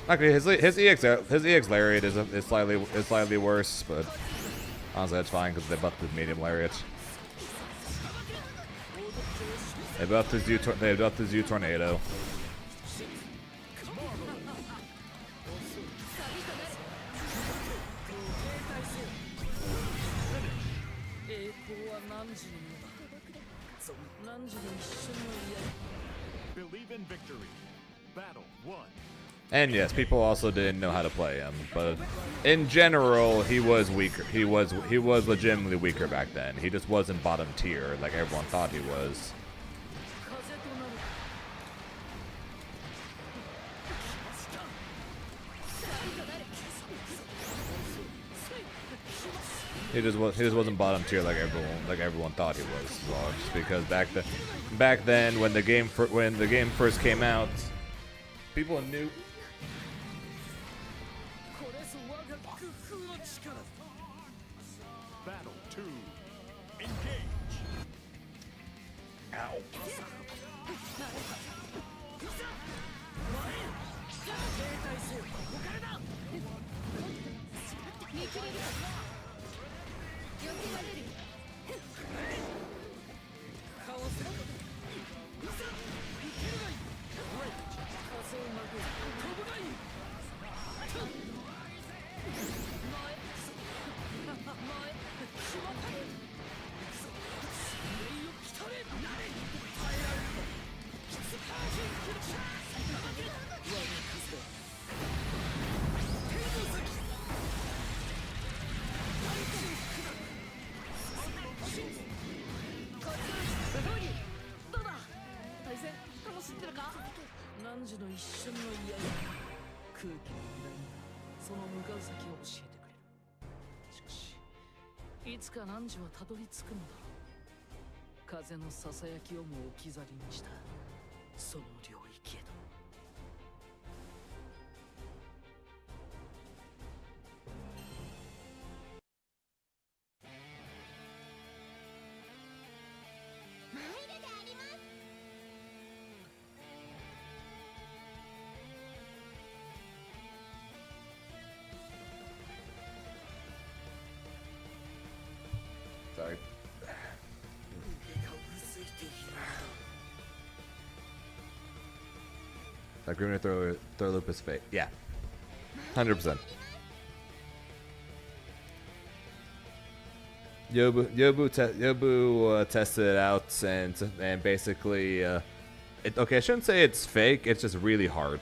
Speaker 2: Actually, his EX lariat is slightly worse, but honestly that's fine because they buffed his medium lariat. They buffed his U tornado.
Speaker 3: Believe in victory. Battle 1.
Speaker 2: And yes, people also didn't know how to play him, but in general, he was weaker. He was legitimately weaker back then. He just wasn't bottom tier like everyone thought he was. He just wasn't bottom tier like everyone thought he was. Well, just because back then when the game first came out, people knew.
Speaker 3: Battle 2. Engage.
Speaker 2: Ow.
Speaker 1: いつか汝はたどり着くのだろう。風のささやきをも置き去りにしたその領域へと。
Speaker 4: マイルであります。
Speaker 2: Sorry. That Grimnir throw loop is fake. Yeah. 100%. Yobu tested it out and basically okay, I shouldn't say it's fake, it's just really hard.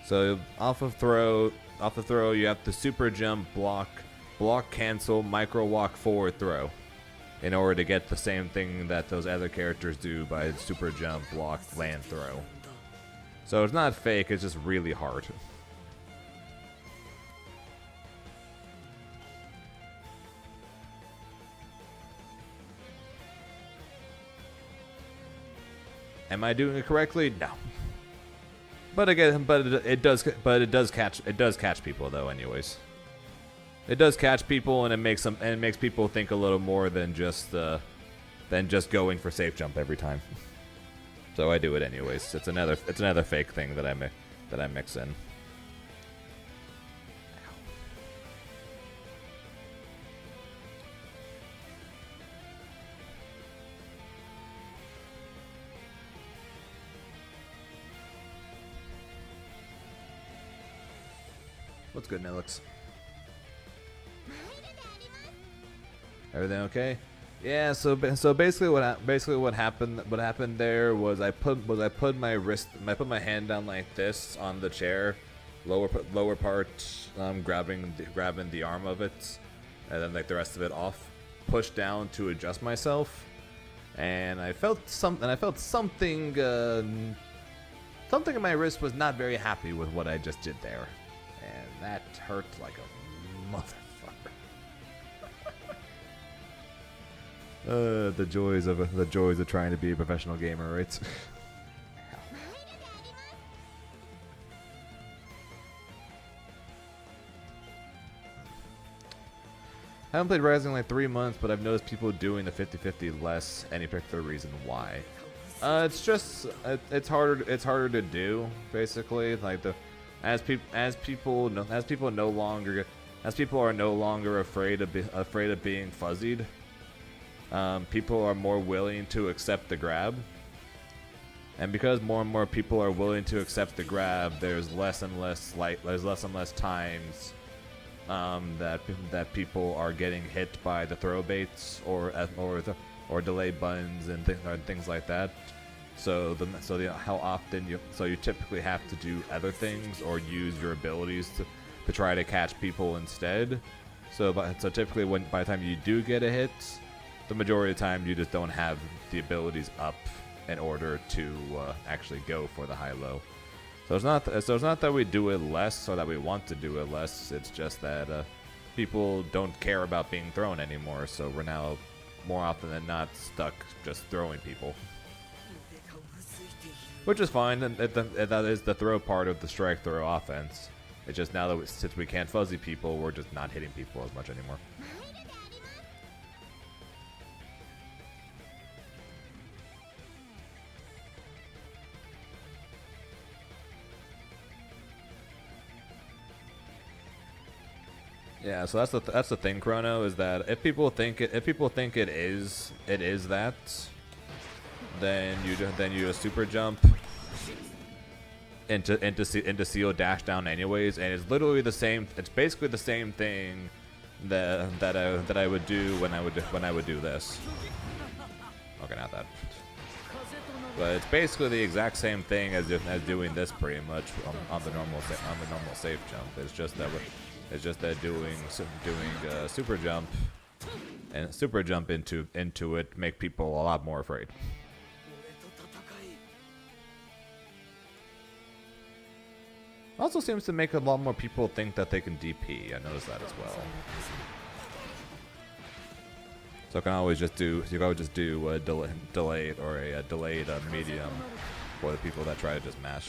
Speaker 2: So off of throw you have to super jump, block, cancel, micro walk, forward throw in order to get the same thing that those other characters do by super jump, block, land, throw. So it's not fake, it's just really hard. Am I doing it correctly? No. But again, it does catch people though anyways. It does catch people, and it makes people think a little more than just going for safe jump every time. So I do it anyways. It's another fake thing that I mix in. What's good, Nilix? Everything okay? Yeah. So basically, what happened there was I put my hand down like this on the chair, lower part, grabbing the arm of it, and then like the rest of it off, pushed down to adjust myself, and I felt something in my wrist was not very happy with what I just did there, and that hurt like a motherfucker. The joys of trying to be a professional gamer, right? I haven't played Rising in like 3 months, but I've noticed people doing the 50-50 less. Any particular reason why? It's just it's harder to do, basically. Like as people are no longer afraid of being fuzzied. People are more willing to accept the grab, and because more and more people are willing to accept the grab, there's less and less times that people are getting hit by the throw baits or delay buttons and things like that. So how often you typically have to do other things or use your abilities to try to catch people instead. So typically by the time you do get a hit, the majority of the time you just don't have the abilities up in order to actually go for the high-low. So it's not that we do it less or that we want to do it less. It's just that people don't care about being thrown anymore. So we're now more often than not stuck just throwing people, which is fine. And that is the throw part of the strike throw offense. It's just now that since we can't fuzzy people, we're just not hitting people as much anymore. Yeah, so that's the thing, Chrono, is that if people think it is that, then you do a super jump into seal dash down anyways, and it's literally the same. It's basically the same thing that I would do when I would do this. Okay, not that. But it's basically the exact same thing as doing this pretty much on the normal safe jump. It's just that doing super jump and super jump into it make people a lot more afraid. Also seems to make a lot more people think that they can DP. I noticed that as well. So you can always just do a delayed or a delayed medium for the people that try to just mash.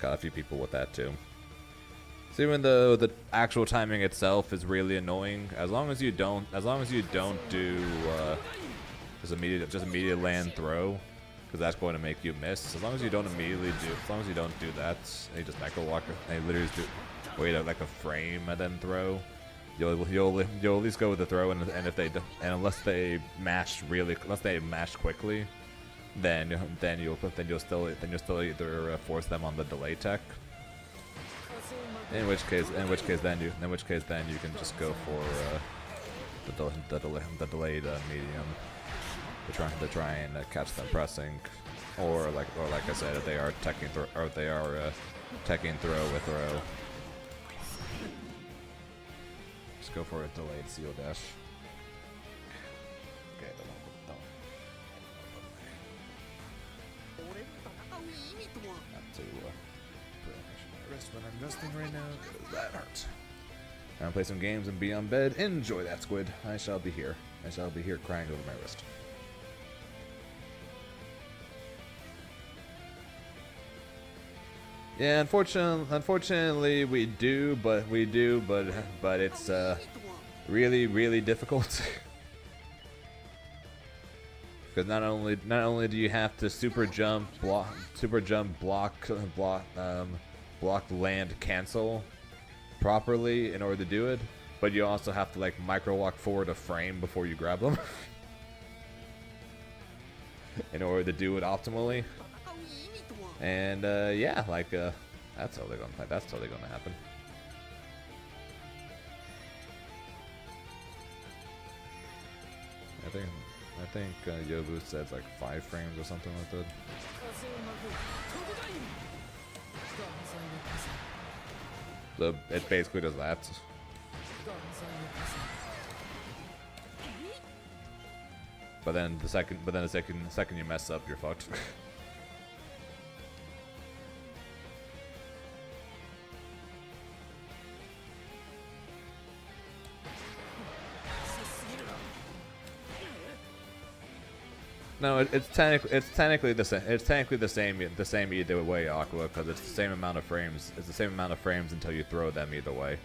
Speaker 2: Got a few people with that too. So even though the actual timing itself is really annoying, as long as you don't do just immediate land throw, because that's going to make you miss. As long as you don't do that, and you just micro walk and you literally just wait like a frame and then throw. You'll at least go with the throw, and unless they mash quickly, then you'll still either force them on the delay tech. In which case then you can just go for the delayed medium to try and catch them pressing, or like I said, if they are teching throw with throw. Just go for a delayed seal dash. Okay, not to my wrist when I'm resting right now, because that hurts. I'm gonna play some games and be on bed. Enjoy that, Squid. I shall be here. Crying over my wrist. Yeah, unfortunately we do, but it's really difficult. Because not only do you have to super jump, block land cancel properly in order to do it, but you also have to like micro walk forward a frame before you grab them in order to do it optimally. And yeah, like that's totally gonna happen. I think Yobu said like 5 frames or something like that. So it basically does that. But then the second you mess up, you're fucked. No, it's technically the same. It's technically the same either way, Aqua, because it's the same amount of frames. It's the same amount of frames until you throw them either way.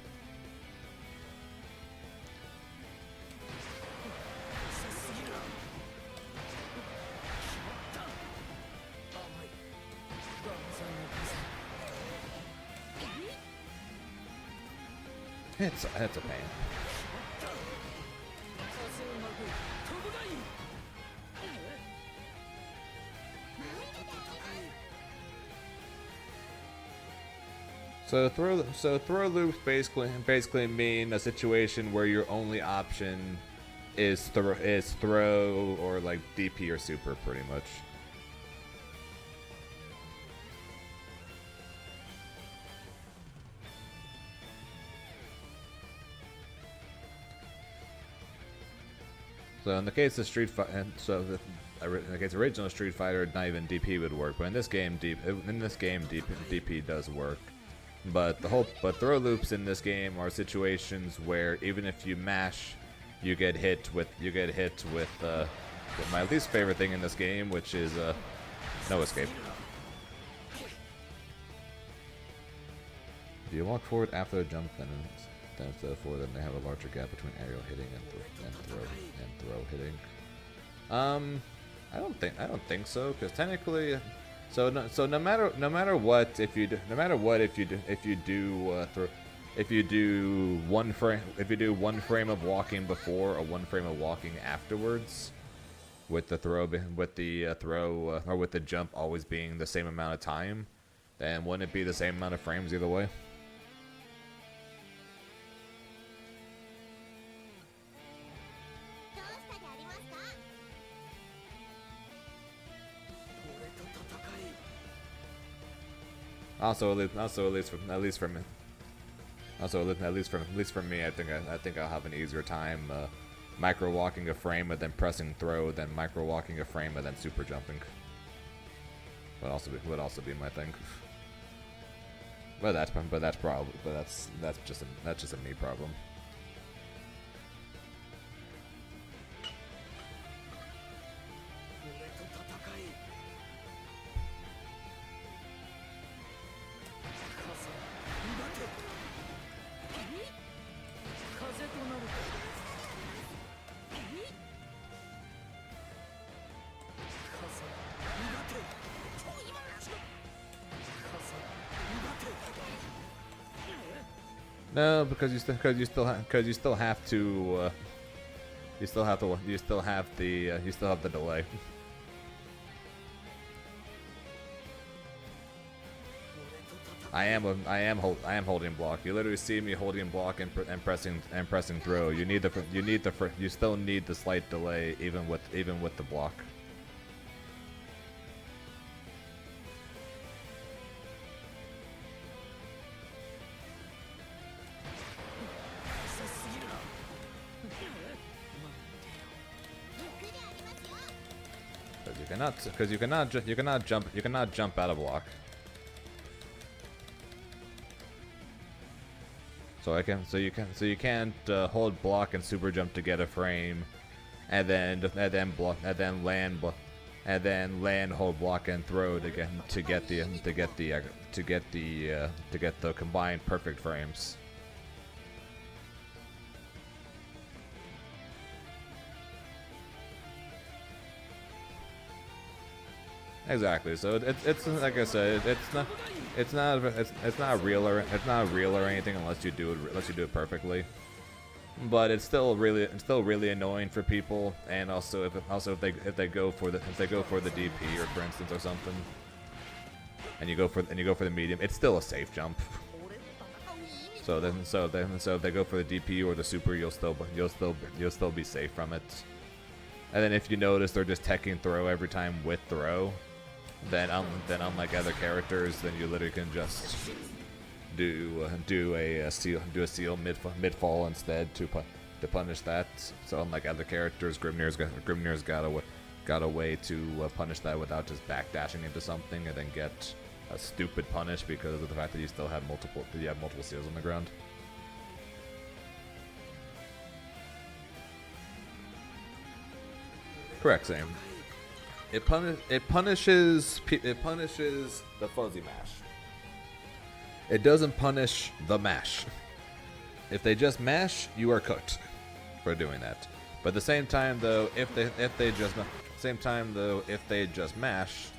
Speaker 2: It's a pain. So throw loops basically mean a situation where your only option is throw or like DP or super, pretty much. So in the case of Street Fighter, in the case of original Street Fighter, not even DP would work. But in this game, DP does work. But throw loops in this game are situations where even if you mash, you get hit with my least favorite thing in this game, which is no escape. If you walk forward after the jump, then instead of forward, then they have a larger gap between aerial hitting and throw hitting. I don't think so, because technically. So no matter what, if you do if you do one frame of walking before or one frame of walking afterwards, with the throw or with the jump always being the same amount of time, then wouldn't it be the same amount of frames either way?
Speaker 4: どうしたでありますか。
Speaker 1: 俺と戦い。
Speaker 2: Also, at least for me, I think I'll have an easier time micro walking a frame and then pressing throw, then micro walking a frame and then super jumping. Would also be my thing. But that's just a me problem.
Speaker 1: 俺と戦い。風、待て。風となるか。風、待て。風、待て。
Speaker 2: No, because you still have to you still have the delay. I am holding block. You literally see me holding block and pressing throw. You still need the slight delay even with the block. Because you cannot jump out of block. So you can't hold block and super jump to get a frame, and then land hold block and throw to get the combined perfect frames. Exactly. So it's like I said, it's not real or anything unless you do it perfectly. But it's still really annoying for people, and also if they go for the DP or for instance or something, and you go for the medium, it's still a safe jump. So if they go for the DP or the super, you'll still be safe from it. And then if you notice they're just teching throw every time with throw, then unlike other characters, then you literally can just do a seal mid fall instead to punish that. So unlike other characters, Grimnir's got a way to punish that without just backdashing into something and then get a stupid punish because of the fact that you have multiple seals on the ground. Correct, same. It punishes the fuzzy mash. It doesn't punish the mash. If they just mash, you are cooked for doing that. But at the same time, though, if they just mash,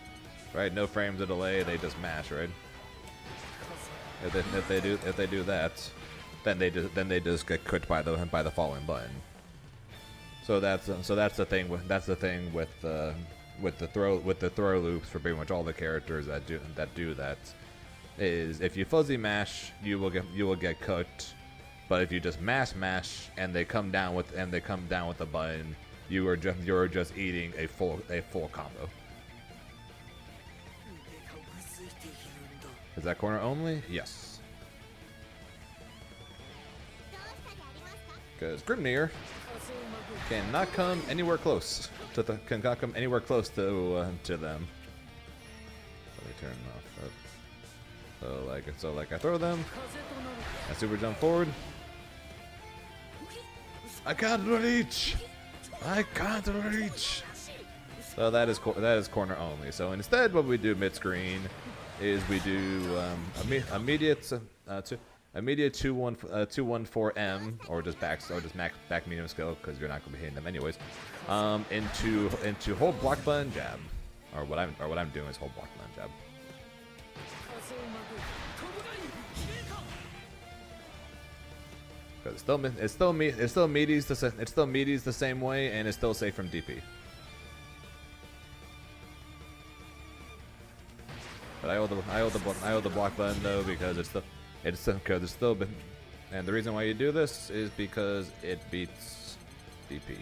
Speaker 2: right? No frames of delay, they just mash, right? If they do that, then they just get cooked by the following button. So that's the thing with the throw loops for pretty much all the characters that do that is if you fuzzy mash, you will get cooked, but if you just mash and they come down with the button, you're just eating a full combo. Is that corner only? Yes. Because Grimnir cannot come anywhere close to them. Let me turn off that. So like I throw them, I super jump forward. I can't reach. So that is corner only. So instead, what we do mid screen is we do immediate 214M or just back medium skill because you're not gonna be hitting them anyways. Into hold block button jab, or what I'm doing is hold block button jab. Because it's still meaties the same way, and it's still safe from DP. But I hold the block button though because it's still been, and the reason why you do this is because it beats DP.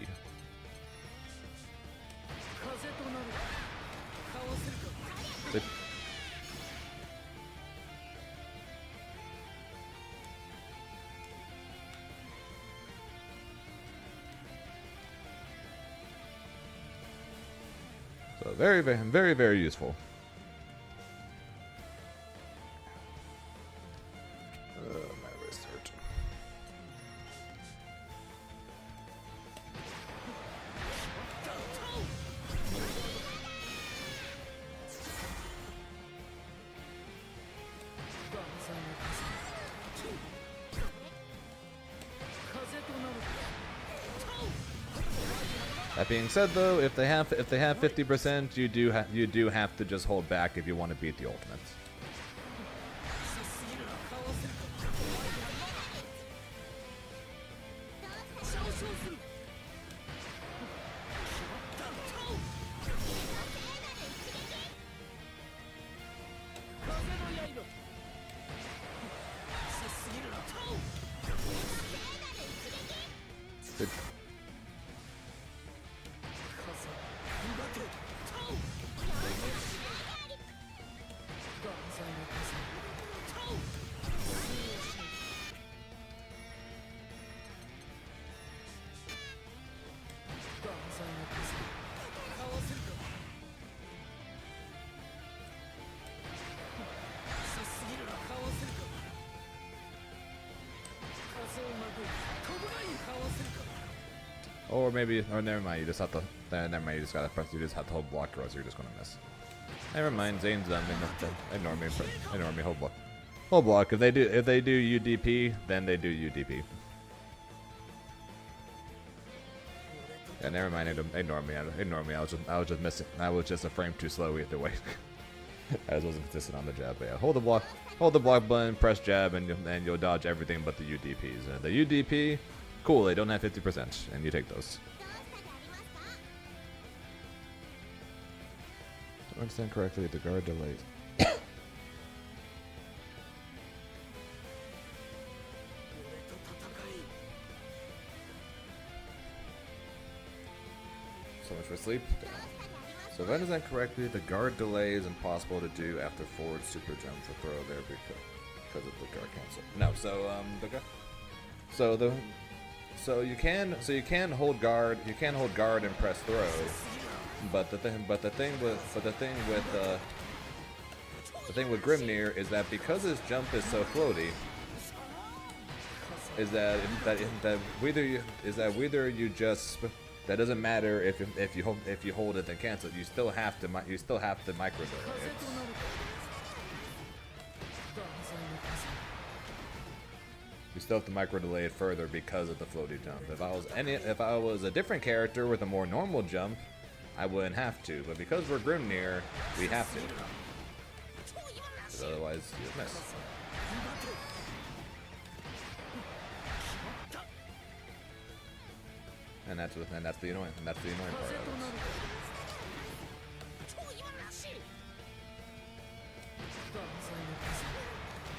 Speaker 2: So very useful. My wrist hurt. That being said, though, if they have 50%, you do have to just hold back if you want to beat the ultimates. Or maybe, or never mind. You just have to. Never mind. You just gotta press. You just have to hold block, or else you're just gonna miss. Never mind. Zane's done. Ignore me. Ignore me. Hold block. Hold block. If they do UDP, then they do UDP. Yeah. Never mind. Ignore me. Ignore me. I was just missing. I was just a frame too slow either way. I just wasn't consistent on the jab. But yeah. Hold the block. Hold the block button. Press jab, and you'll dodge everything but the UDPs. The UDP. Cool, they don't have 50%, and you take those. To understand correctly, the guard delays. So much for sleep. So if I understand correctly, the guard delay is impossible to do after forward super jump for throw there because of the guard cancel. No, so you can hold guard and press throw, but the thing with Grimnir is that because his jump is so floaty, is that that doesn't matter if you hold it then cancel it. You still have to micro delay it. You still have to micro delay it further because of the floaty jump. If I was a different character with a more normal jump, I wouldn't have to. But because we're Grimnir, we have to. Because otherwise, you would miss. And that's the annoying part of it.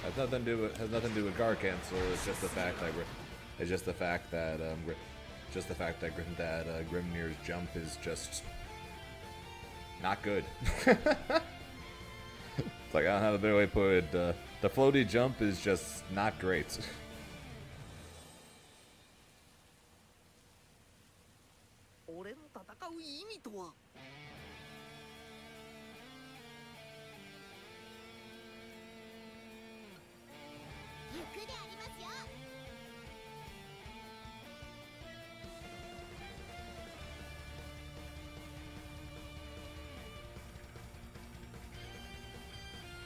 Speaker 2: Has nothing to do with guard cancel. It's just the fact that Grimnir's jump is just not good. It's like, I don't have a better way to put it. The floaty jump is just not great.
Speaker 5: 俺の戦う意味とは。
Speaker 4: 行くでありますよ。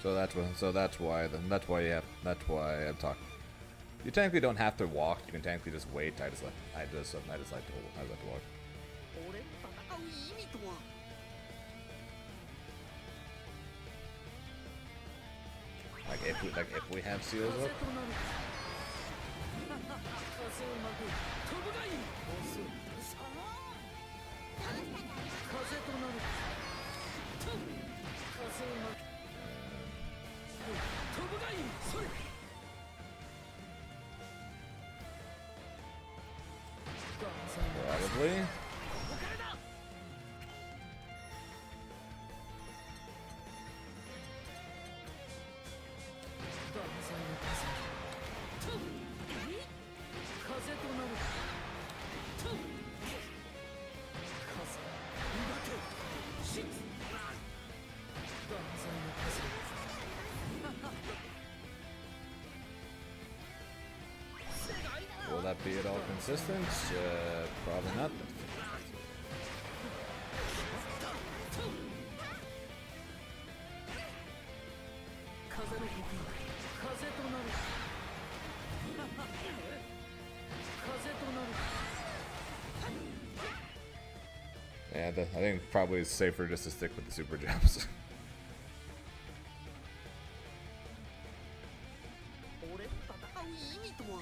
Speaker 2: That's why I'm talking. You technically don't have to walk. You can technically just wait. I just like to walk.
Speaker 5: 俺の戦う意味とは。
Speaker 2: Like if we have seals up. Probably. Will that be at all consistent? Probably not. Yeah, I think probably it's safer just to stick with the super jumps.
Speaker 5: 俺の戦う意味とは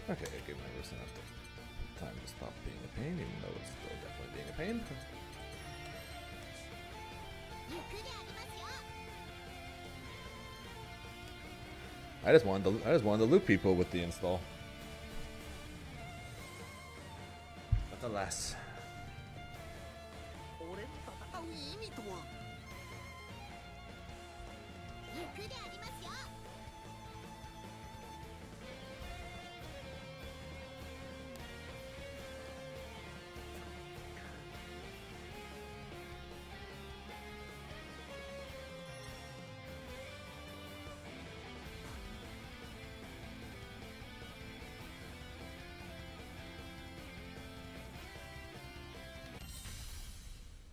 Speaker 2: Okay, give my wrist enough time to stop being a pain, even though it's still definitely being a pain.
Speaker 4: ゆっくりありますよ
Speaker 2: I just wanted to loot people with the install. But alas.
Speaker 5: 俺の戦う意味とは
Speaker 4: ゆっくりありますよ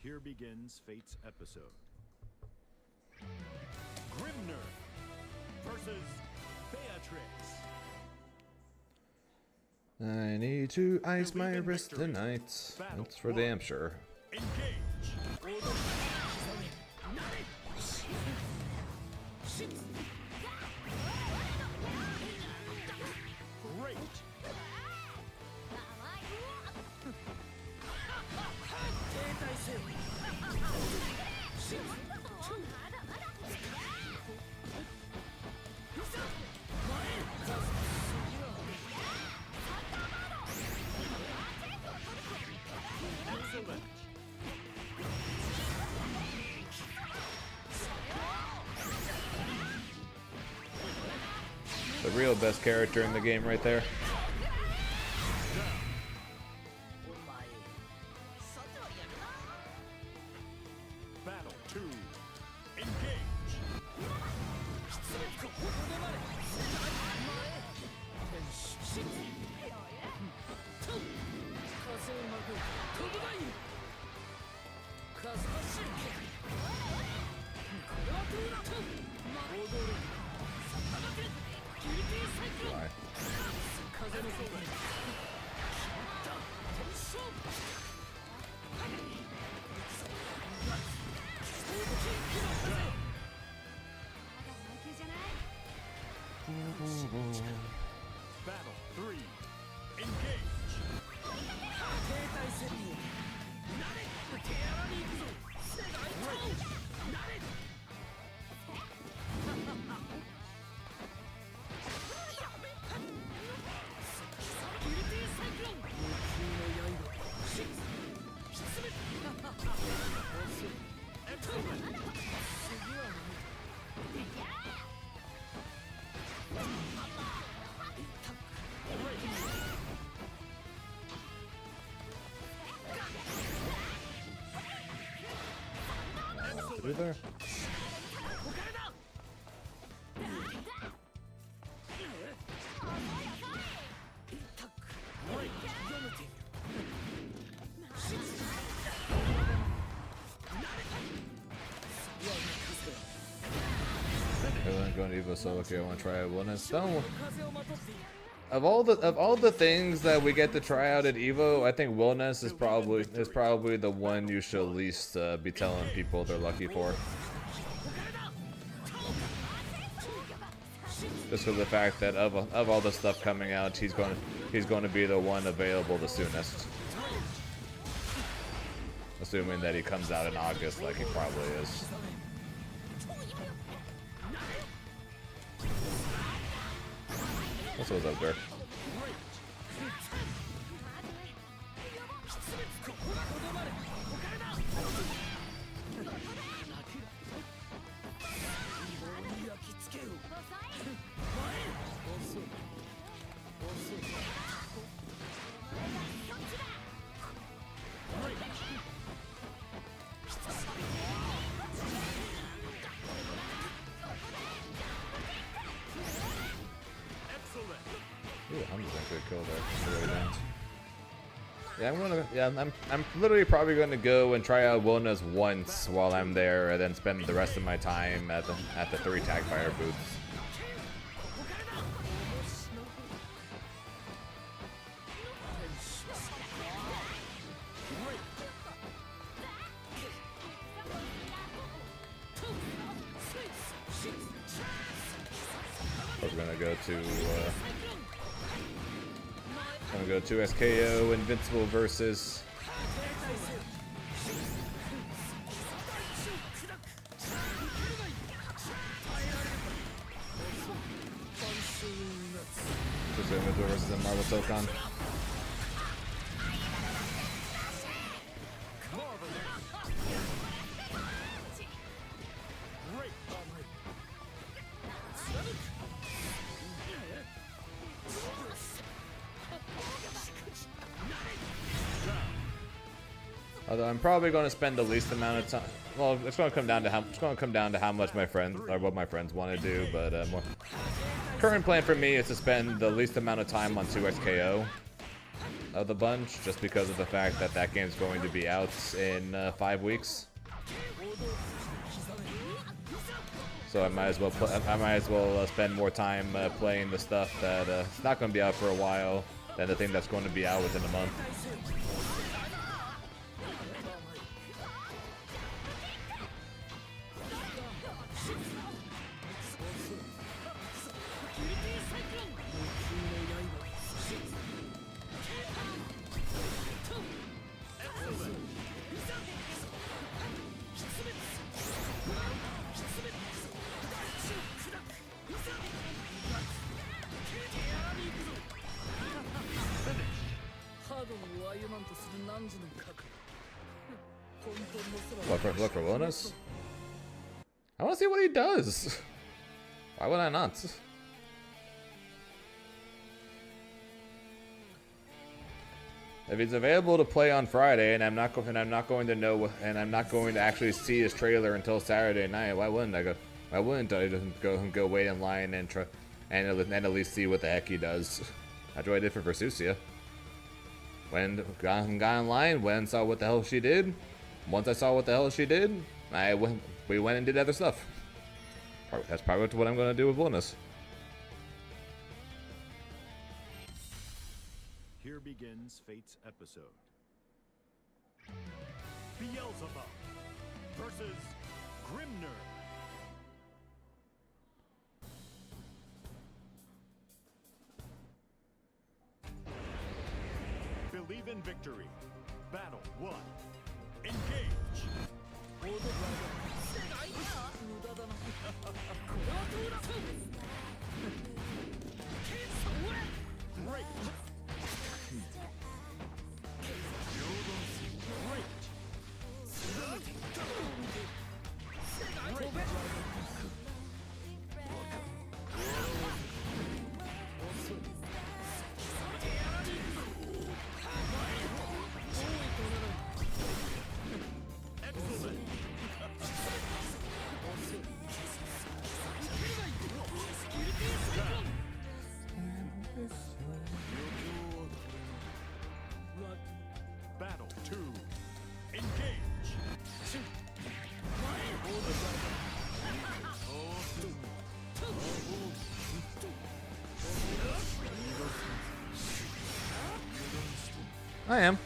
Speaker 3: Here begins Fate's episode. Grimner versus Beatrix.
Speaker 2: I need to ice my wrist tonight. That's for damn sure.
Speaker 3: Engage. Great. Excellent.
Speaker 2: The real best character in the game right there.
Speaker 5: お前外やな
Speaker 3: Battle 2. Engage.
Speaker 1: ここでまで風をまく飛ぶがいい風の神経これはどうだと踊るさばけギルティサイクロン
Speaker 2: Why?
Speaker 1: 風の効果に決まった天勝
Speaker 3: Battle 3. Engage.
Speaker 1: 停滞セッティングなれ手荒に行くぞ世界となれギルティサイクロン無給の刃シッきつめ遅い
Speaker 3: Excellent.
Speaker 1: 次は
Speaker 2: Through there?
Speaker 1: ここからだ
Speaker 2: Everyone's going to EVO, so okay, I want to try Wilnas. Don't,
Speaker 1: 風をまとっている
Speaker 2: Of all the things that we get to try out at EVO, I think Wilnas is probably the one you should at least be telling people they're lucky for. Just for the fact that of all the stuff coming out, he's going to be the one available the soonest. Assuming that he comes out in August, like he probably is. What's up there? Ooh, I'm just gonna kill there. Yeah, I'm literally probably gonna go and try out Wilnas once while I'm there, and then spend the rest of my time at the 3 tag fire booths. We're gonna go to SKO Invincible versus Invincible versus a Marvel Tokon. Although I'm probably going to spend the least amount of time. Well, it's going to come down to how much my friends or what my friends want to do. But current plan for me is to spend the least amount of time on 2XKO of the bunch, just because of the fact that that game's going to be out in 5 weeks. So I might as well spend more time playing the stuff that it's not going to be out for a while than the thing that's going to be out within a month. Look for Wilnas? I want to see what he does. Why would I not? If he's available to play on Friday, and I'm not going to actually see his trailer until Saturday night, why wouldn't I go? Why wouldn't I just go wait in line and try and at least see what the heck he does? That's what I did for Versusia. Got in line, went and saw what the hell she did. Once I saw what the hell she did, we went and did other stuff. That's probably what I'm going to do with Wilnas.
Speaker 3: Here begins Fate's episode. Beelzebub versus Grimner. Believe in victory. Battle 1. Engage. Great. Excellent.
Speaker 2: I am.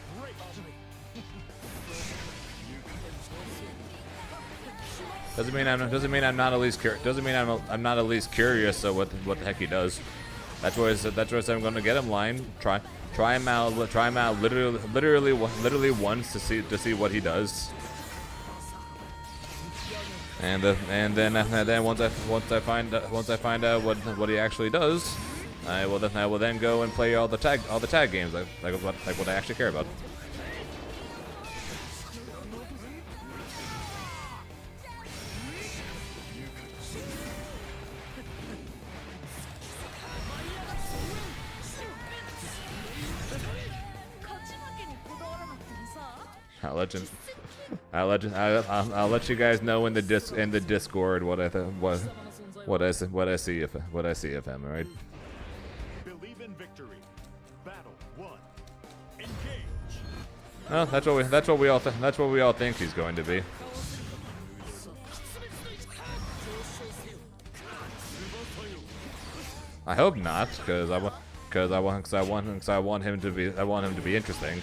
Speaker 2: Doesn't mean I'm not at least curious. So what the heck he does? That's why I said I'm going to get him line. Try him out. Literally once to see what he does. And then once I find out what he actually does, I will then go and play all the tag games like what I actually care about. I'll let you guys know in the Discord what I see of him. All right.
Speaker 3: Believe in victory. Battle 1. Engage.
Speaker 2: Well, that's what we all think he's going to be. I hope not, because I want him to be interesting.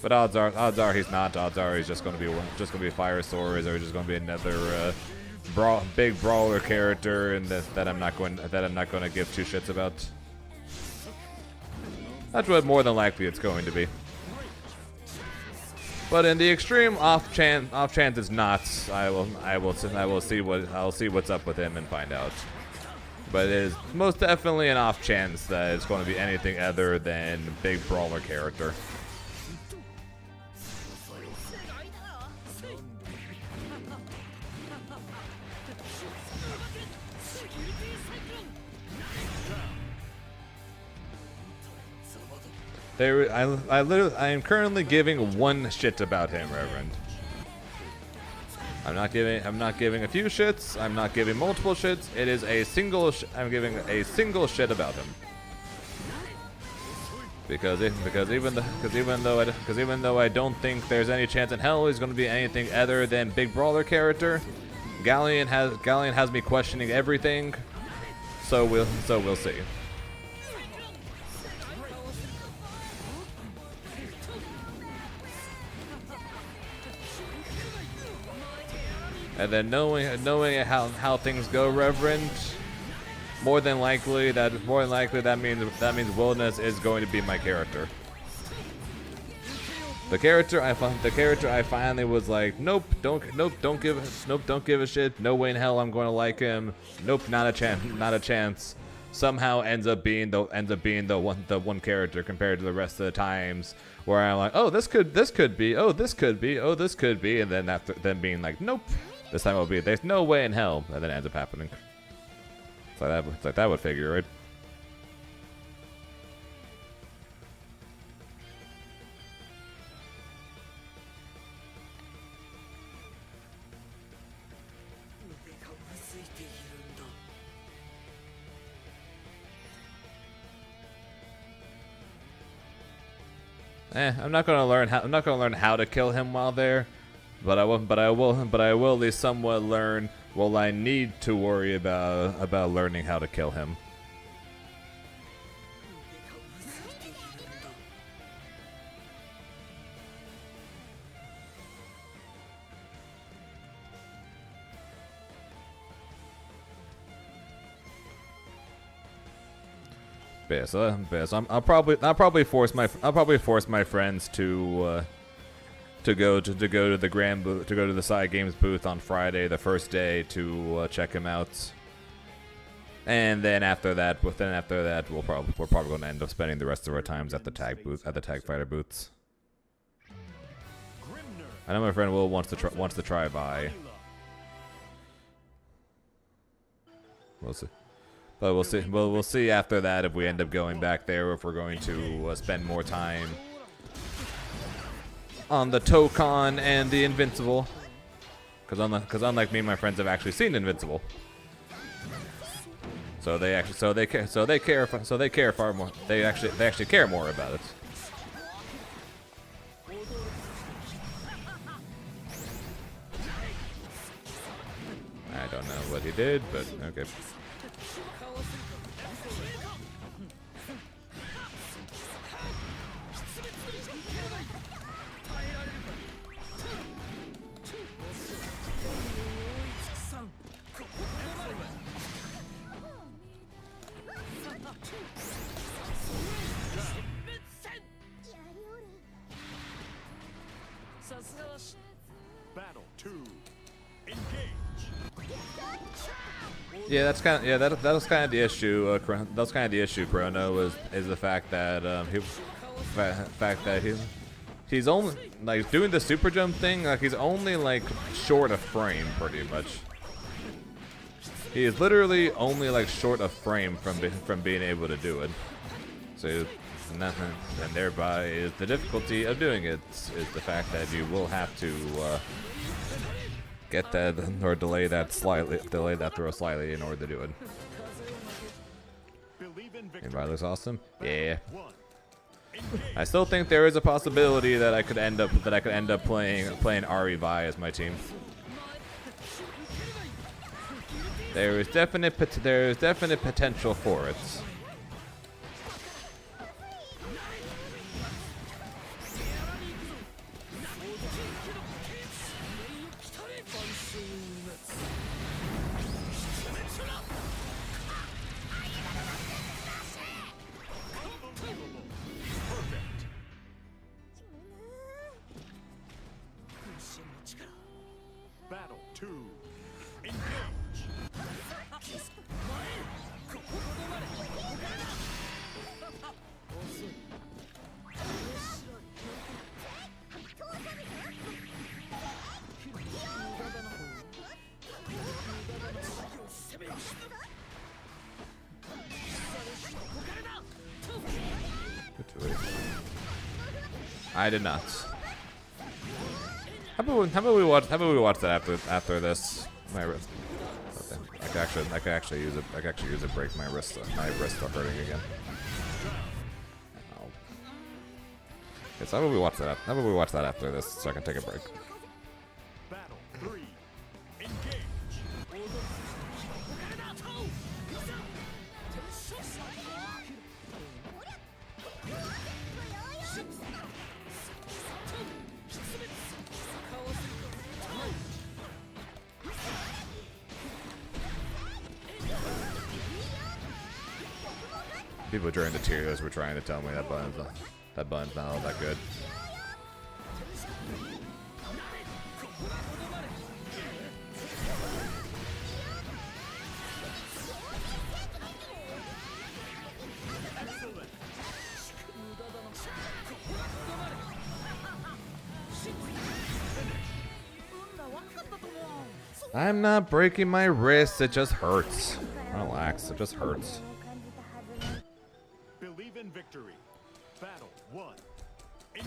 Speaker 2: But odds are he's not. Odds are he's just going to be Fire Swords, or just going to be another big brawler character, and that I'm not going to give two shits about. That's what more than likely it's going to be. But in the extreme off chance it's not, I'll see what's up with him and find out. But it is most definitely an off chance that it's going to be anything other than big brawler character. I am currently giving one shit about him, Reverend. I'm not giving a few shits. I'm not giving multiple shits. It is a single. I'm giving a single shit about him. Because even though I don't think there's any chance in hell he's going to be anything other than big brawler character, Galleon has me questioning everything. So we'll see. And then knowing how things go, Reverend, more than likely that means Wilnas is going to be my character. The character I finally was like, nope, don't give a shit. No way in hell I'm going to like him. Nope, not a chance. Somehow ends up being the one character compared to the rest of the times where I'm like, oh, this could be, and then being like, nope. This time it'll be, there's no way in hell, and then it ends up happening. It's like that would figure, right? I'm not gonna learn how to kill him while there. But I will at least somewhat learn. Well, I need to worry about learning how to kill him. Yeah, so I'll probably force my friends to go to the Side Games booth on Friday, the first day, to check him out. And then after that, we're probably going to end up spending the rest of our times at the tag fighter booths. I know my friend Will wants to try by. We'll see. But we'll see. Well, we'll see after that if we end up going back there, or if we're going to spend more time on the Tokon and the Invincible. Because unlike me, my friends have actually seen Invincible. So they care far more. They actually care more about it. I don't know what he did, but okay.
Speaker 3: Battle 2. Engage.
Speaker 2: Yeah, that's kind of that was kind of the issue. That was kind of the issue. Chrono is the fact that he's only like doing the super jump thing. Like he's only like short a frame, pretty much. He is literally only like short a frame from being able to do it. So and thereby is the difficulty of doing it is the fact that you will have to get that or delay that throw slightly in order to do it. Anybody looks awesome? Yeah. I still think there is a possibility that I could end up playing Ari Vi as my team. There is definite potential for it.
Speaker 3: Battle 2. Engage.
Speaker 2: I did not. How about we watch that after this? My wrist. I could actually use a break. My wrists are hurting again. Oh. Okay, so how about we watch that? How about we watch that after this, so I can take a break?
Speaker 3: Battle 3. Engage.
Speaker 2: People during the tiers were trying to tell me that button's not all that good. I'm not breaking my wrist, it just hurts. Relax, it just hurts.
Speaker 3: Believe in victory. Battle 1. Engage.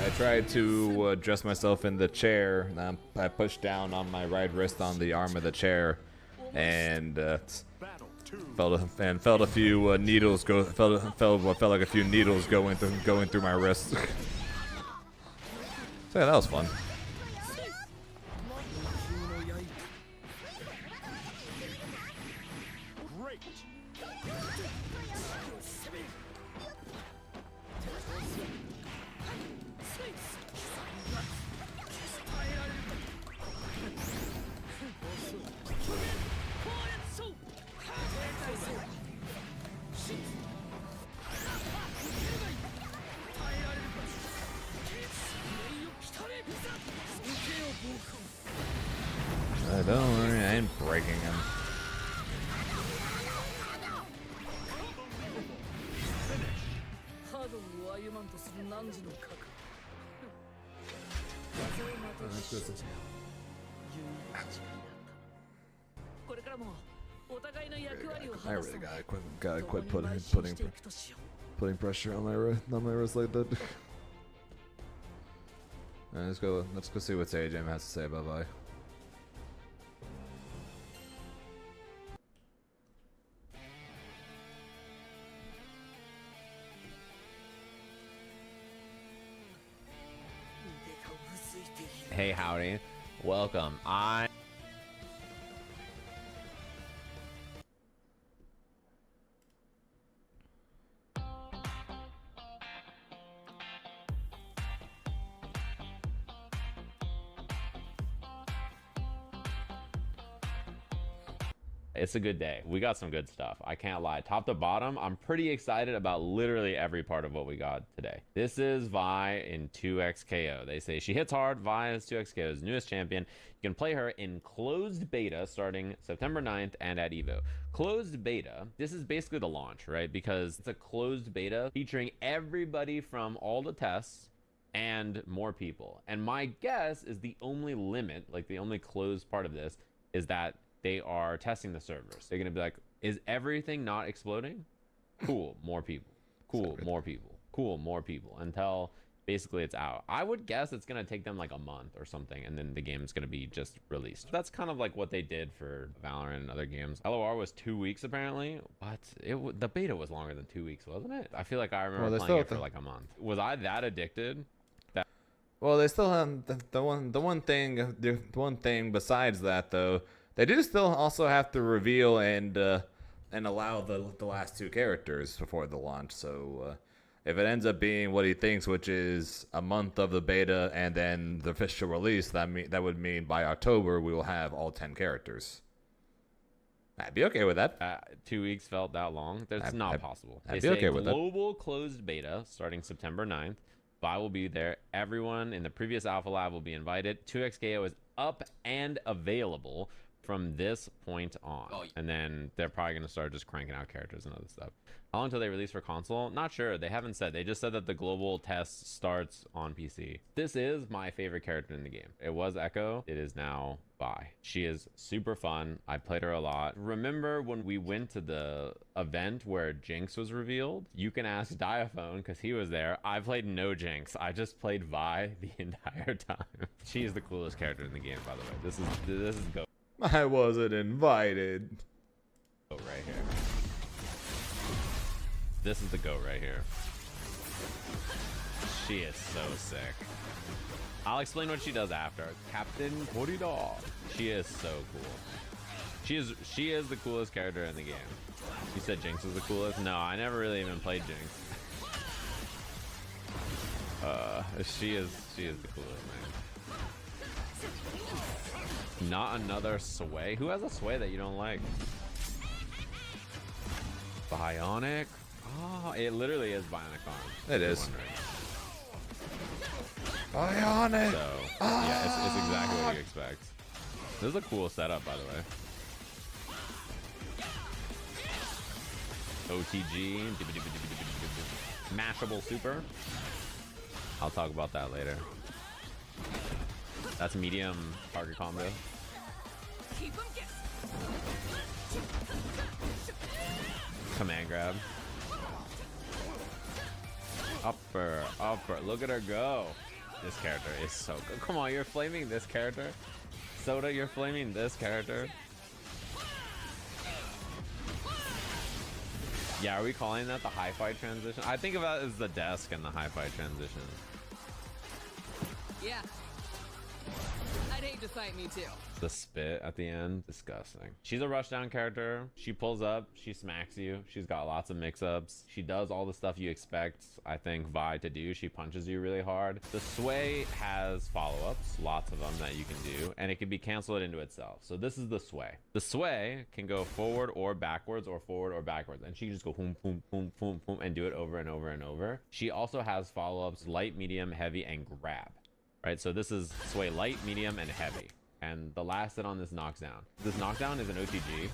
Speaker 2: I tried to adjust myself in the chair. I pushed down on my right wrist on the arm of the chair, and felt a few needles go. Felt like a few needles going through my wrist. So yeah, that was fun. Don't worry, I ain't breaking him. I really gotta quit putting pressure on my wrist like that. Alright, let's go see what AJ has to say about Vi.
Speaker 6: Hey, howdy. Welcome. It's a good day. We got some good stuff. I can't lie. Top to bottom, I'm pretty excited about literally every part of what we got today. This is Vi in 2x KO. They say she hits hard. Vi is 2x KO's newest champion. You can play her in closed beta starting September 9th and at EVO. Closed beta, this is basically the launch, right? Because it's a closed beta featuring everybody from all the tests and more people. And my guess is the only limit, like the only closed part of this, is that they are testing the servers. They're gonna be like, is everything not exploding? Cool, more people. Cool, more people. Cool, more people. Until basically it's out. I would guess it's gonna take them like a month or something, and then the game's gonna be just released. That's kind of like what they did for Valorant and other games. LOR was 2 weeks apparently. What? The beta was longer than 2 weeks, wasn't it? I feel like I remember playing it for like a month. Was I that addicted?
Speaker 2: Well, they still have the one thing besides that though. They do still also have to reveal and allow the last 2 characters before the launch. So if it ends up being what he thinks, which is a month of the beta and then the official release, that would mean by October we will have all 10 characters. I'd be okay with that.
Speaker 6: 2 weeks felt that long. That's not possible.
Speaker 2: I'd
Speaker 6: They
Speaker 2: be
Speaker 6: say
Speaker 2: okay with that.
Speaker 6: global closed beta starting September 9th. Vi will be there. Everyone in the previous Alpha Lab will be invited. 2xKO is up and available from this point on. And then they're probably going to start just cranking out characters and other stuff. How long until they release for console? Not sure. They haven't said. They just said that the global test starts on PC. This is my favorite character in the game. It was Echo. It is now Vi. She is super fun. I played her a lot. Remember when we went to the event where Jinx was revealed? You can ask Diaphone because he was there. I played no Jinx. I just played Vi the entire time. She is the coolest character in the game, by the way. This is go.
Speaker 2: I wasn't invited.
Speaker 6: Goat right here. This is the goat right here. She is so sick. I'll explain what she does after. Captain Corridor. She is so cool. She is the coolest character in the game. You said Jinx was the coolest? No, I never really even played Jinx. She is the coolest, man. Not another sway. Who has a sway that you don't like? Bionic? Oh, it literally is Bionic Arm.
Speaker 2: It is. Bionic.
Speaker 6: So yeah, it's exactly what you expect. This is a cool setup, by the way. OTG. Mashable super. I'll talk about that later. That's medium target combo. Command grab. Upper. Look at her go. This character is so good. Come on, you're flaming this character. Soda, you're flaming this character. Yeah, are we calling that the hi-fi transition? I think of that as the desk and the hi-fi transition.
Speaker 1: Yeah. I'd hate to fight me too.
Speaker 6: The spit at the end, disgusting. She's a rushdown character. She pulls up, she smacks you. She's got lots of mix-ups. She does all the stuff you expect, I think, Vi to do. She punches you really hard. The sway has follow-ups, lots of them that you can do, and it can be canceled into itself. So this is the sway. The sway can go forward or backwards or forward or backwards, and she can just go boom, boom, boom, boom, boom, and do it over and over and over. She also has follow-ups, light, medium, heavy, and grab. Right, so this is sway light, medium, and heavy. And the last hit on this knockdown. This knockdown is an OTG,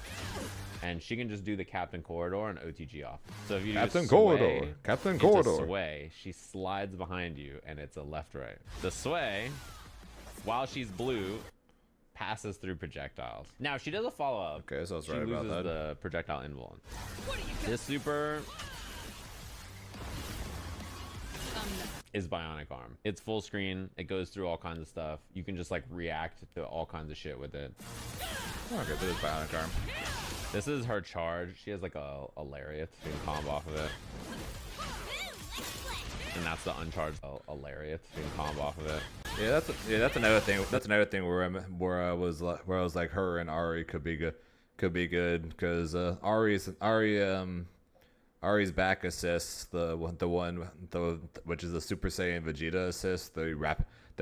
Speaker 6: and she can just do the Captain Corridor and OTG off. So if you
Speaker 2: Captain
Speaker 6: do sway,
Speaker 2: Corridor, Captain Corridor.
Speaker 6: Sway, she slides behind you, and it's a left-right. The sway, while she's blue, passes through projectiles. Now she does a follow-up.
Speaker 2: Okay, so I was
Speaker 6: she
Speaker 2: right about
Speaker 6: loses
Speaker 2: that.
Speaker 6: the projectile invuln. This super is Bionic Arm. It's full screen. It goes through all kinds of stuff. You can just like react to all kinds of shit with it.
Speaker 2: Okay, this is Bionic Arm.
Speaker 6: This is her charge. She has like a lariat. You can combo off of it. And that's the uncharged lariat. You can combo off of it.
Speaker 2: Yeah, that's another thing. That's another thing where I was like her and Ari could be good because Ari's back assist, which is the Super Saiyan Vegeta assist, the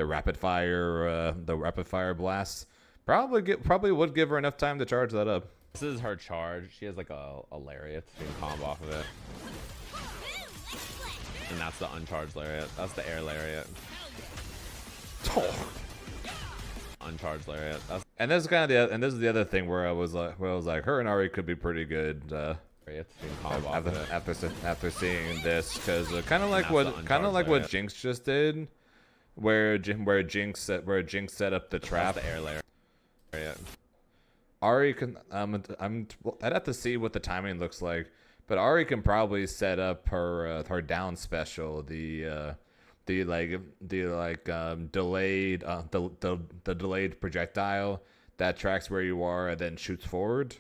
Speaker 2: rapid fire blast, probably would give her enough time to charge that up.
Speaker 6: This is her charge. She has like a lariat. You can combo off of it. And that's the uncharged lariat. That's the air lariat. Uncharged lariat.
Speaker 2: And this is the other thing where I was like her and Ari could be pretty good. After seeing this, because kind of like what Jinx just did, where Jinx set up the trap.
Speaker 6: That's the air lariat.
Speaker 2: Ari can I'd have to see what the timing looks like, but Ari can probably set up her down special, the delayed projectile that tracks where you are and then shoots forward.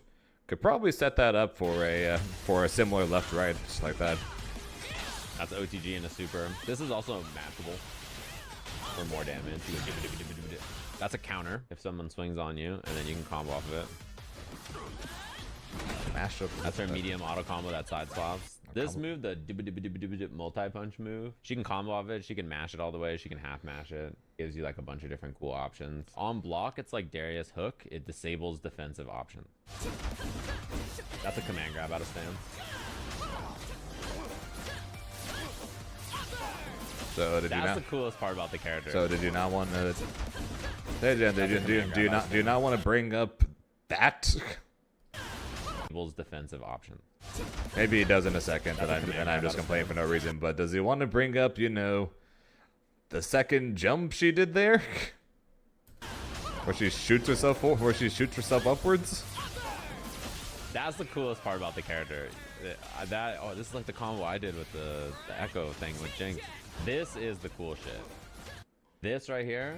Speaker 2: Could probably set that up for a similar left right just like that.
Speaker 6: That's OTG and a super. This is also matchable for more damage. That's a counter if someone swings on you, and then you can combo off of it.
Speaker 2: Mash up.
Speaker 6: That's her medium auto combo that side swaps. This move, the multi-punch move, she can combo off it, she can mash it all the way, she can half mash it. Gives you like a bunch of different cool options. On block, it's like Darius Hook. It disables defensive options. That's a command grab out of stance.
Speaker 2: So
Speaker 6: that's the coolest part about the character.
Speaker 2: So did you not want to? Do you not want to bring up that?
Speaker 6: Defensive options.
Speaker 2: Maybe he does in a second, and I'm just complaining for no reason. But does he want to bring up, the second jump she did there, where she shoots herself upwards?
Speaker 6: That's the coolest part about the character. This is like the combo I did with the Echo thing with Jinx. This is the cool shit. This right here,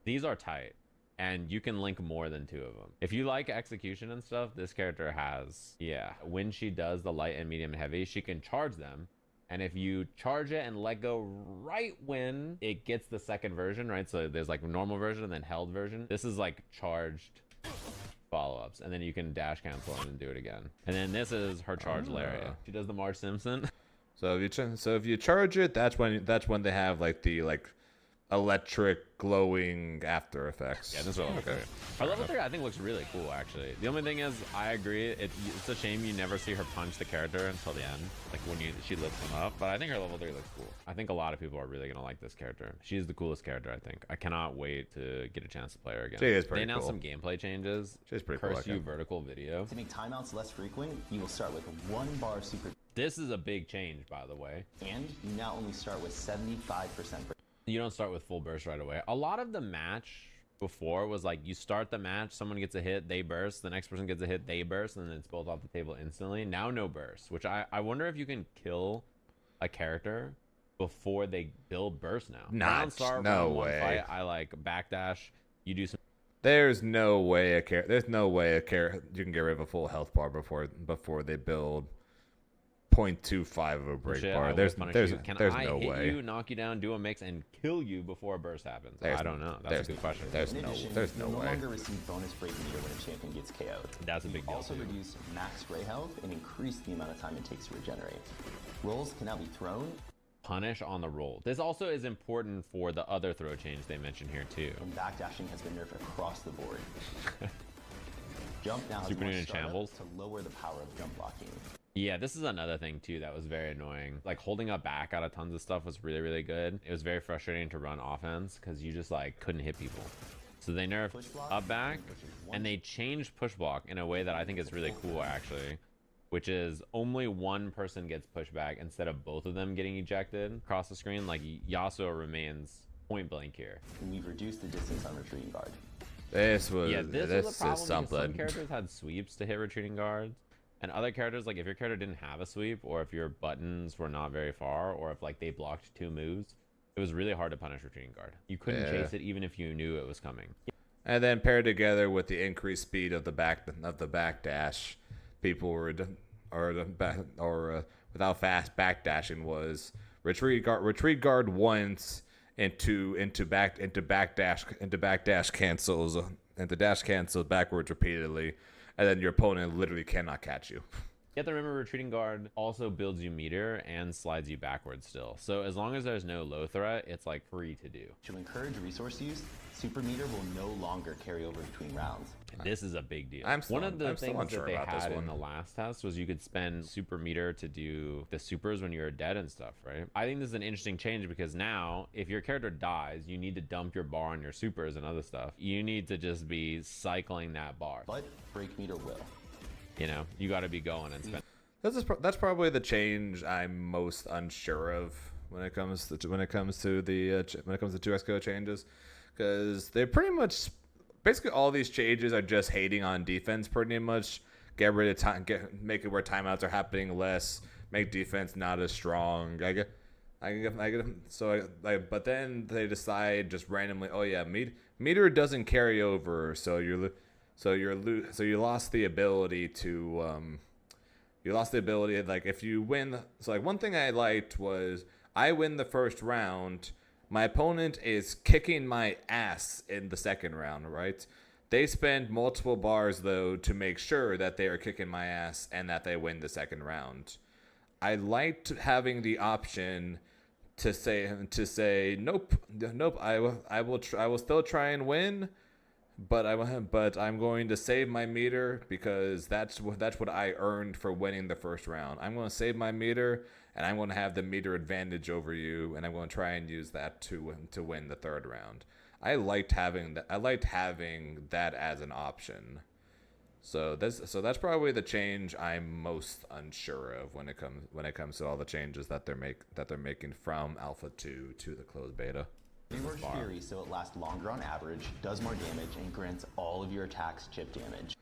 Speaker 6: these are tight. And you can link more than 2 of them. If you like execution and stuff, this character has, when she does the light and medium and heavy, she can charge them. And if you charge it and let go right when it gets the second version, right? So there's like normal version and then held version. This is like charged follow-ups. And then you can dash cancel and then do it again. And then this is her charge lariat. She does the Marge Simpson.
Speaker 2: So if you charge it, that's when they have like the electric glowing after effects.
Speaker 6: Yeah, this is level 3. Her level 3 I think looks really cool actually. The only thing is I agree it's a shame you never see her punch the character until the end, like when she lifts him up, but I think her level 3 looks cool. I think a lot of people are really gonna like this character. She's the coolest character I think. I cannot wait to get a chance to play her again.
Speaker 2: She is pretty
Speaker 6: They announced
Speaker 2: cool.
Speaker 6: some gameplay changes.
Speaker 2: She's pretty cool.
Speaker 6: Curse you vertical video.
Speaker 7: To make timeouts less frequent, you will start with 1 bar super,
Speaker 6: This is a big change, by the way.
Speaker 7: and you now only start with 75%.
Speaker 6: You don't start with full burst right away. A lot of the match before was like you start the match, someone gets a hit, they burst, the next person gets a hit, they burst, and then it's both off the table instantly. Now no burst, which I wonder if you can kill a character before they build burst now.
Speaker 2: No way.
Speaker 6: Fight, I like backdash, you do some.
Speaker 2: There's no way a character you can get rid of a full health bar before they build 0.25 of a break bar. There's no way.
Speaker 6: You, knock you down, do a mix, and kill you before a burst happens? I don't know. That's a good question.
Speaker 2: There's
Speaker 7: In
Speaker 2: no
Speaker 7: addition,
Speaker 2: way.
Speaker 7: you'll no longer receive bonus break meter when a champion gets KO'd.
Speaker 6: That's a big deal.
Speaker 7: Also
Speaker 6: too.
Speaker 7: reduce max ray health and increase the amount of time it takes to regenerate. Rolls can now be thrown,
Speaker 6: Punish on the roll. This also is important for the other throw change they mentioned here too.
Speaker 7: and backdashing has been nerfed across the board. Jump now has
Speaker 6: Super
Speaker 7: more
Speaker 6: Ninja
Speaker 7: startup
Speaker 6: Shambles.
Speaker 7: to lower the power of jump blocking.
Speaker 6: Yeah, this is another thing too that was very annoying. Like holding up back out of tons of stuff was really, really good. It was very frustrating to run offense because you just like couldn't hit people. So they nerfed
Speaker 7: Push block,
Speaker 6: up back
Speaker 7: which is one-
Speaker 6: and they changed push block in a way that I think is really cool actually, which is only one person gets pushed back instead of both of them getting ejected across the screen. Like Yasuo remains point blank here.
Speaker 7: And we've reduced the distance on retreating guard.
Speaker 6: This was a problem
Speaker 2: is
Speaker 6: because some
Speaker 2: something.
Speaker 6: characters had sweeps to hit retreating guards. And other characters, like if your character didn't have a sweep, or if your buttons were not very far, or if like they blocked 2 moves, it was really hard to punish retreating guard. You couldn't chase it even if you knew it was coming.
Speaker 2: And then paired together with the increased speed of the back dash, people were fast backdashing was retreat guard once into backdash cancels into dash cancels backwards repeatedly, and then your opponent literally cannot catch you.
Speaker 6: You have to remember retreating guard also builds you meter and slides you backwards still. So as long as there's no low threat, it's like free to do.
Speaker 7: To encourage resource use, super meter will no longer carry over between rounds.
Speaker 6: This is a big deal.
Speaker 2: One of the things
Speaker 6: that they had in the last test was you could spend super meter to do the supers when you were dead and stuff, right? I think this is an interesting change because now if your character dies, you need to dump your bar on your supers and other stuff. You need to just be cycling that bar.
Speaker 7: But break meter will.
Speaker 6: You know, you got to be going and spend.
Speaker 2: That's probably the change I'm most unsure of when it comes to the 2xCO changes, because they pretty much basically all these changes are just hating on defense pretty much. Get rid of time, make it where timeouts are happening less, make defense not as strong. But then they decide just randomly, oh yeah, meter doesn't carry over, so you lost the ability to like if you win. So like one thing I liked was I win the first round, my opponent is kicking my ass in the second round, right? They spend multiple bars though to make sure that they are kicking my ass and that they win the second round. I liked having the option to say nope, I will still try and win, but I'm going to save my meter because that's what I earned for winning the first round. I'm going to save my meter and I'm going to have the meter advantage over you, and I'm going to try and use that to win the third round. I liked having that. I liked having that as an option. So that's probably the change I'm most unsure of when it comes to all the changes that they're making from Alpha 2 to the closed beta.
Speaker 7: Reworked Fury so it lasts longer on average, does more damage, and grants all of your attacks chip damage.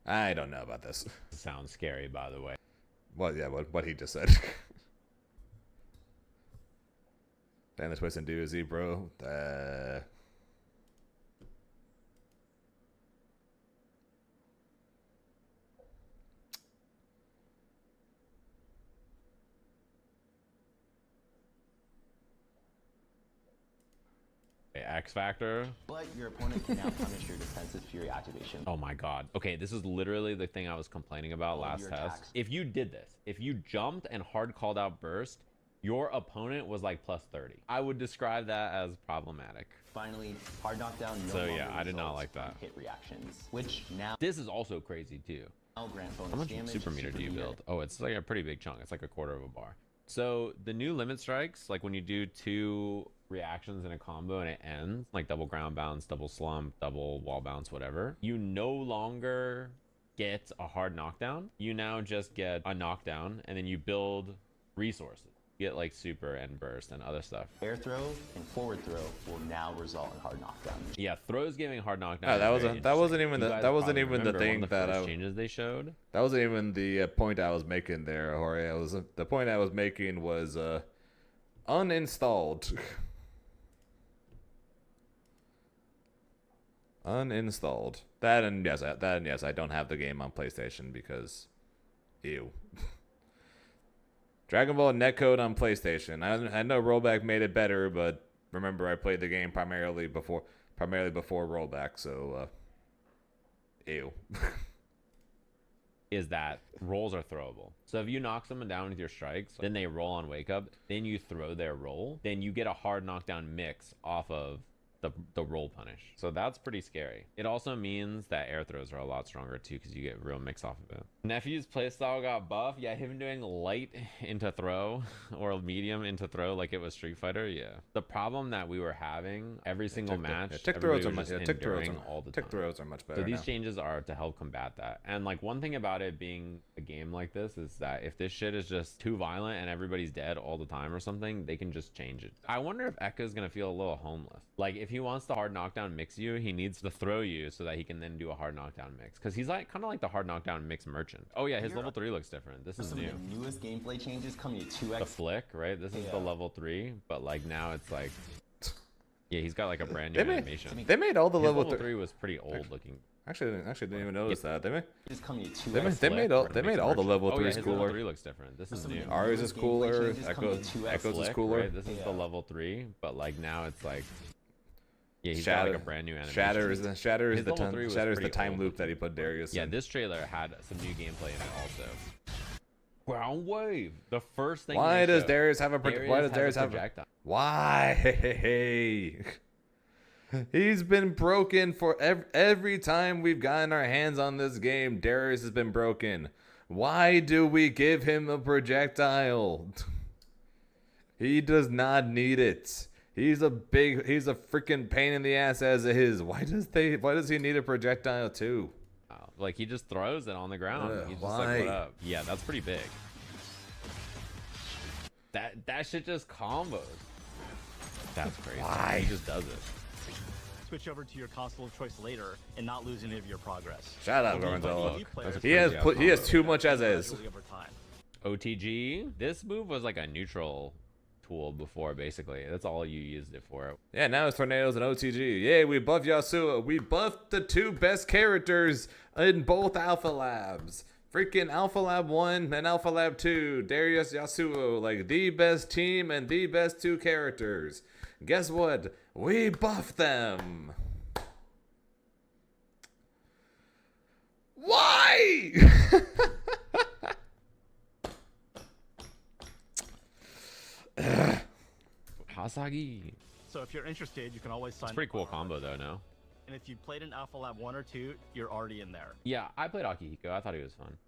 Speaker 2: I don't know about this.
Speaker 6: Sounds scary, by the way.
Speaker 2: Well, yeah, what he just said. Damn, this place in DOZ, bro.
Speaker 6: X Factor.
Speaker 7: But your opponent can now punish your defensive Fury activation.
Speaker 6: Oh my god. Okay, this is literally the thing I was complaining about last test.
Speaker 7: Attacks.
Speaker 6: If you did this, if you jumped and hard called out burst, your opponent was like plus 30. I would describe that as problematic.
Speaker 7: Finally, hard knockdown no
Speaker 6: So
Speaker 7: longer
Speaker 6: yeah, I did not
Speaker 7: results
Speaker 6: like that.
Speaker 7: from hit reactions, which now
Speaker 6: This is also crazy too.
Speaker 7: grant bonus
Speaker 6: How much
Speaker 7: damage.
Speaker 6: super meter do you build? Oh, it's like a pretty big chunk. It's like a quarter of a bar. So the new limit strikes, like when you do 2 reactions in a combo and it ends, like double ground bounce, double slump, double wall bounce, whatever, you no longer get a hard knockdown. You now just get a knockdown, and then you build resources. You get like super and burst and other stuff.
Speaker 7: Air throw and forward throw will now result in hard knockdown.
Speaker 6: Yeah, throws giving hard knockdown.
Speaker 2: Oh, that wasn't even the thing that
Speaker 6: changes they showed.
Speaker 2: That wasn't even the point I was making there, Jorge. The point I was making was uninstalled. Uninstalled. That and yes, I don't have the game on PlayStation because, ew. Dragon Ball Netcode on PlayStation. I know rollback made it better, but remember I played the game primarily before rollback, so ew.
Speaker 6: Is that rolls are throwable. So if you knock someone down with your strikes, then they roll on wake up, then you throw their roll, then you get a hard knockdown mix off of the roll punish. So that's pretty scary. It also means that air throws are a lot stronger too, because you get real mix off of it. Nephew's playstyle got buff. Yeah, him doing light into throw or medium into throw like it was Street Fighter. Yeah. The problem that we were having every single match,
Speaker 2: tick throws are
Speaker 6: much all the time.
Speaker 2: Tick throws are much better.
Speaker 6: So these
Speaker 2: now.
Speaker 6: changes are to help combat that. And like one thing about it being a game like this is that if this shit is just too violent and everybody's dead all the time or something, they can just change it. I wonder if Ekka's gonna feel a little homeless. Like if he wants to hard knockdown mix you, he needs to throw you so that he can then do a hard knockdown mix. Because he's like kind of like the hard knockdown mix merchant. Oh yeah, his level 3 looks different. This is
Speaker 7: Some
Speaker 6: new.
Speaker 7: of the newest gameplay changes coming to 2x.
Speaker 6: The flick, right? This is the level 3, but like now it's like, yeah, he's got like a brand new animation.
Speaker 2: They made all the
Speaker 6: His
Speaker 2: level
Speaker 6: level 3 was pretty old looking.
Speaker 2: Actually, didn't even notice that.
Speaker 7: Just coming to 2x.
Speaker 2: They made all the level
Speaker 6: Oh yeah,
Speaker 2: 3s
Speaker 6: his
Speaker 2: cooler.
Speaker 6: level 3 looks different. This is new.
Speaker 2: Ari's is cooler. Echo's is
Speaker 6: Flick,
Speaker 2: cooler.
Speaker 6: right? This is the level 3, but like now it's like, yeah, he's got
Speaker 2: Shatter,
Speaker 6: like a brand new animation.
Speaker 2: Shatter is
Speaker 6: His level 3 was
Speaker 2: the
Speaker 6: pretty
Speaker 2: time
Speaker 6: cool.
Speaker 2: loop that he put Darius.
Speaker 6: Yeah,
Speaker 2: in.
Speaker 6: this trailer had some new gameplay in it also. Ground wave. The first thing.
Speaker 2: Why
Speaker 6: they
Speaker 2: does
Speaker 6: showed.
Speaker 2: Darius have a why does
Speaker 6: has
Speaker 2: Darius
Speaker 6: a
Speaker 2: have
Speaker 6: projectile.
Speaker 2: why? Hey. He's been broken for every time we've gotten our hands on this game. Darius has been broken. Why do we give him a projectile? He does not need it. He's a freaking pain in the ass as it is. Why does he need a projectile too?
Speaker 6: Like he just throws it on the ground. He's just
Speaker 2: why?
Speaker 6: like, what up? Yeah, that's pretty big. That shit just combos. That's crazy.
Speaker 2: Why?
Speaker 6: He just does it.
Speaker 3: Switch over to your console of choice later and not lose any of your progress.
Speaker 2: Shut up,
Speaker 3: Only
Speaker 2: Gorgonzola.
Speaker 3: EVO players
Speaker 6: That's
Speaker 2: He has too much as is.
Speaker 3: gradually over time.
Speaker 6: OTG. This move was like a neutral tool before, basically. That's all you used it for.
Speaker 2: Yeah, now it's Tornadoes and OTG. Yay, we buffed Yasuo. We buffed the 2 best characters in both Alpha Labs. Freaking Alpha Lab 1 and Alpha Lab 2. Darius, Yasuo. Like the best team and the best 2 characters. Guess what? We buffed them. Why?
Speaker 6: Hasagi.
Speaker 3: So if you're interested, you can always sign
Speaker 6: It's a pretty
Speaker 3: up
Speaker 6: cool
Speaker 3: on our
Speaker 6: combo
Speaker 3: website.
Speaker 6: though, no?
Speaker 3: And if you played in Alpha Lab 1 or 2, you're already in there.
Speaker 6: Yeah, I played Akihiko. I thought he was fun.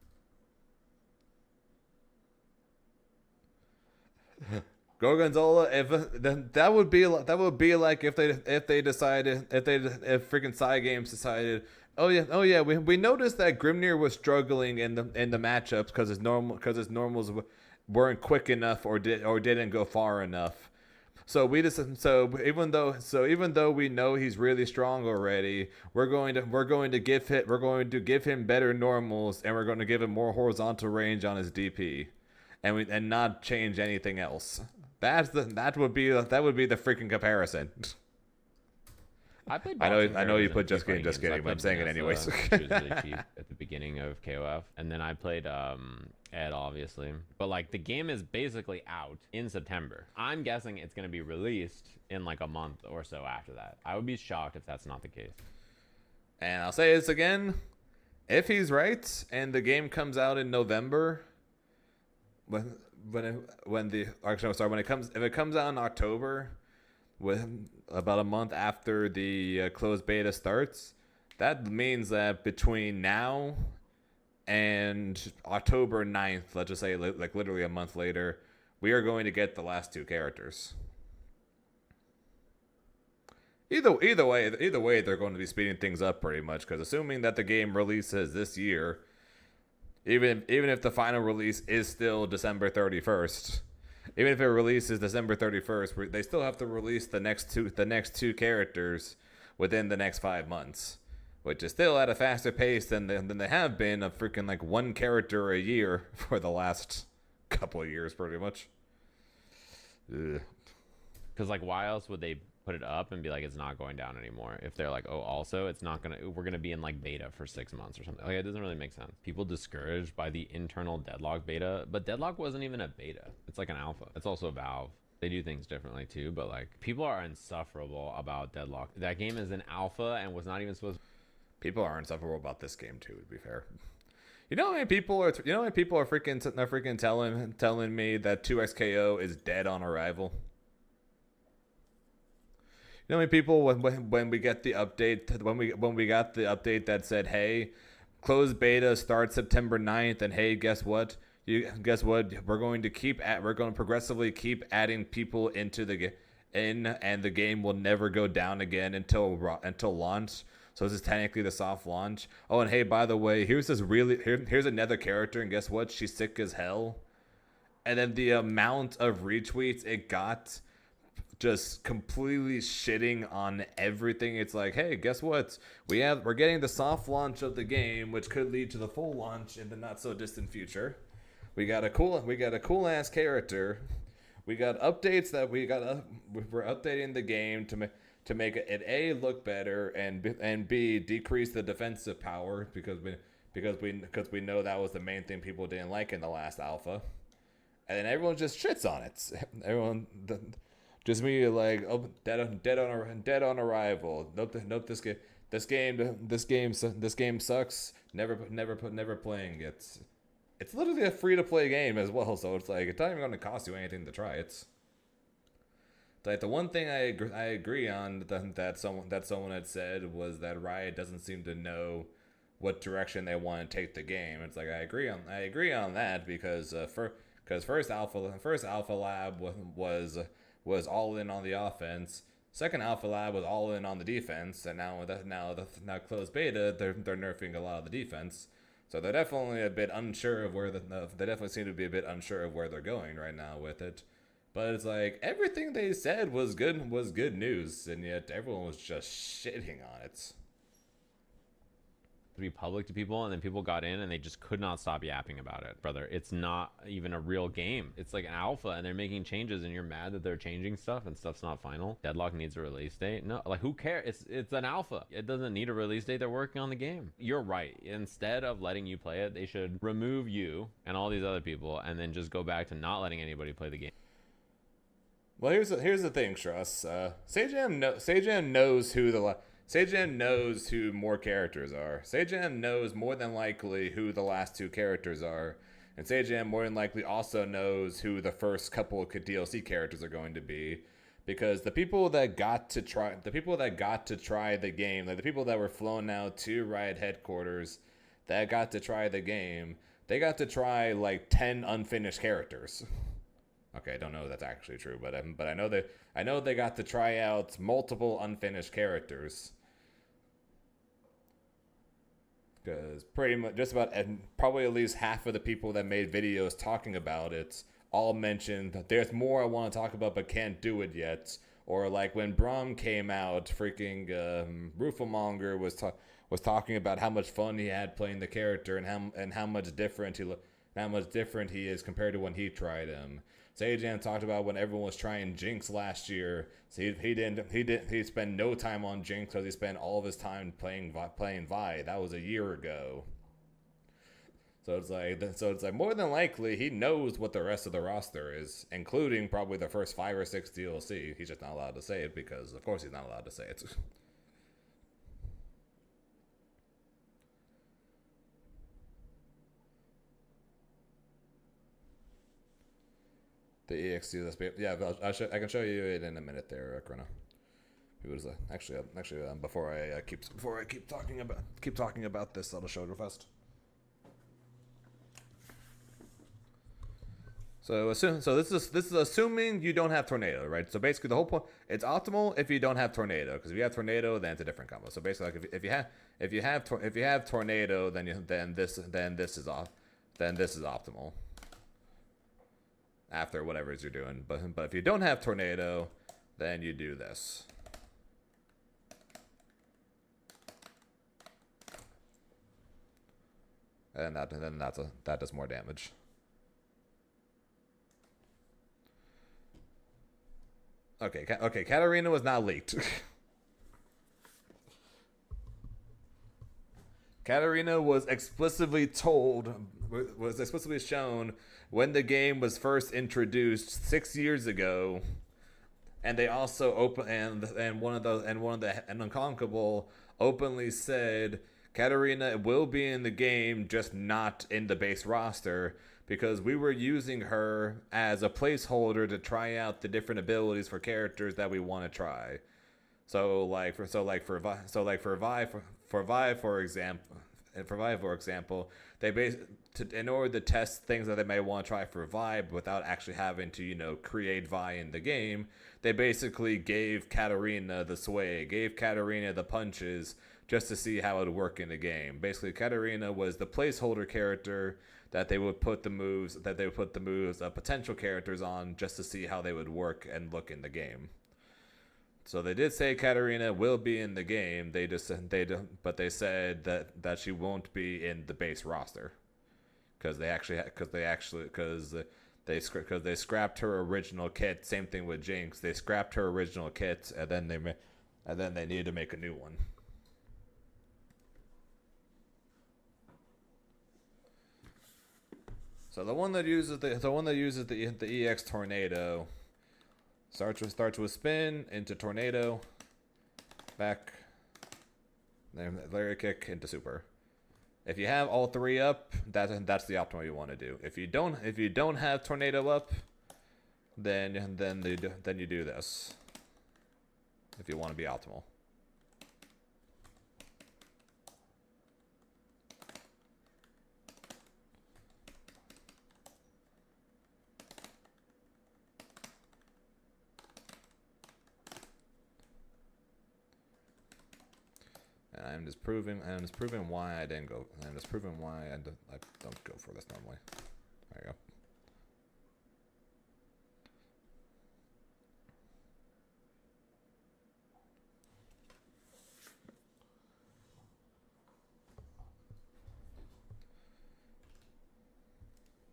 Speaker 2: Gorgonzola, that would be like if freaking Psy Games decided, oh yeah, we noticed that Grimnir was struggling in the matchups because his normals weren't quick enough or didn't go far enough. So even though we know he's really strong already, we're going to give him better normals, and we're going to give him more horizontal range on his DP, and not change anything else. That would be the freaking comparison.
Speaker 6: I played.
Speaker 2: I know
Speaker 6: Boxing
Speaker 2: you
Speaker 6: Heroes
Speaker 2: put
Speaker 6: and
Speaker 2: just
Speaker 6: few
Speaker 2: kidding,
Speaker 6: fighting games. I
Speaker 2: but I'm
Speaker 6: played
Speaker 2: saying it
Speaker 6: Vanessa,
Speaker 2: anyways.
Speaker 6: which was really cheap at the beginning of KOF, and then I played Ed, obviously. But like the game is basically out in September. I'm guessing it's going to be released in like a month or so after that. I would be shocked if that's not the case.
Speaker 2: And I'll say this again: if he's right, and the game comes out in November, if it comes out in October, with about a month after the closed beta starts, that means that between now and October 9th, let's just say like literally a month later, we are going to get the last 2 characters. Either way, they're going to be speeding things up pretty much, because assuming that the game releases this year, even if the final release is still December 31st, even if it releases December 31st, they still have to release the next two characters within the next 5 months, which is still at a faster pace than they have been, of freaking like 1 character a year for the last couple of years, pretty much.
Speaker 6: Because like, why else would they put it up and be like, it's not going down anymore, if they're like, oh, also we're gonna be in like beta for 6 months or something? Like, it doesn't really make sense. People discouraged by the internal Deadlock beta, but Deadlock wasn't even a beta. It's like an alpha. It's also Valve. They do things differently too, but like, people are insufferable about Deadlock. That game is an alpha and was not even supposed to.
Speaker 2: People are insufferable about this game too, to be fair. You know how many people are freaking telling me that 2XKO is dead on arrival? You know how many people when we get the update when we got the update that said, hey, closed beta starts September 9th, and hey, guess what? We're going to progressively keep adding people into the and the game will never go down again until launch. So this is technically the soft launch. Oh, and hey, by the way, here's another character, and guess what? She's sick as hell. And then the amount of retweets it got, just completely shitting on everything. It's like, hey, guess what? We're getting the soft launch of the game, which could lead to the full launch in the not so distant future. We got a cool ass character we got updates that we're updating the game to make it A, look better, and B, decrease the defensive power because we know that was the main thing people didn't like in the last alpha, and then everyone just shits on it. Everyone just me like, oh, dead on arrival. Nope, this game sucks. Never playing it. It's literally a free to play game as well, so it's like it's not even going to cost you anything to try it. Like the one thing I agree on that someone had said was that Riot doesn't seem to know what direction they want to take the game. It's like I agree on that because first Alpha Lab was all in on the offense. Second Alpha Lab was all in on the defense, and now closed beta they're nerfing a lot of the defense. So they're definitely a bit unsure of they definitely seem to be a bit unsure of where they're going right now with it. But it's like everything they said was good news, and yet everyone was just shitting on it.
Speaker 6: To be public to people, and then people got in and they just could not stop yapping about it. Brother, it's not even a real game. It's like an alpha and they're making changes and you're mad that they're changing stuff and stuff's not final. Deadlock needs a release date. No, like who cares? It's an alpha. It doesn't need a release date. They're working on the game. You're right. Instead of letting you play it, they should remove you and all these other people and then just go back to not letting anybody play the game.
Speaker 2: Well, here's the thing, Truss. Sajam knows who more characters are. Sajam knows more than likely who the last two characters are, and Sajam more than likely also knows who the first couple of DLC characters are going to be, because the people that got to try the game, like the people that were flown out to Riot headquarters that got to try the game, they got to try like 10 unfinished characters. Okay, I don't know if that's actually true, but I know they got to try out multiple unfinished characters. Because pretty much just about probably at least half of the people that made videos talking about it all mentioned that there's more I want to talk about but can't do it yet. Or like when Braum came out, freaking Rooflemonger was talking about how much fun he had playing the character and how much different he is compared to when he tried him. Sajam talked about when everyone was trying Jinx last year. So he spent no time on Jinx because he spent all of his time playing Vi. That was a year ago. So it's like more than likely he knows what the rest of the roster is, including probably the first 5 or 6 DLC. He's just not allowed to say it because of course he's not allowed to say it. The EXT, yeah, I can show you it in a minute there, Chrono. It was actually before I keep talking about this, I'll show it real fast. So this is assuming you don't have Tornado, right? So basically the whole point, it's optimal if you don't have Tornado, because if you have Tornado, then it's a different combo. So basically, like if you have Tornado, then this is optimal. After whatever it is you're doing, but if you don't have Tornado, then you do this. And that does more damage. Okay, Katarina was not leaked. Katarina was explicitly shown when the game was first introduced 6 years ago, and they also one of the Unconquerable openly said Katarina will be in the game, just not in the base roster, because we were using her as a placeholder to try out the different abilities for characters that we want to try. For Vi, for example, they in order to test things that they may want to try for Vi without actually having to, create Vi in the game, they basically gave Katarina the sway, gave Katarina the punches just to see how it would work in the game. Basically, Katarina was the placeholder character that they would put the moves of potential characters on just to see how they would work and look in the game. So they did say Katarina will be in the game. But they said that she won't be in the base roster because Because they scrapped her original kit. Same thing with Jinx. They scrapped her original kit, and then they needed to make a new one. So the one that uses the EX Tornado starts with spin into Tornado, back, then Larry kick into super. If you have all three up, that's the optimal you want to do. If you don't have Tornado up, then you do this. If you want to be optimal. And I'm just proving why I didn't go. I'm just proving why I don't go for this normally. There you go.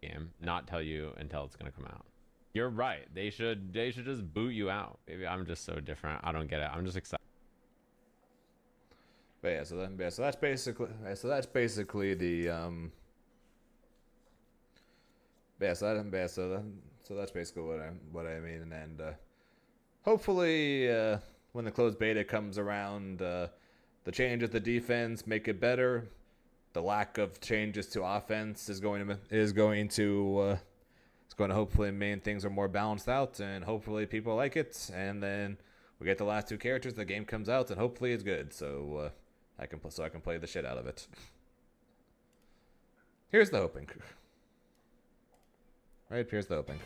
Speaker 6: Game, not tell you until it's gonna come out. You're right. They should just boot you out. Maybe I'm just so different. I don't get it. I'm just excited.
Speaker 2: But yeah, so that's basically the so that's basically what I mean, and hopefully when the closed beta comes around, the changes to defense make it better. The lack of changes to offense is going to hopefully mean things are more balanced out, and hopefully people like it, and then we get the last two characters, the game comes out, and hopefully it's good, so I can play the shit out of it. Here's the hoping. Right, here's the hoping.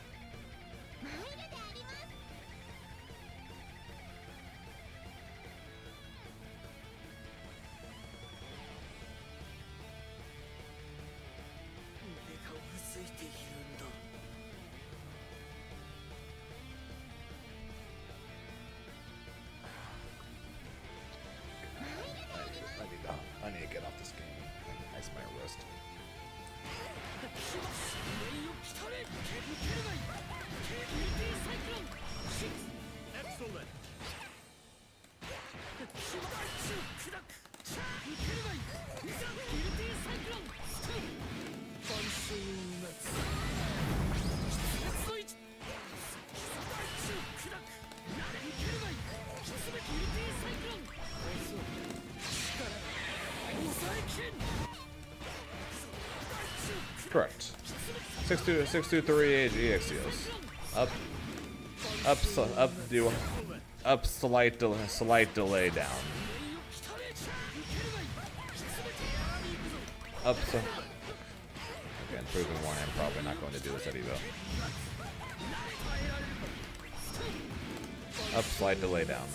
Speaker 2: 623 EXCOs. Up, slight delay down. Up, so. Again, proving one, I'm probably not going to do this at EVO. Up, slight delay down.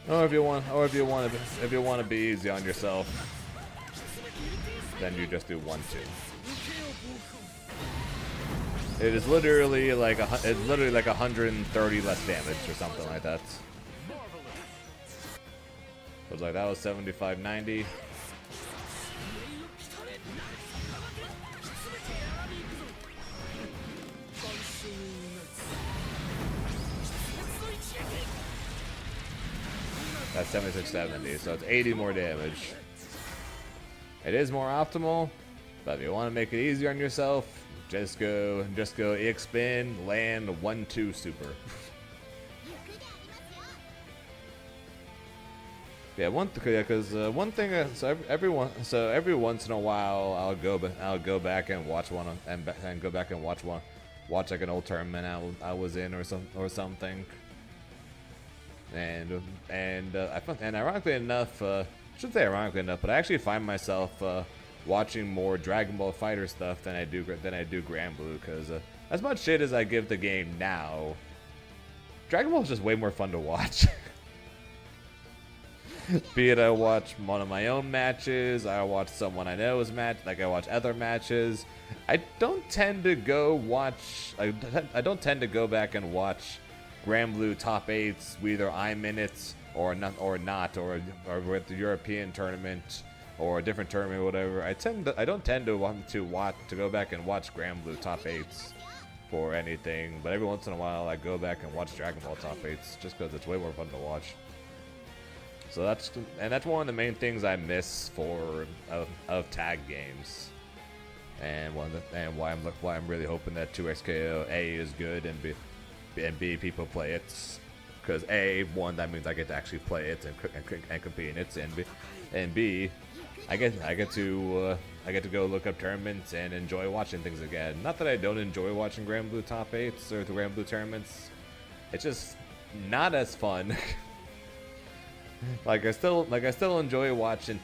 Speaker 2: Or if you want to be easy on yourself, then you just do 1-2. It is literally like 130 less damage or something like that. So it's like that was 75-90. That's 76-70, so it's 80 more damage. It is more optimal, but if you want to make it easier on yourself, just go EX spin, land 1-2 super. Yeah, because one thing, every once in a while I'll go back and watch one and go back and watch like an old tournament I was in or something. And ironically enough, I shouldn't say ironically enough, but I actually find myself watching more Dragon Ball Fighter stuff than I do Grand Blue, because as much shit as I give the game now, Dragon Ball is just way more fun to watch. Be it I watch one of my own matches, I watch someone I know's match, like I watch other matches. I don't tend to go back and watch Grand Blue top 8s, either I'm in it or with the European tournament or a different tournament, or whatever, I don't tend to want to go back and watch Grand Blue top 8s for anything, but every once in a while I go back and watch Dragon Ball top 8s just because it's way more fun to watch. So that's one of the main things I miss of tag games, and why I'm really hoping that 2XKO A is good and B people play it, because A, one, that means I get to actually play it and compete in it, and B, I get to go look up tournaments and enjoy watching things again. Not that I don't enjoy watching Grand Blue top 8s or the Grand Blue tournaments, it's just not as fun. Like I still enjoy watching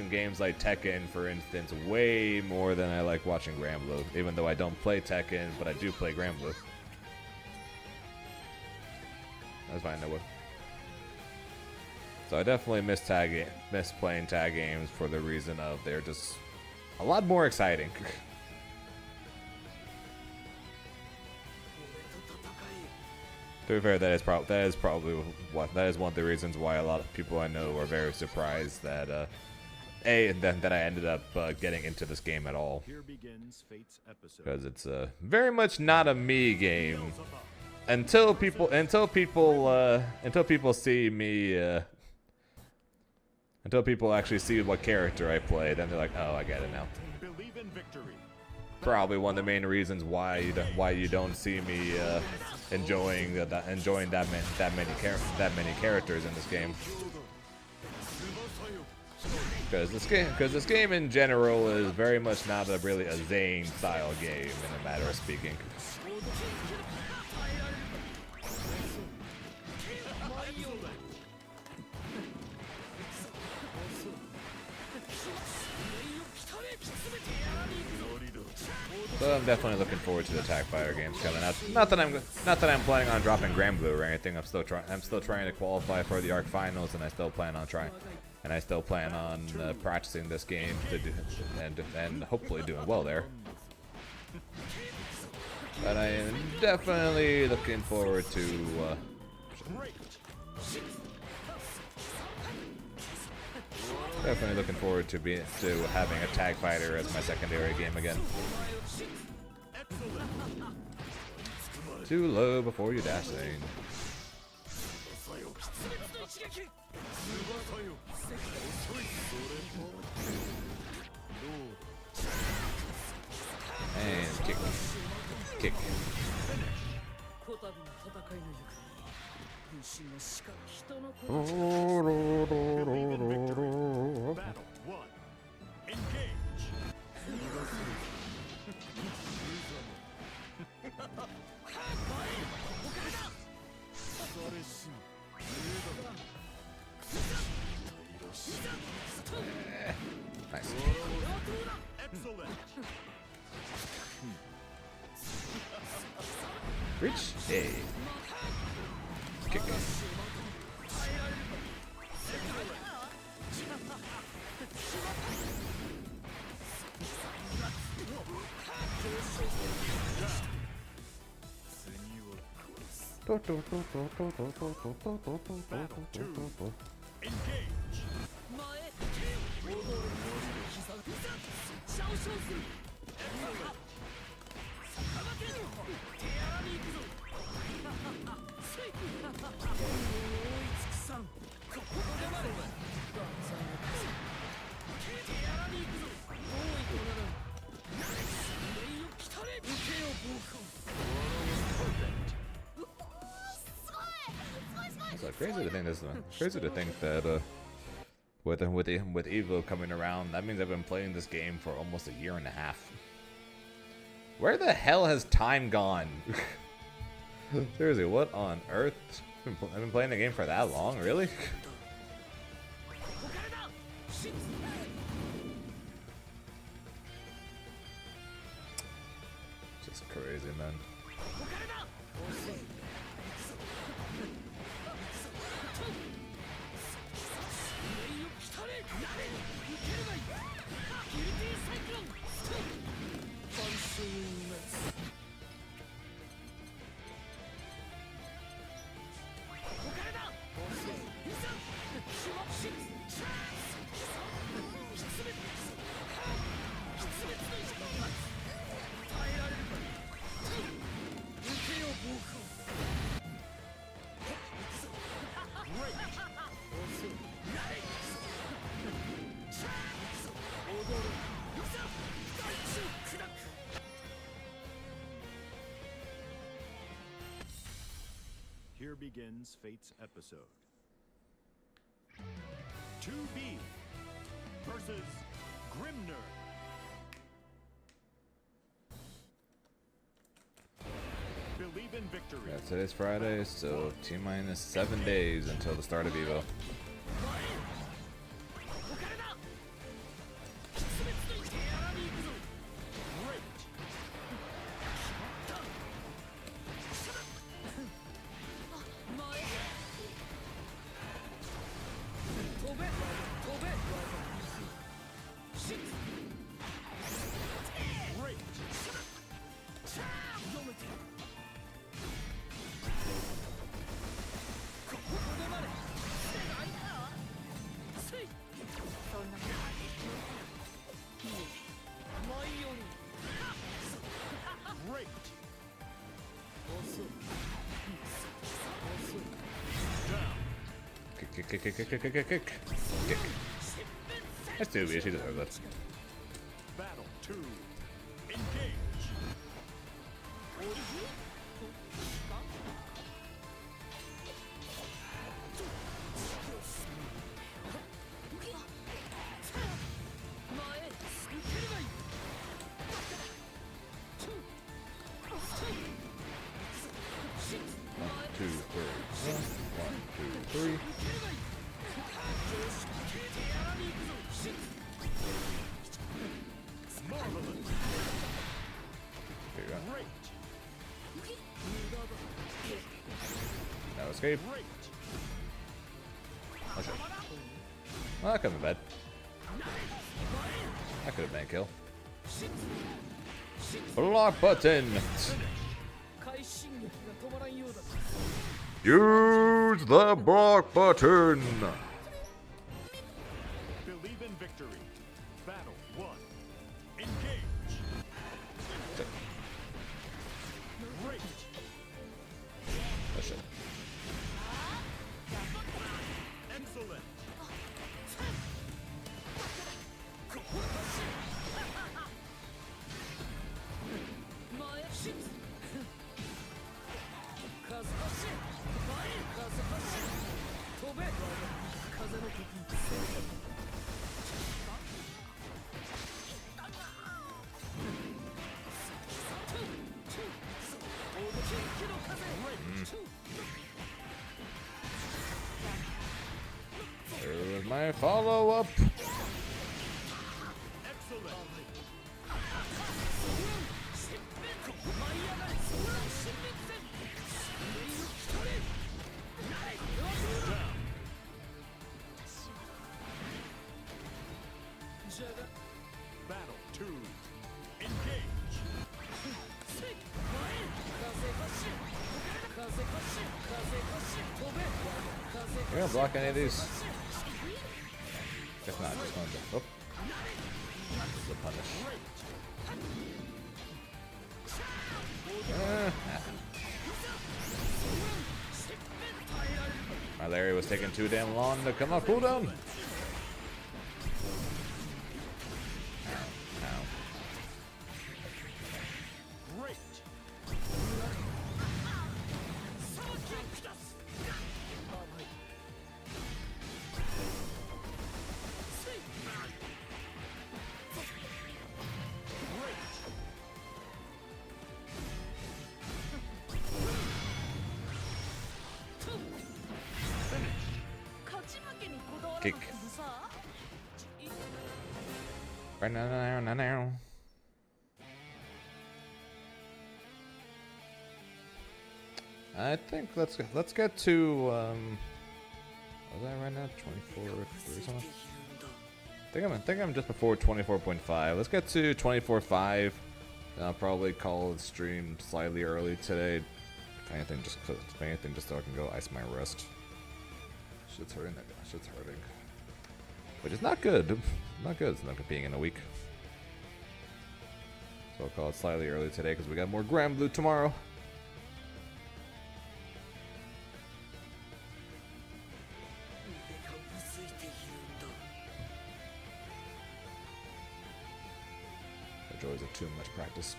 Speaker 2: games like Tekken, for instance, way more than I like watching Grand Blue. Even though I don't play Tekken, but I do play Grand Blue. That's fine, I would. So I definitely miss playing tag games for the reason of they're just a lot more exciting. To be fair, that is probably one of the reasons why a lot of people I know are very surprised that that I ended up getting into this game at all.
Speaker 3: Here begins Fate's episode.
Speaker 2: Because it's very much not a me game until people see me. Until people actually see what character I play, then they're like, "Oh, I get it now."
Speaker 3: Believe in victory.
Speaker 2: Probably one of the main reasons why you don't see me enjoying that many characters in this game. Because this game in general is very much not really a Zane style game, in a matter of speaking. So I'm definitely looking forward to the Tag Fighter games coming out. Not that I'm planning on dropping Grand Blue or anything. I'm still trying to qualify for the ARC finals, and I still plan on practicing this game to do and hopefully doing well there. But I am definitely looking forward to. Definitely looking forward to having a Tag Fighter as my secondary game again. Too low before you dash in. And kick. Kick.
Speaker 3: Battle 1. Engage.
Speaker 2: Nice.
Speaker 3: Excellent.
Speaker 2: Reach. Hey. Kick.
Speaker 3: Battle 2. Engage.
Speaker 2: So crazy to think that with EVO coming around, that means I've been playing this game for almost a year and a half. Where the hell has time gone? Seriously, what on earth? I've been playing the game for that long, really? Just crazy, man.
Speaker 3: begins Fate's episode. 2B versus Grimner. Believe in victory.
Speaker 2: Yeah, today's Friday, so T-minus 7 days until the start of EVO.
Speaker 3: Great.
Speaker 2: Kick. That's too easy. She deserves that.
Speaker 3: Battle 2. Engage.
Speaker 2: One, two, three. One, two, three.
Speaker 3: Marvelous.
Speaker 2: Here you go.
Speaker 3: Great.
Speaker 2: No escape.
Speaker 3: Great.
Speaker 2: Oh, shit. Well, that couldn't be bad. That could have been a kill. Block button.
Speaker 1: 快進撃が止まらんようだ
Speaker 2: Use the block button.
Speaker 3: Believe in victory. Battle 1. Engage. Great.
Speaker 2: Oh, shit.
Speaker 3: Excellent.
Speaker 2: There's my follow-up.
Speaker 3: Excellent. Battle 2. Engage.
Speaker 2: Are you gonna block any of these? If not, just going to. Oh. The punish. My Larry was taking too damn long to come off cooldown. Ow.
Speaker 3: Great.
Speaker 2: Kick. Right now. I think let's get to was that right now 24 or something? I think I'm just before 24.5. Let's get to 24.5. I'll probably call the stream slightly early today. If anything, just so I can go ice my wrist. Shit's hurting. Shit's hurting. Which is not good. Not good. It's not being in a week. So I'll call it slightly early today because we got more Grand Blue tomorrow. The joys of too much practice.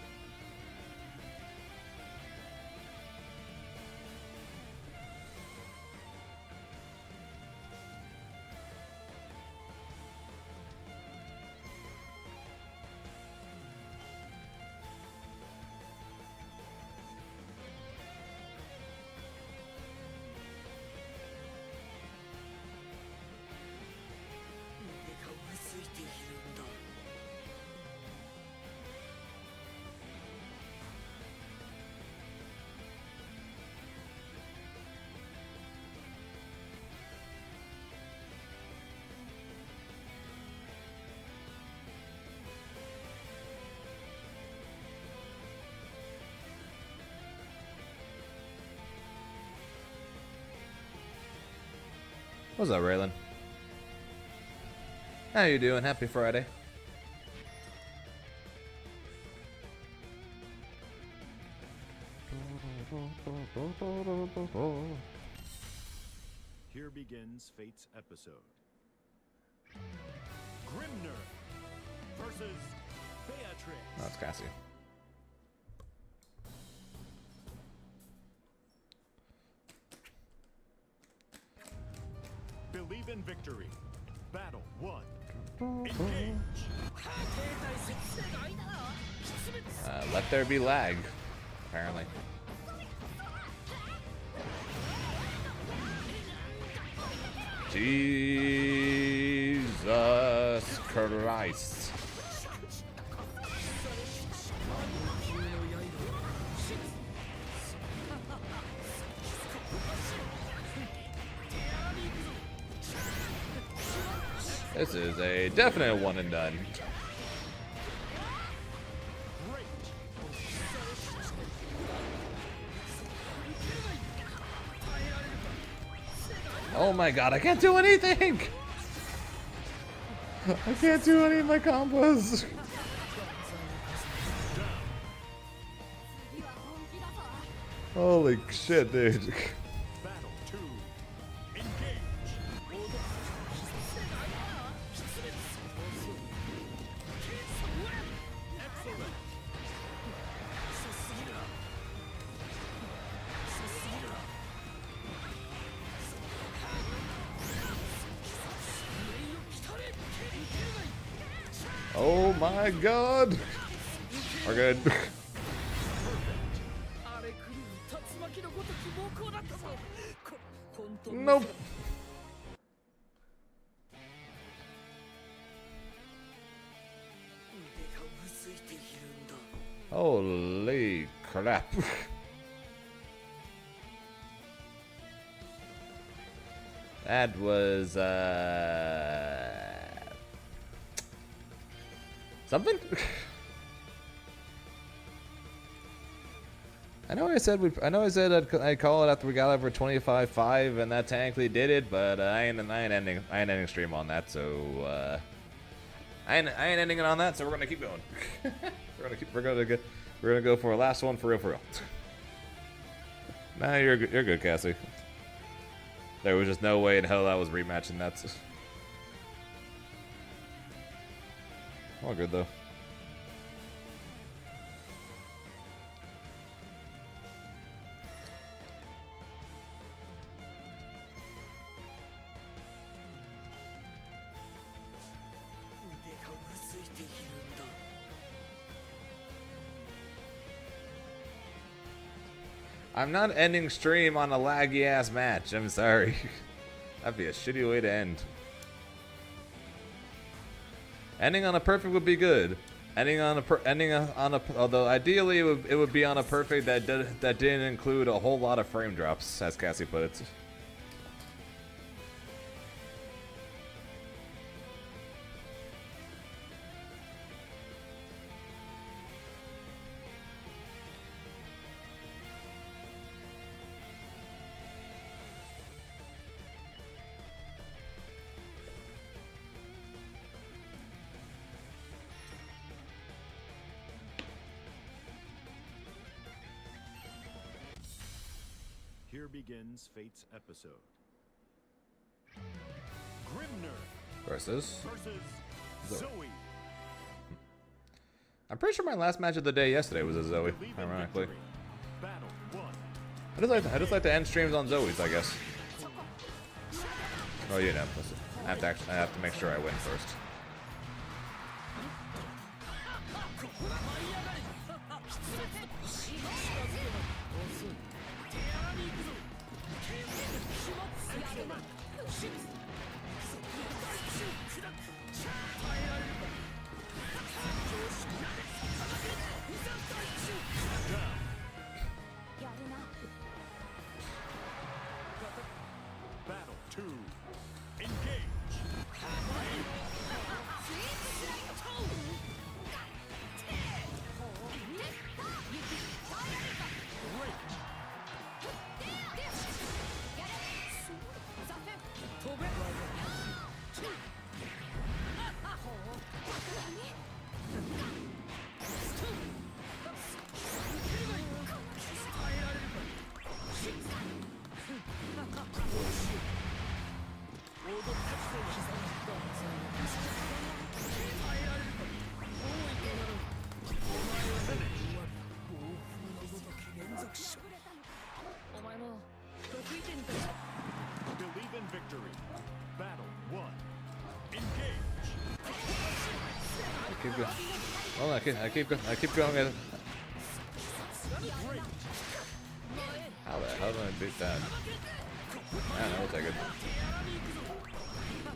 Speaker 2: What's up, Raylan? How you doing? Happy Friday.
Speaker 3: Here begins Fate's episode. Grimner versus Beatrix.
Speaker 2: That's Cassie.
Speaker 3: Believe in victory. Battle 1. Engage.
Speaker 2: Let there be lag, apparently. Jesus Christ. This is a definite one and done. Oh my god, I can't do anything! I can't do any of my combos. Holy shit, dude.
Speaker 3: Battle 2. Engage. Excellent.
Speaker 2: Oh my god. We're good. Nope. Holy crap. That was something? I know I said I'd call it after we got over 25-5, and that technically did it, but I ain't ending stream on that, so I ain't ending it on that, so we're gonna keep going. we're gonna go for a last one for real. Nah, you're good, Cassie. There was just no way in hell I was rematching that. All good though. I'm not ending stream on a laggy ass match. I'm sorry. That'd be a shitty way to end. Ending on a perfect would be good. Although ideally it would be on a perfect that didn't include a whole lot of frame drops, as Cassie put it.
Speaker 3: Here begins Fate's episode. Grimner
Speaker 2: Versus
Speaker 3: Zoe.
Speaker 2: I'm pretty sure my last match of the day yesterday was a Zoe,
Speaker 3: Believe in
Speaker 2: ironically.
Speaker 3: victory. Battle 1.
Speaker 2: I just like to end streams on Zoe's, I guess. Oh, you know, listen, I have to make sure I win first.
Speaker 3: Battle 2. Engage.
Speaker 2: keep going. Oh, I keep going. How the hell did I beat that? I don't know, we'll take it.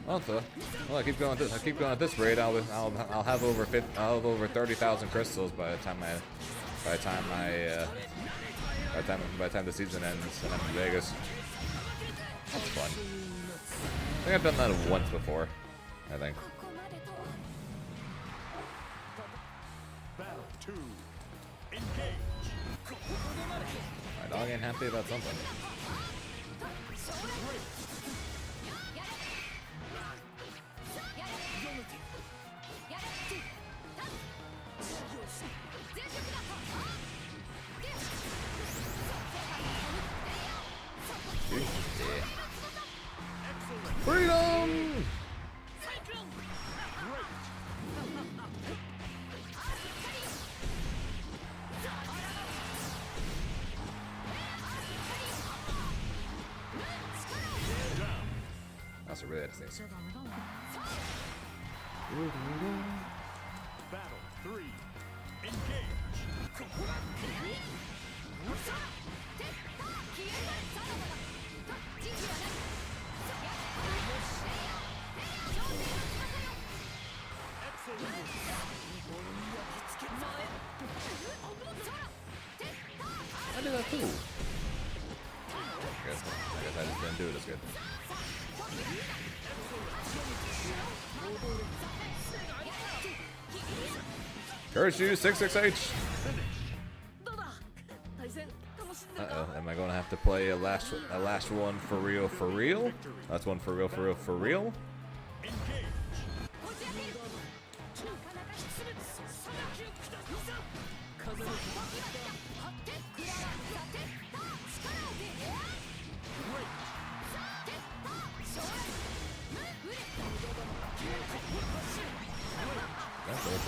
Speaker 2: Also, well, I keep going at this rate. I'll have over 30,000 crystals by the time the season ends and I'm in Vegas. That's fun. I think I've done that once before. I think.
Speaker 3: Battle 2. Engage.
Speaker 2: My dog ain't happy about something. Freedom! That's a really nice thing.
Speaker 3: Battle 3. Engage.
Speaker 2: I did that too. I guess I just didn't do it as good. Curse you, 66H! Uh-oh, am I gonna have to play a last one for real? That's one for real? That's it.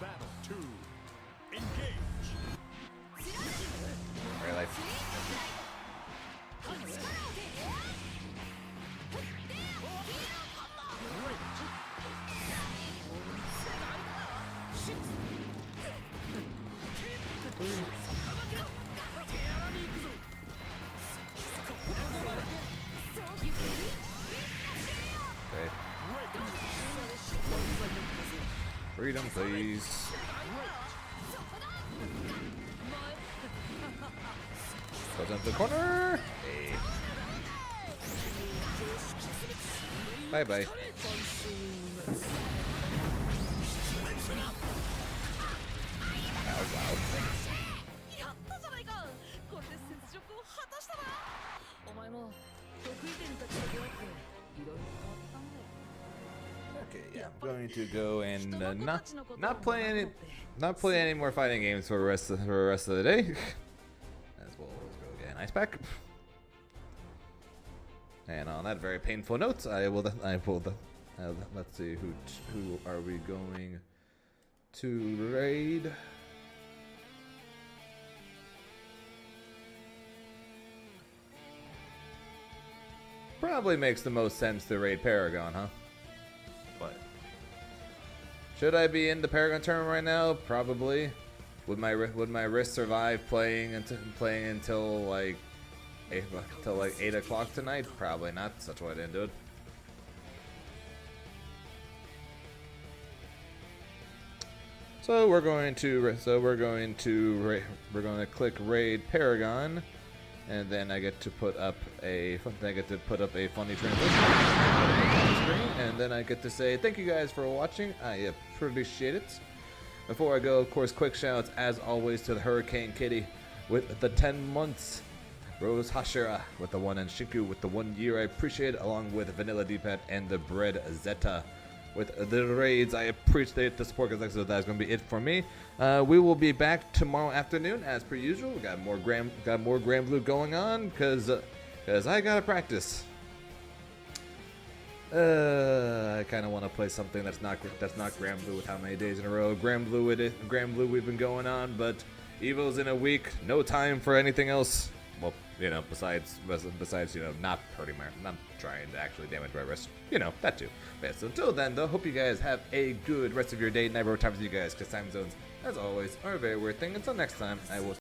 Speaker 3: Battle 2. Engage.
Speaker 2: Very life. Okay. Freedom, please. Goes into the corner. Hey. Bye bye. Wow.
Speaker 1: やったじゃないか。これで雪辱を果たしたな。お前も得意点たちと出会っていろいろ変わったんだよ。
Speaker 2: Okay, yeah, I'm going to go and not play any more fighting games for the rest of the day. As well, let's go get an ice pack. And on that very painful note, let's see who are we going to raid. Probably makes the most sense to raid Paragon, huh? But should I be in the Paragon tournament right now? Probably. Would my wrist survive playing until like 8 o'clock tonight? Probably not. That's why I didn't do it. So we're going to click raid Paragon, and then I get to put up a funny transition on the screen, and then I get to say thank you guys for watching. I appreciate it. Before I go, of course, quick shout outs as always to the Hurricane Kitty with the 10 months. Rose Hashira with the 1, and Shinku with the 1 year. I appreciate it, along with Vanilla D-Pad and the Bread Zeta with the raids. I appreciate the support, because that's going to be it for me. We will be back tomorrow afternoon as per usual. We got more Granblue going on because I gotta practice. I kind of want to play something that's not Granblue with how many days in a row Granblue we've been going on, but EVO's in a week. No time for anything else. Well, you know, besides you know, not trying to actually damage my wrist. You know, that too. But so until then, though, hope you guys have a good rest of your day, night, whatever times you guys, because time zones, as always, are a very weird thing. Until next time, I will